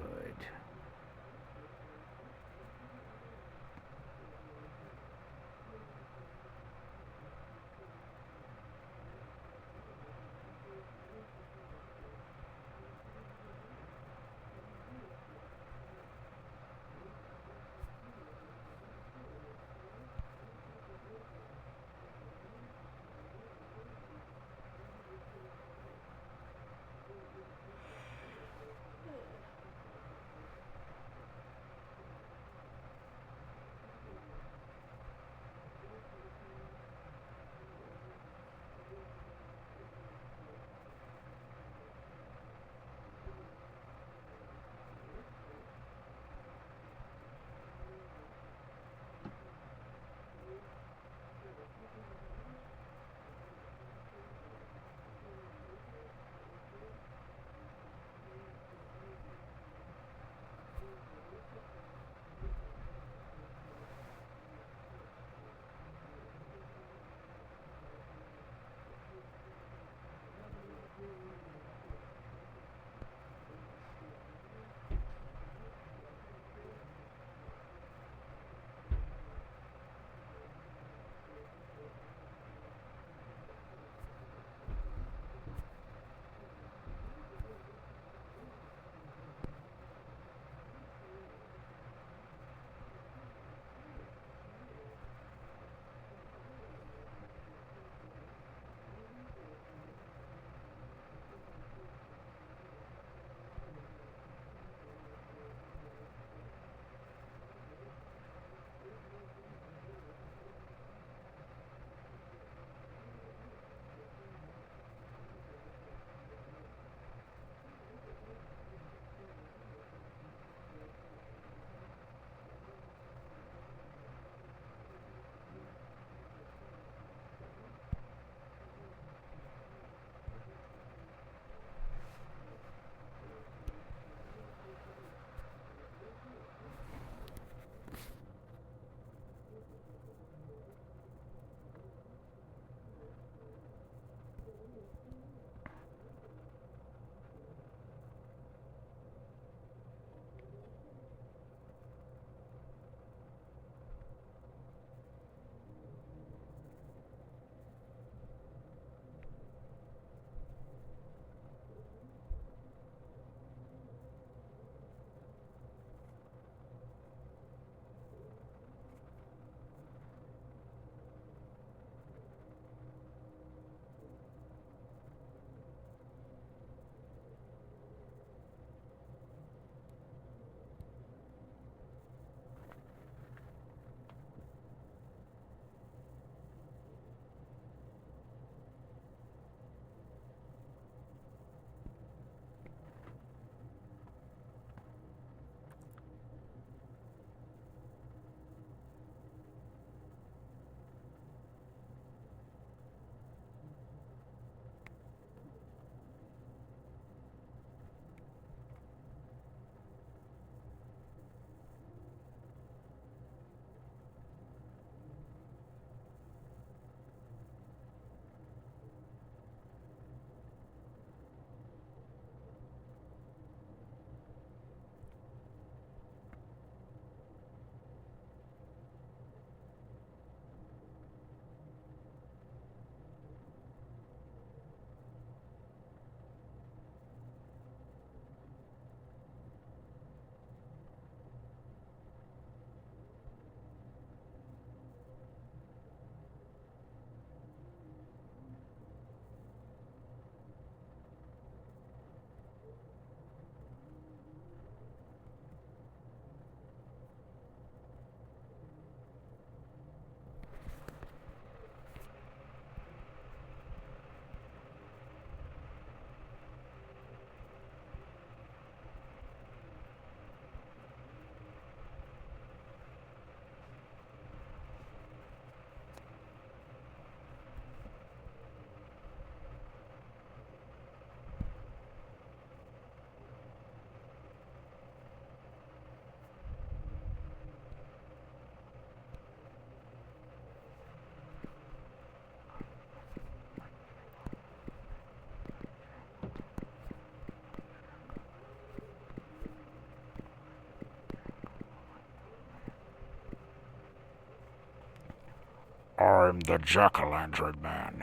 I'm the jack-o'-lantern man.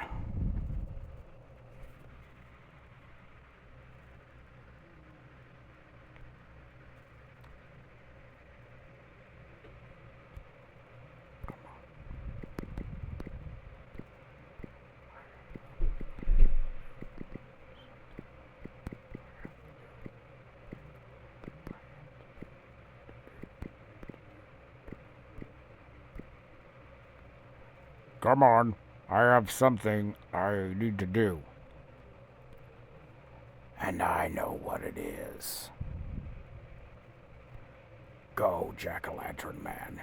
Come on, I have something I need to do. And I know what it is. Go, jack-o'-lantern man.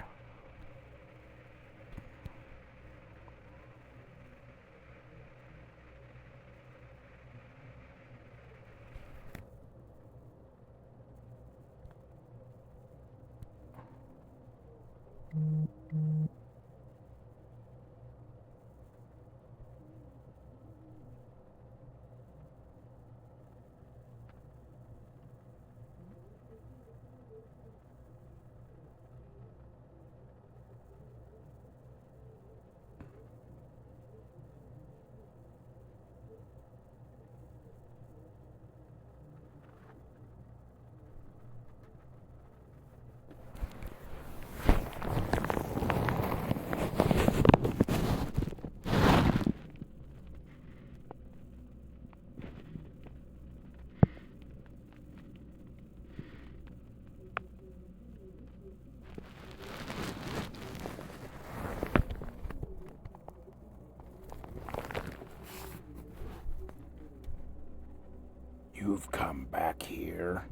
You've come back here.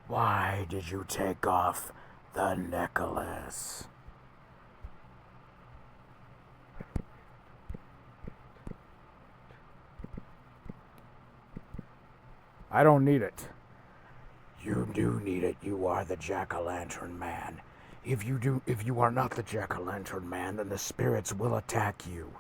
Why did you take off the necklace? I don't need it. You do need it. You are the jack-o'-lantern man. If you are not the jack-o'-lantern man, then the spirits will attack you.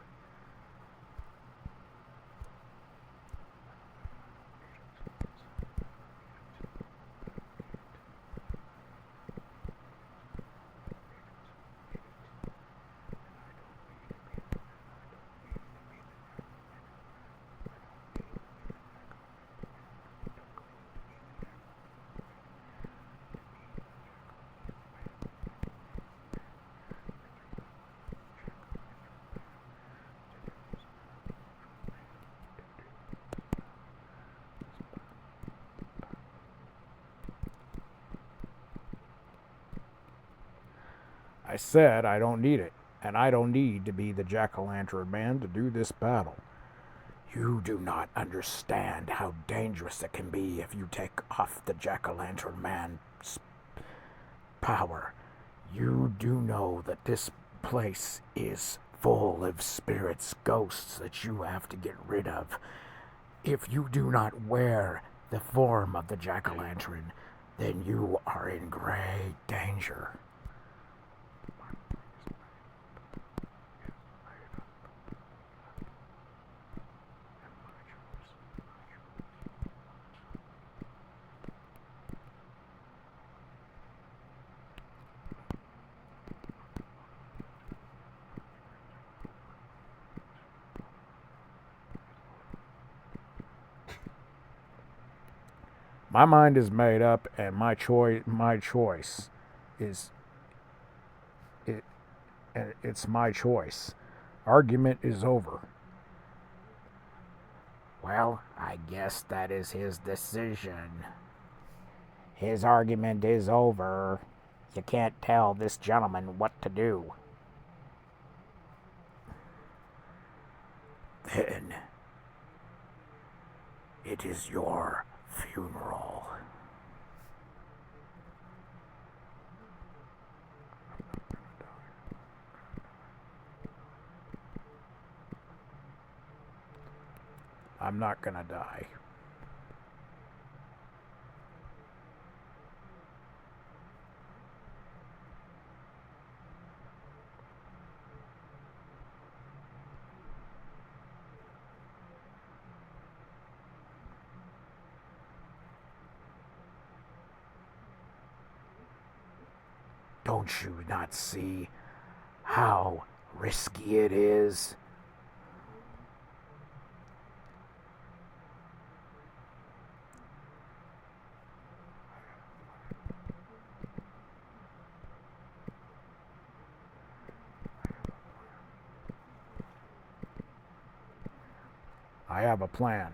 I said I don't need it, and I don't need to be the jack-o'-lantern man to do this battle. You do not understand how dangerous it can be if you take off the jack-o'-lantern man's power. You do know that this place is full of spirits, ghosts that you have to get rid of. If you do not wear the form of the jack-o'-lantern, then you are in great danger. My mind is made up, and my choice is it. It's my choice. Argument is over. Well, I guess that is his decision. His argument is over. You can't tell this gentleman what to do. Then it is your funeral. I'm not gonna die. Don't you not see how risky it is? I have a plan.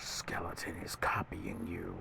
Skeleton is copying you.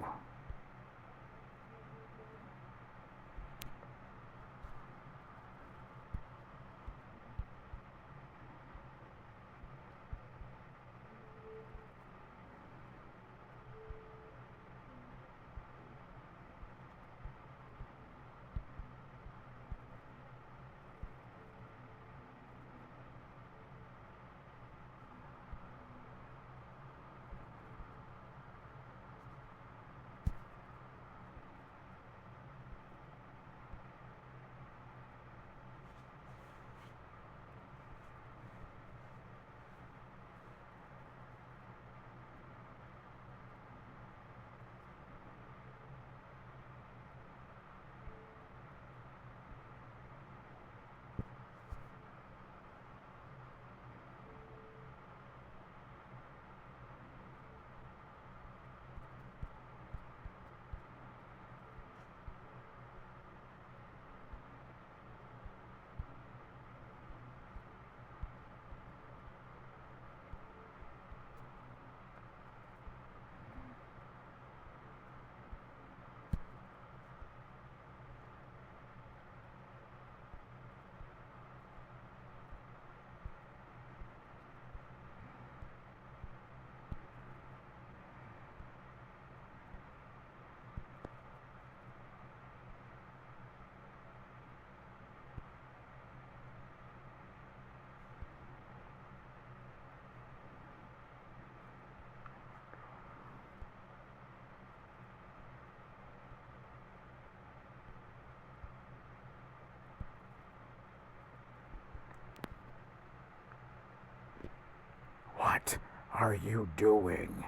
What are you doing?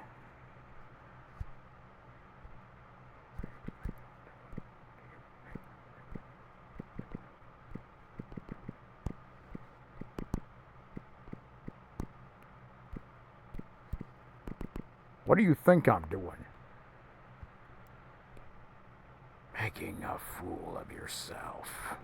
What do you think I'm doing? Making a fool of yourself.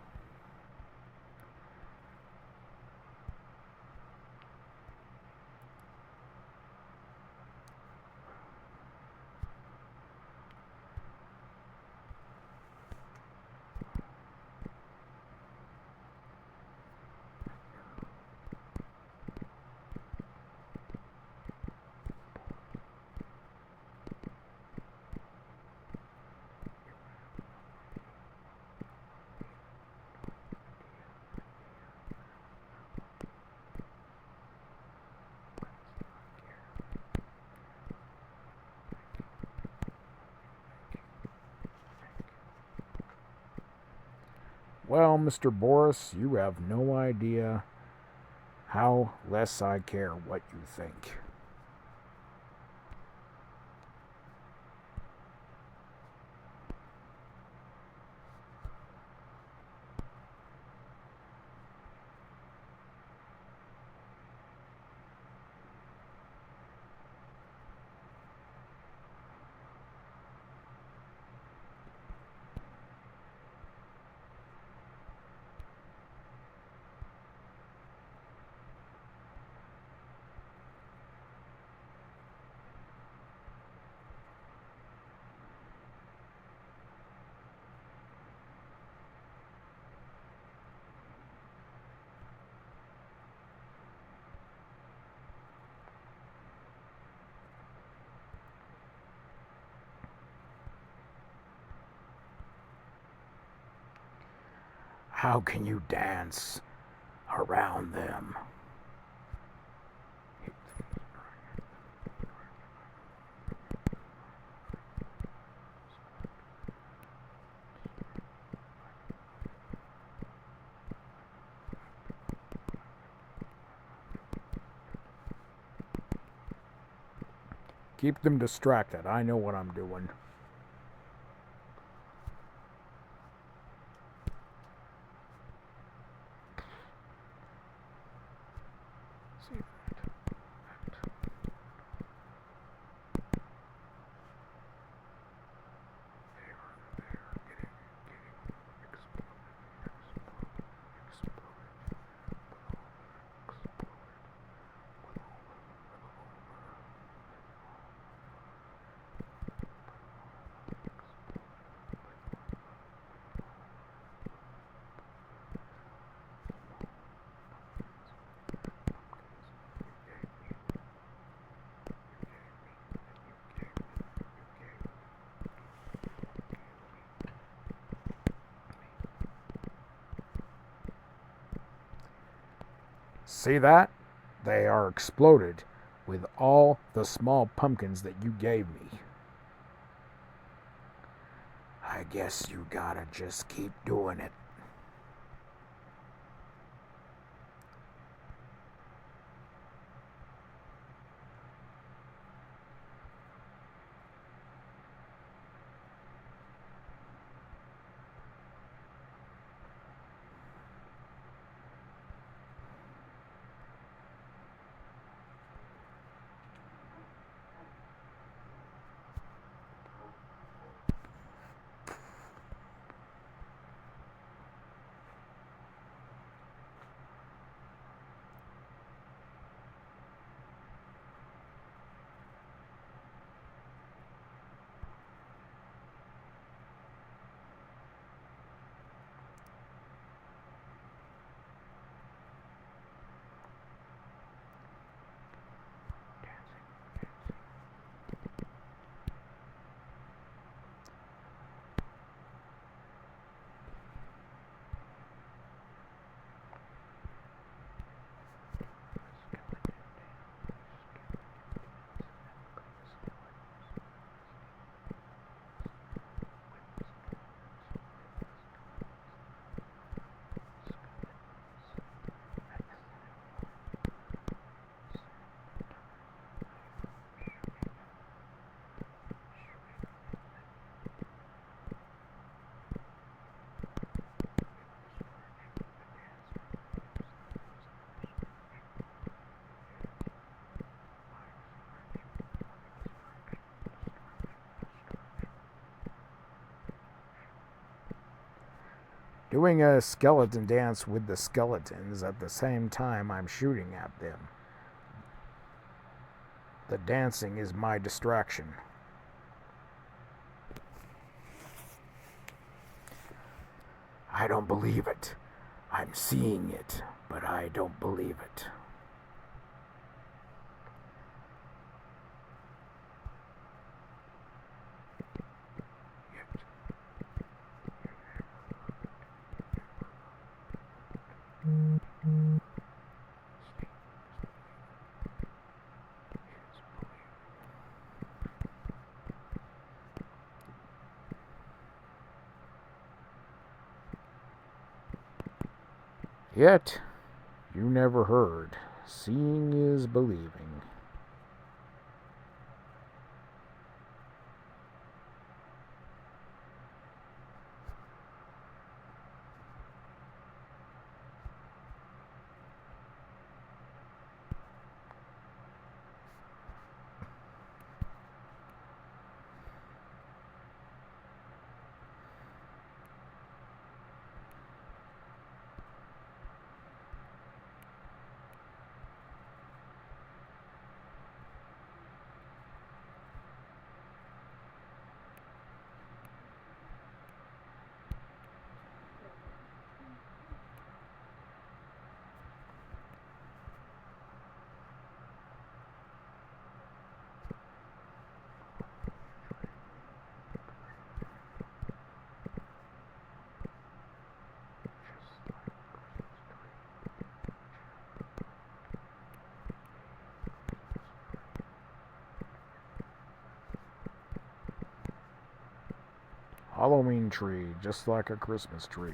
Well, Mr. Boris, you have no idea how less I care what you think. How can you dance around them? Keep them distracted. I know what I'm doing. See that? They are exploded with all the small pumpkins that you gave me. I guess you gotta just keep doing it. Doing a skeleton dance with the skeletons at the same time I'm shooting at them. The dancing is my distraction. I don't believe it. I'm seeing it, but I don't believe it. Yet, you never heard. Seeing is believing. Halloween tree, just like a Christmas tree.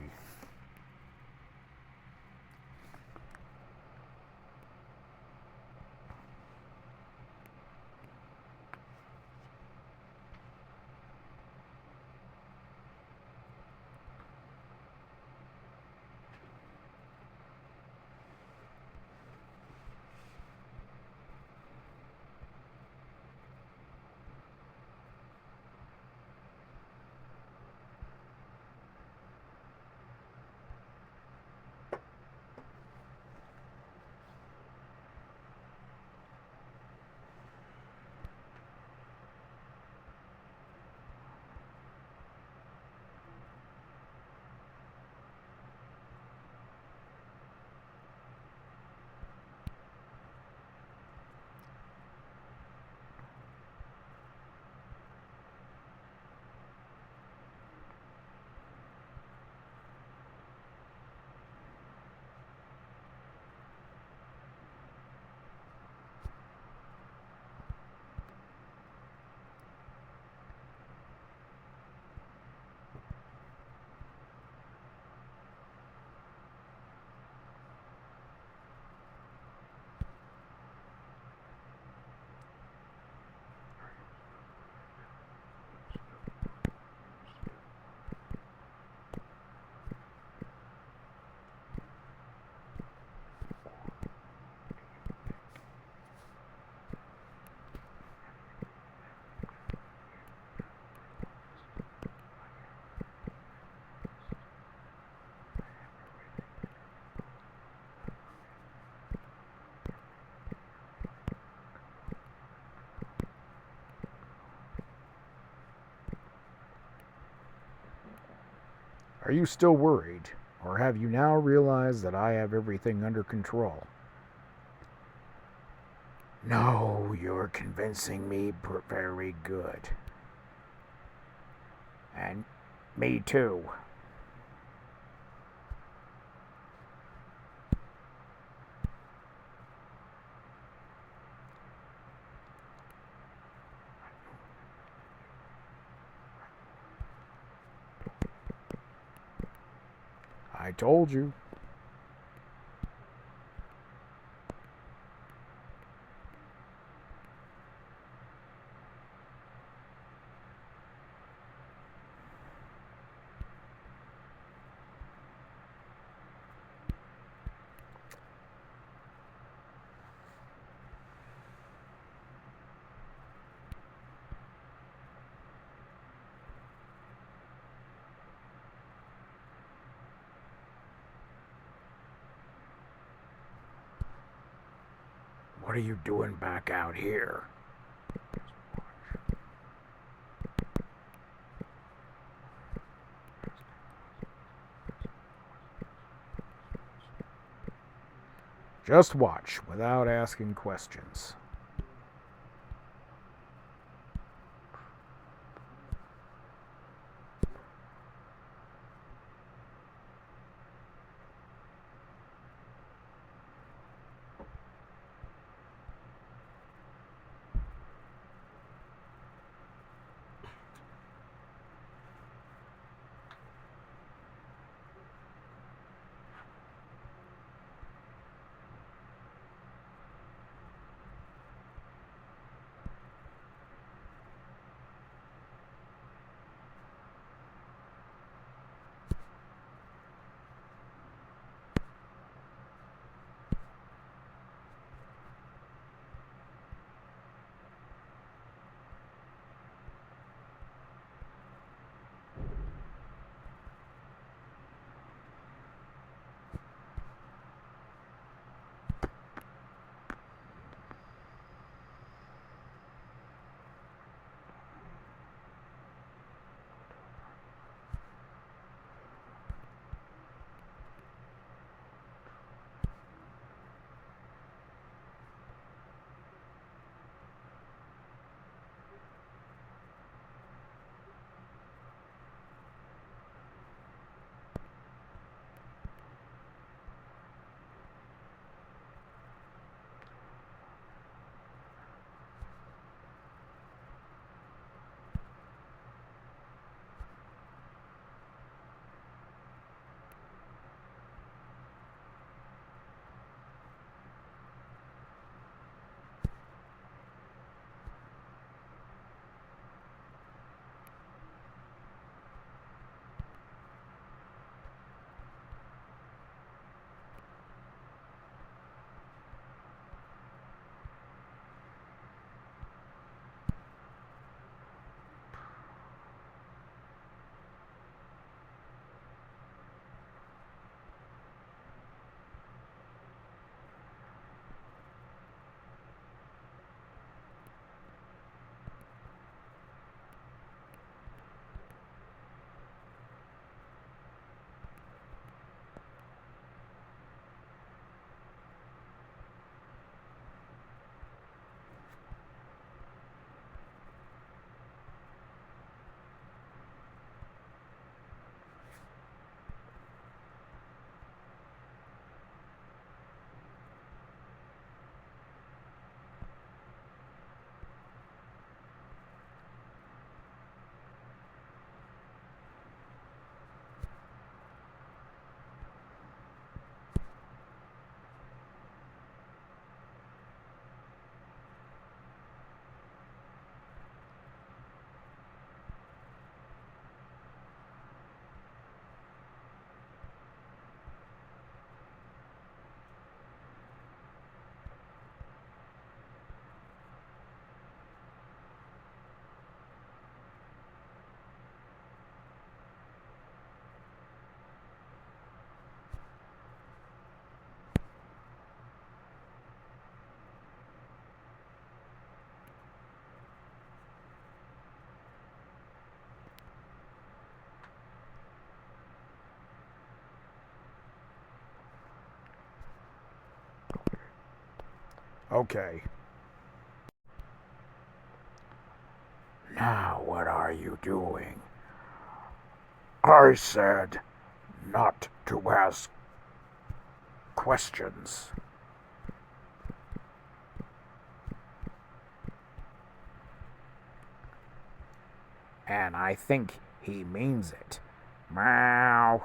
Are you still worried, or have you now realized that I have everything under control? No, you're convincing me very good. And me too. I told you. What are you doing back out here? Just watch without asking questions. Okay. Now what are you doing? I said not to ask questions. And I think he means it. Meow.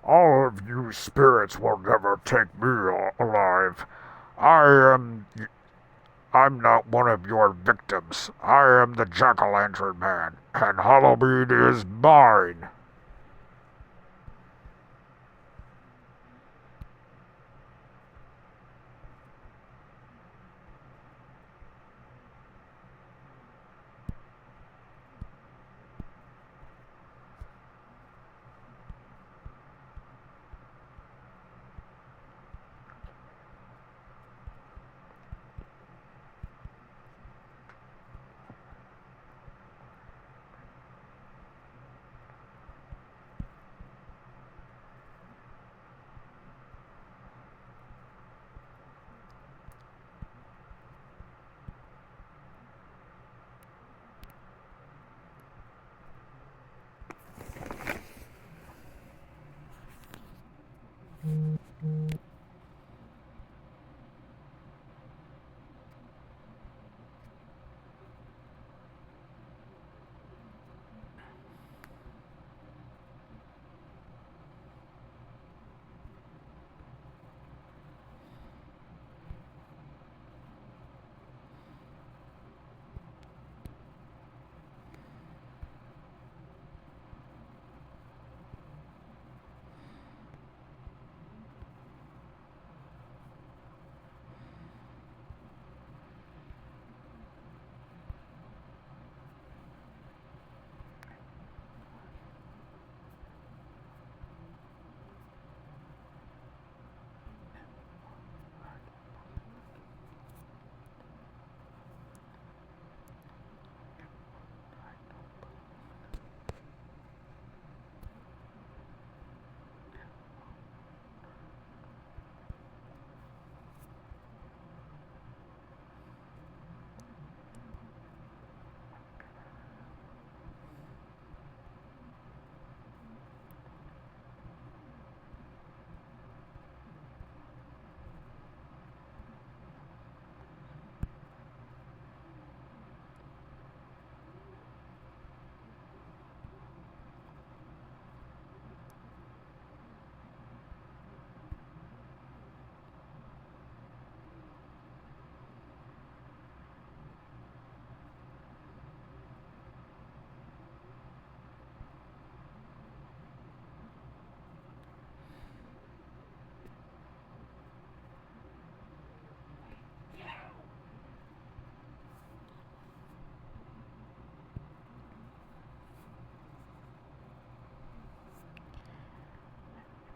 All of you spirits will never take me alive. I'm not one of your victims. I am the jack-o'-lantern man, and Halloween is mine.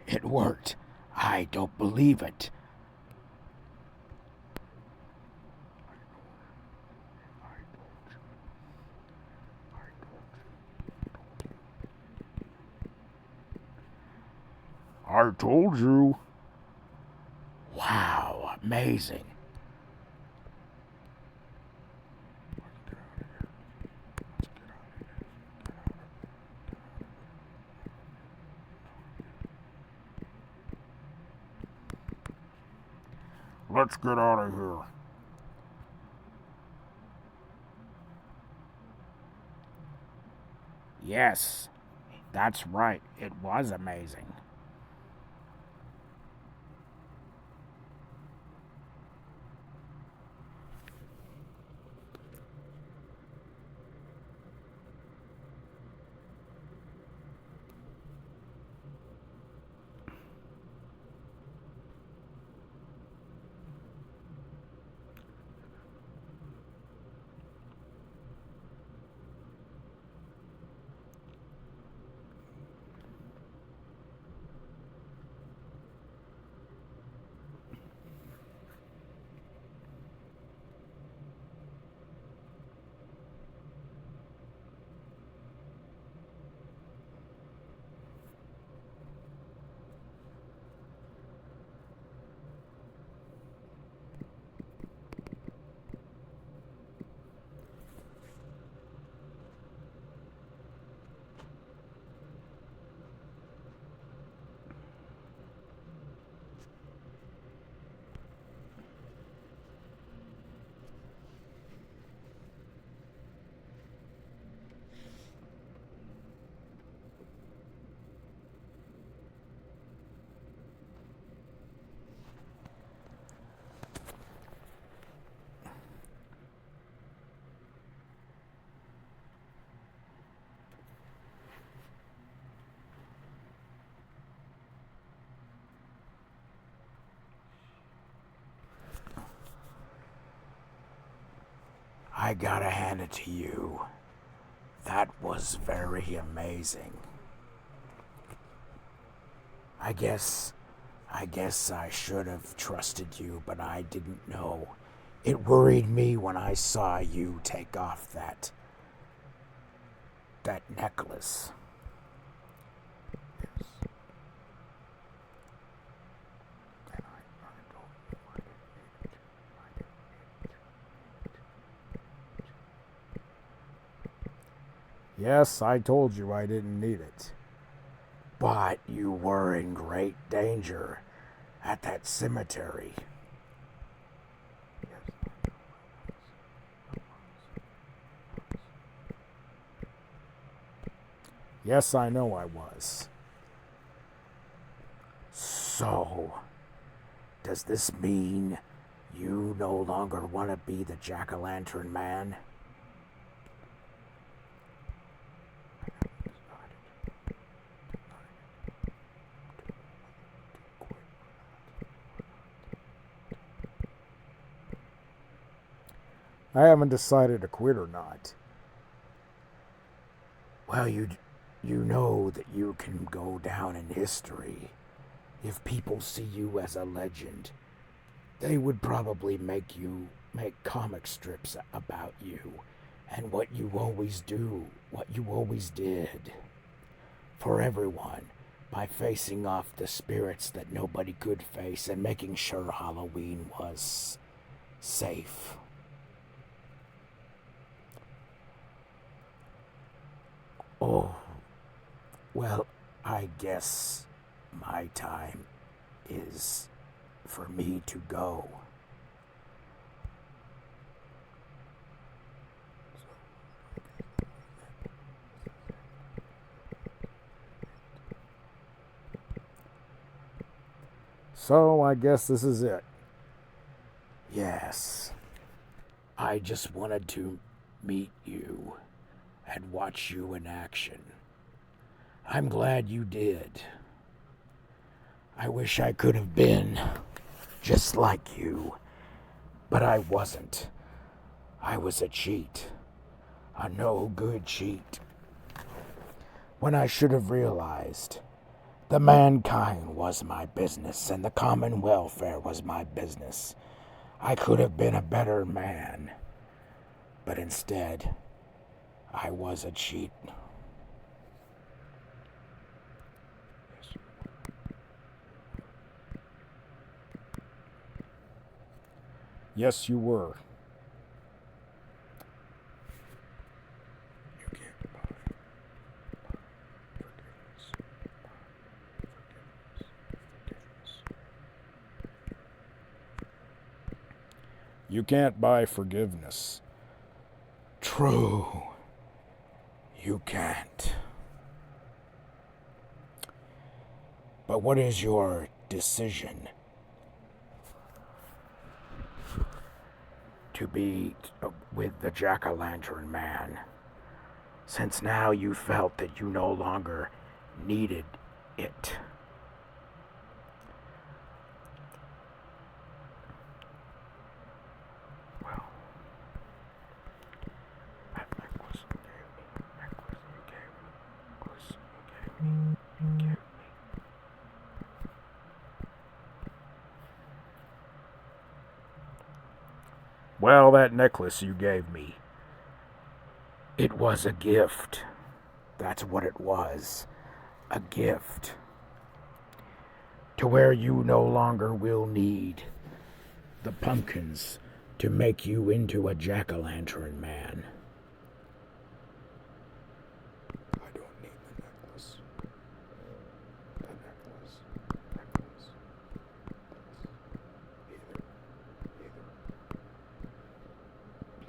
It worked. I don't believe it. I told you. amazing. Let's get out of here. Yes, that's right. It was amazing. I gotta hand it to you. That was very amazing. I guess I should have trusted you, but I didn't know. It worried me when I saw you take off that necklace. Yes, I told you I didn't need it. But you were in great danger at that cemetery. Yes, I know I was. So, does this mean you no longer want to be the jack-o'-lantern man? I haven't decided to quit or not. Well, you know that you can go down in history. If people see you as a legend, they would probably make comic strips about you and what you always do, what you always did for everyone by facing off the spirits that nobody could face and making sure Halloween was safe. Oh, well, I guess my time is for me to go. So I guess this is it. Yes, I just wanted to meet you and watch you in action. I'm glad you did. I wish I could have been just like you, but I wasn't. I was a cheat. A no-good cheat. When I should have realized the mankind was my business and the common welfare was my business. I could have been a better man, but instead, I was a cheat. Yes, you were. You can't buy forgiveness. You can't buy forgiveness. True. You can't. But what is your decision? To be with the jack-o'-lantern man, since now you felt that you no longer needed it. Well, that necklace you gave me. Well, that necklace you gave me. It was a gift. That's what it was. A gift. To where you no longer will need the pumpkins to make you into a jack-o'-lantern man. I don't need the necklace. The necklace.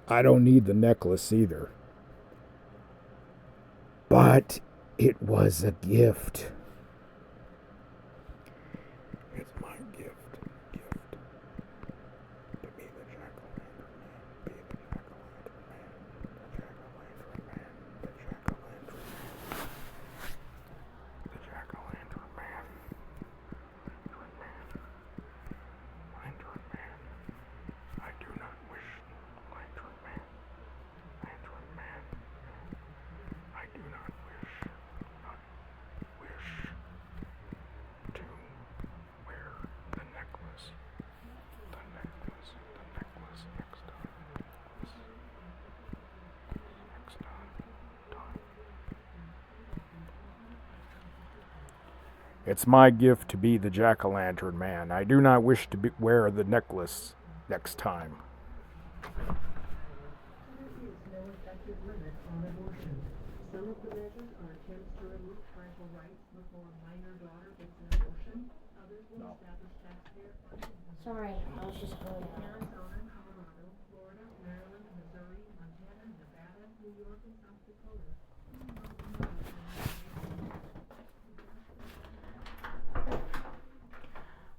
I don't need the necklace either. But it was a gift. It's my gift. To be the jack-o'-lantern man. Be the jack-o'-lantern man. The jack-o'-lantern man. The jack-o'-lantern man. The jack-o'-lantern man. Lantern man. I do not wish. Lantern man. Lantern man. I do not wish. To wear the necklace. The necklace next time. Next time. It's my gift to be the jack-o'-lantern man. I do not wish to wear the necklace next time. There is no effective limit on abortion. Some of the measures are attempts to remove parental rights before a minor daughter gets an abortion. Others will establish taxpayer funding. Sorry, I was just going down. Arizona, Colorado, Florida, Maryland, Missouri, Montana, Nevada, New York, and South Dakota.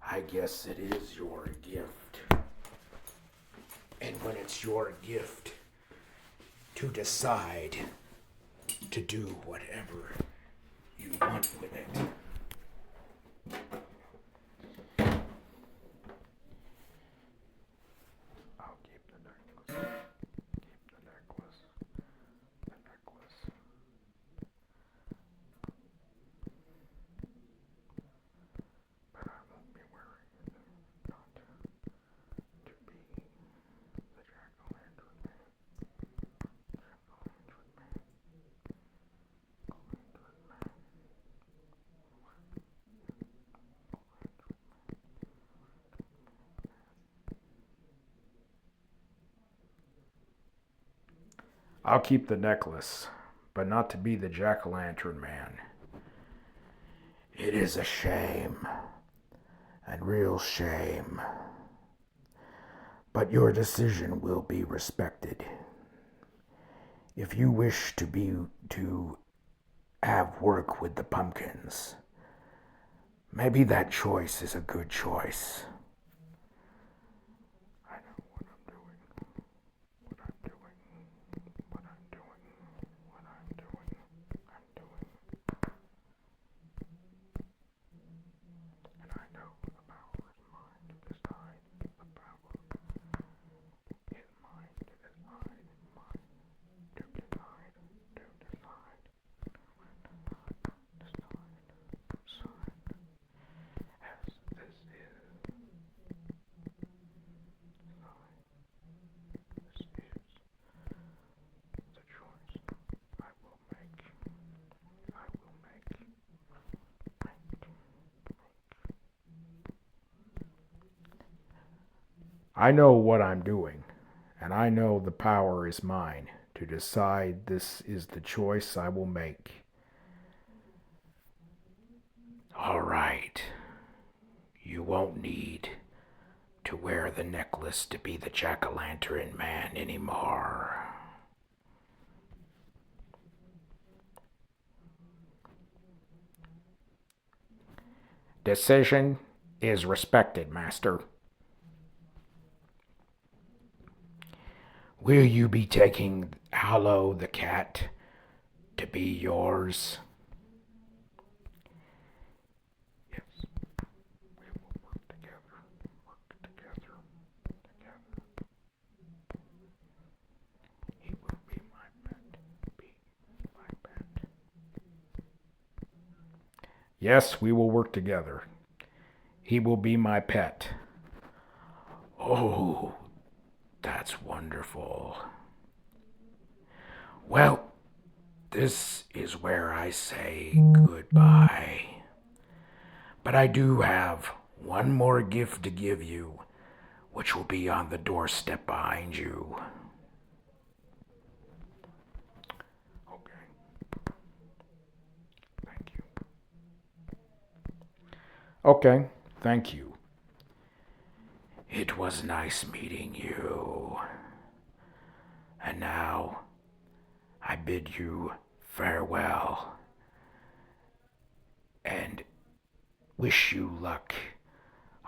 I guess it is your gift. And when it's your gift to decide to do whatever you want with it. I'll keep the necklace. Keep the necklace. The necklace. But I won't be wearing it. Not to be the jack-o'-lantern man. Jack-o'-lantern man. I'll keep the necklace, but not to be the jack-o'-lantern man. It is a shame. And real shame. But your decision will be respected. If you wish to have work with the pumpkins, maybe that choice is a good choice. I know what I'm doing. What I'm doing. What I'm doing. What I'm doing. I'm doing. And I know the power is mine to decide. The power is mine to decide. Mine to decide. To decide. Decide. Decide. As this is I know what I'm doing, and I know the power is mine to decide this is the choice I will make. All right. You won't need to wear the necklace to be the jack-o'-lantern man anymore. Decision is respected, Master. Will you be taking Hallow the cat to be yours? Yes, we will work together, together. He will be my pet. Yes, we will work together. He will be my pet. Oh, that's wonderful. Well, this is where I say goodbye. But I do have one more gift to give you, which will be on the doorstep behind you. Okay. Thank you. Okay, thank you. It was nice meeting you. And now, I bid you farewell and wish you luck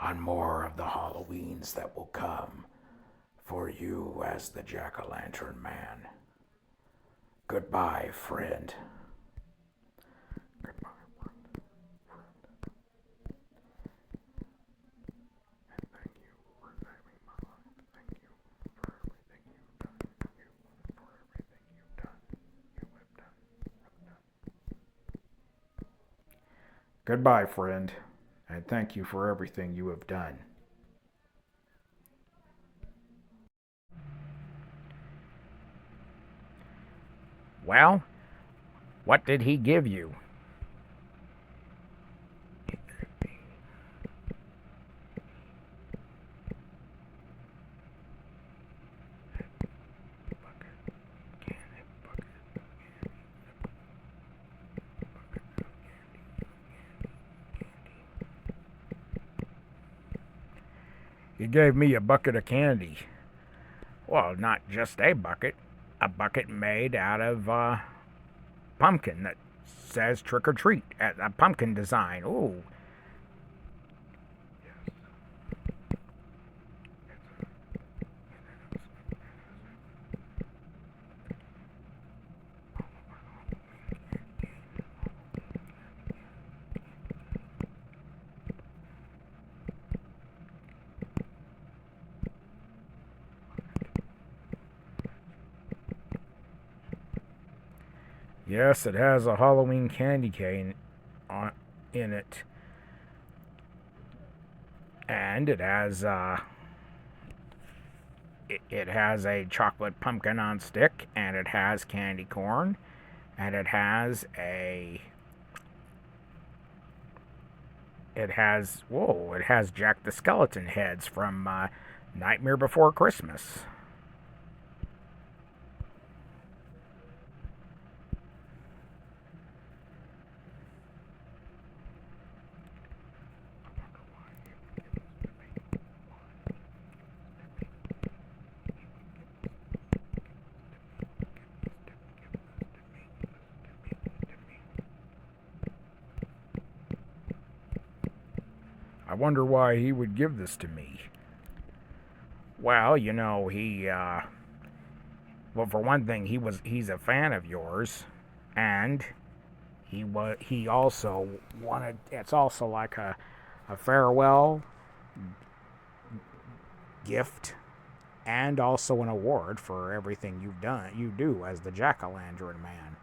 on more of the Halloweens that will come for you as the Jack-o'-lantern man. Goodbye, friend. Goodbye, friend. And thank you for saving my life. Thank you for everything you've done. For everything you've done. You have done. Goodbye, friend. And thank you for everything you have done. Well, what did he give you? He gave me a bucket of candy. Well, not just a bucket made out of pumpkin that says trick or treat, a pumpkin design. Ooh. Yes, it has a Halloween candy cane in it. And it has it has a chocolate pumpkin on stick, and it has candy corn, and it has Jack the Skeleton heads from Nightmare Before Christmas. I wonder why he would give this to me. Well, you know, well, for one thing, he's a fan of yours, and he also wanted, it's also like a farewell gift and also an award for everything you do as the Jack-o'-lantern man.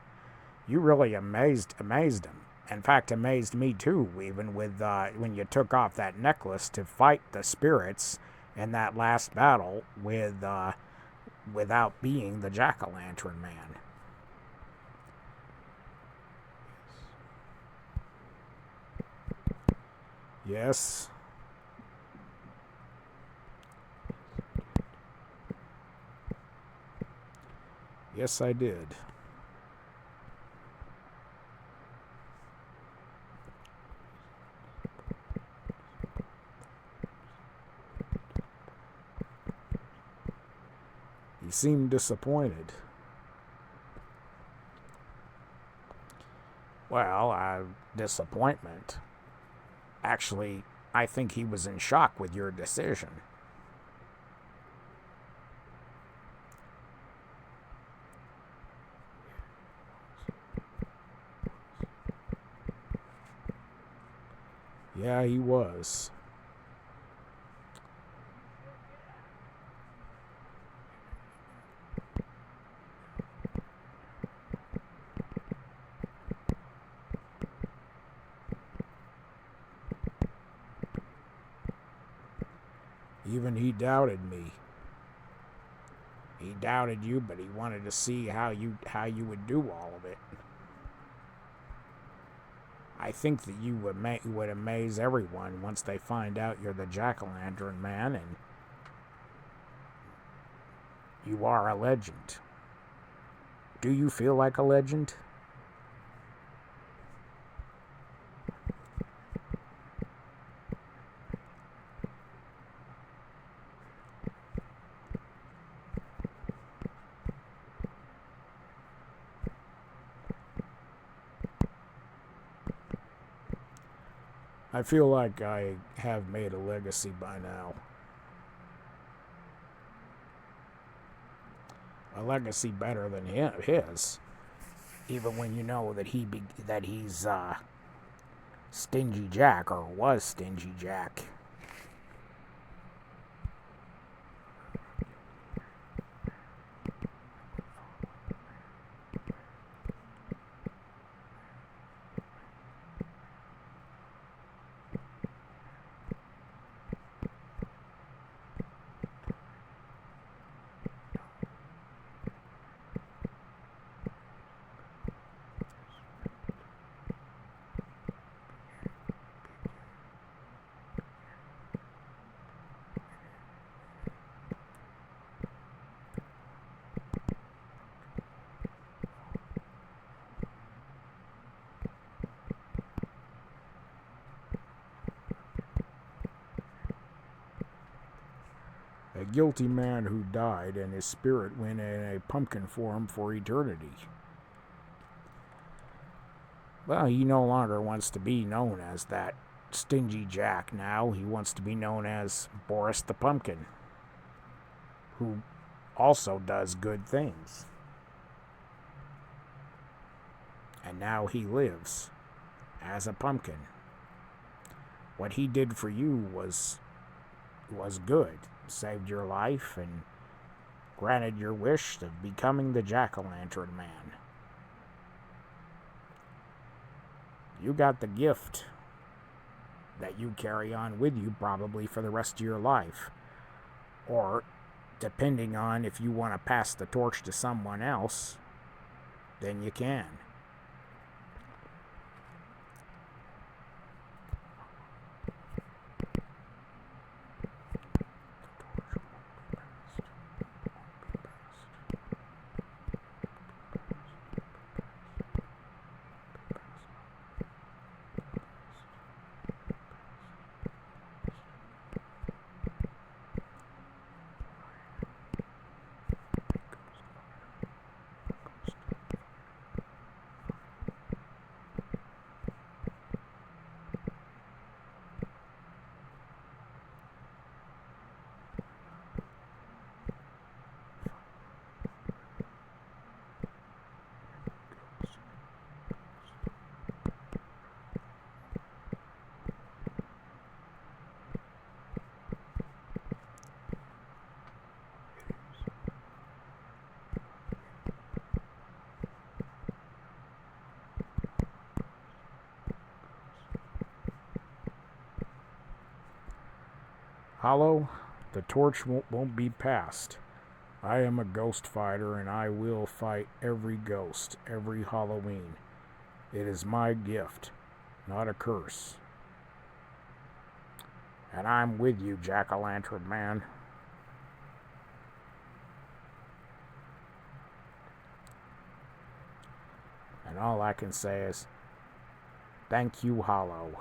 You really amazed him. In fact, amazed me too, even with when you took off that necklace to fight the spirits in that last battle without being the Jack-o'-lantern man. Yes. Yes, I did. He seemed disappointed. Well, disappointment. Actually, I think he was in shock with your decision. Yeah, he was. Even he doubted me. He doubted you, but he wanted to see how you would do all of it. I think that you would amaze everyone once they find out you're the jack-o'-lantern man and you are a legend. Do you feel like a legend? I feel like I have made a legacy by now. A legacy better than his. Even when you know that he's Stingy Jack, or was Stingy Jack. A guilty man who died and his spirit went in a pumpkin form for eternity. Well, he no longer wants to be known as that Stingy Jack now. He wants to be known as Boris the Pumpkin, who also does good things. And now he lives as a pumpkin. What he did for you was good. Saved your life and granted your wish of becoming the jack-o'-lantern man. You got the gift that you carry on with you probably for the rest of your life. Or, depending on if you want to pass the torch to someone else, then you can. Hallow, the torch won't be passed. I am a ghost fighter and I will fight every ghost, every Halloween. It is my gift, not a curse. And I'm with you, jack-o'-lantern man. And all I can say is, thank you, Hallow.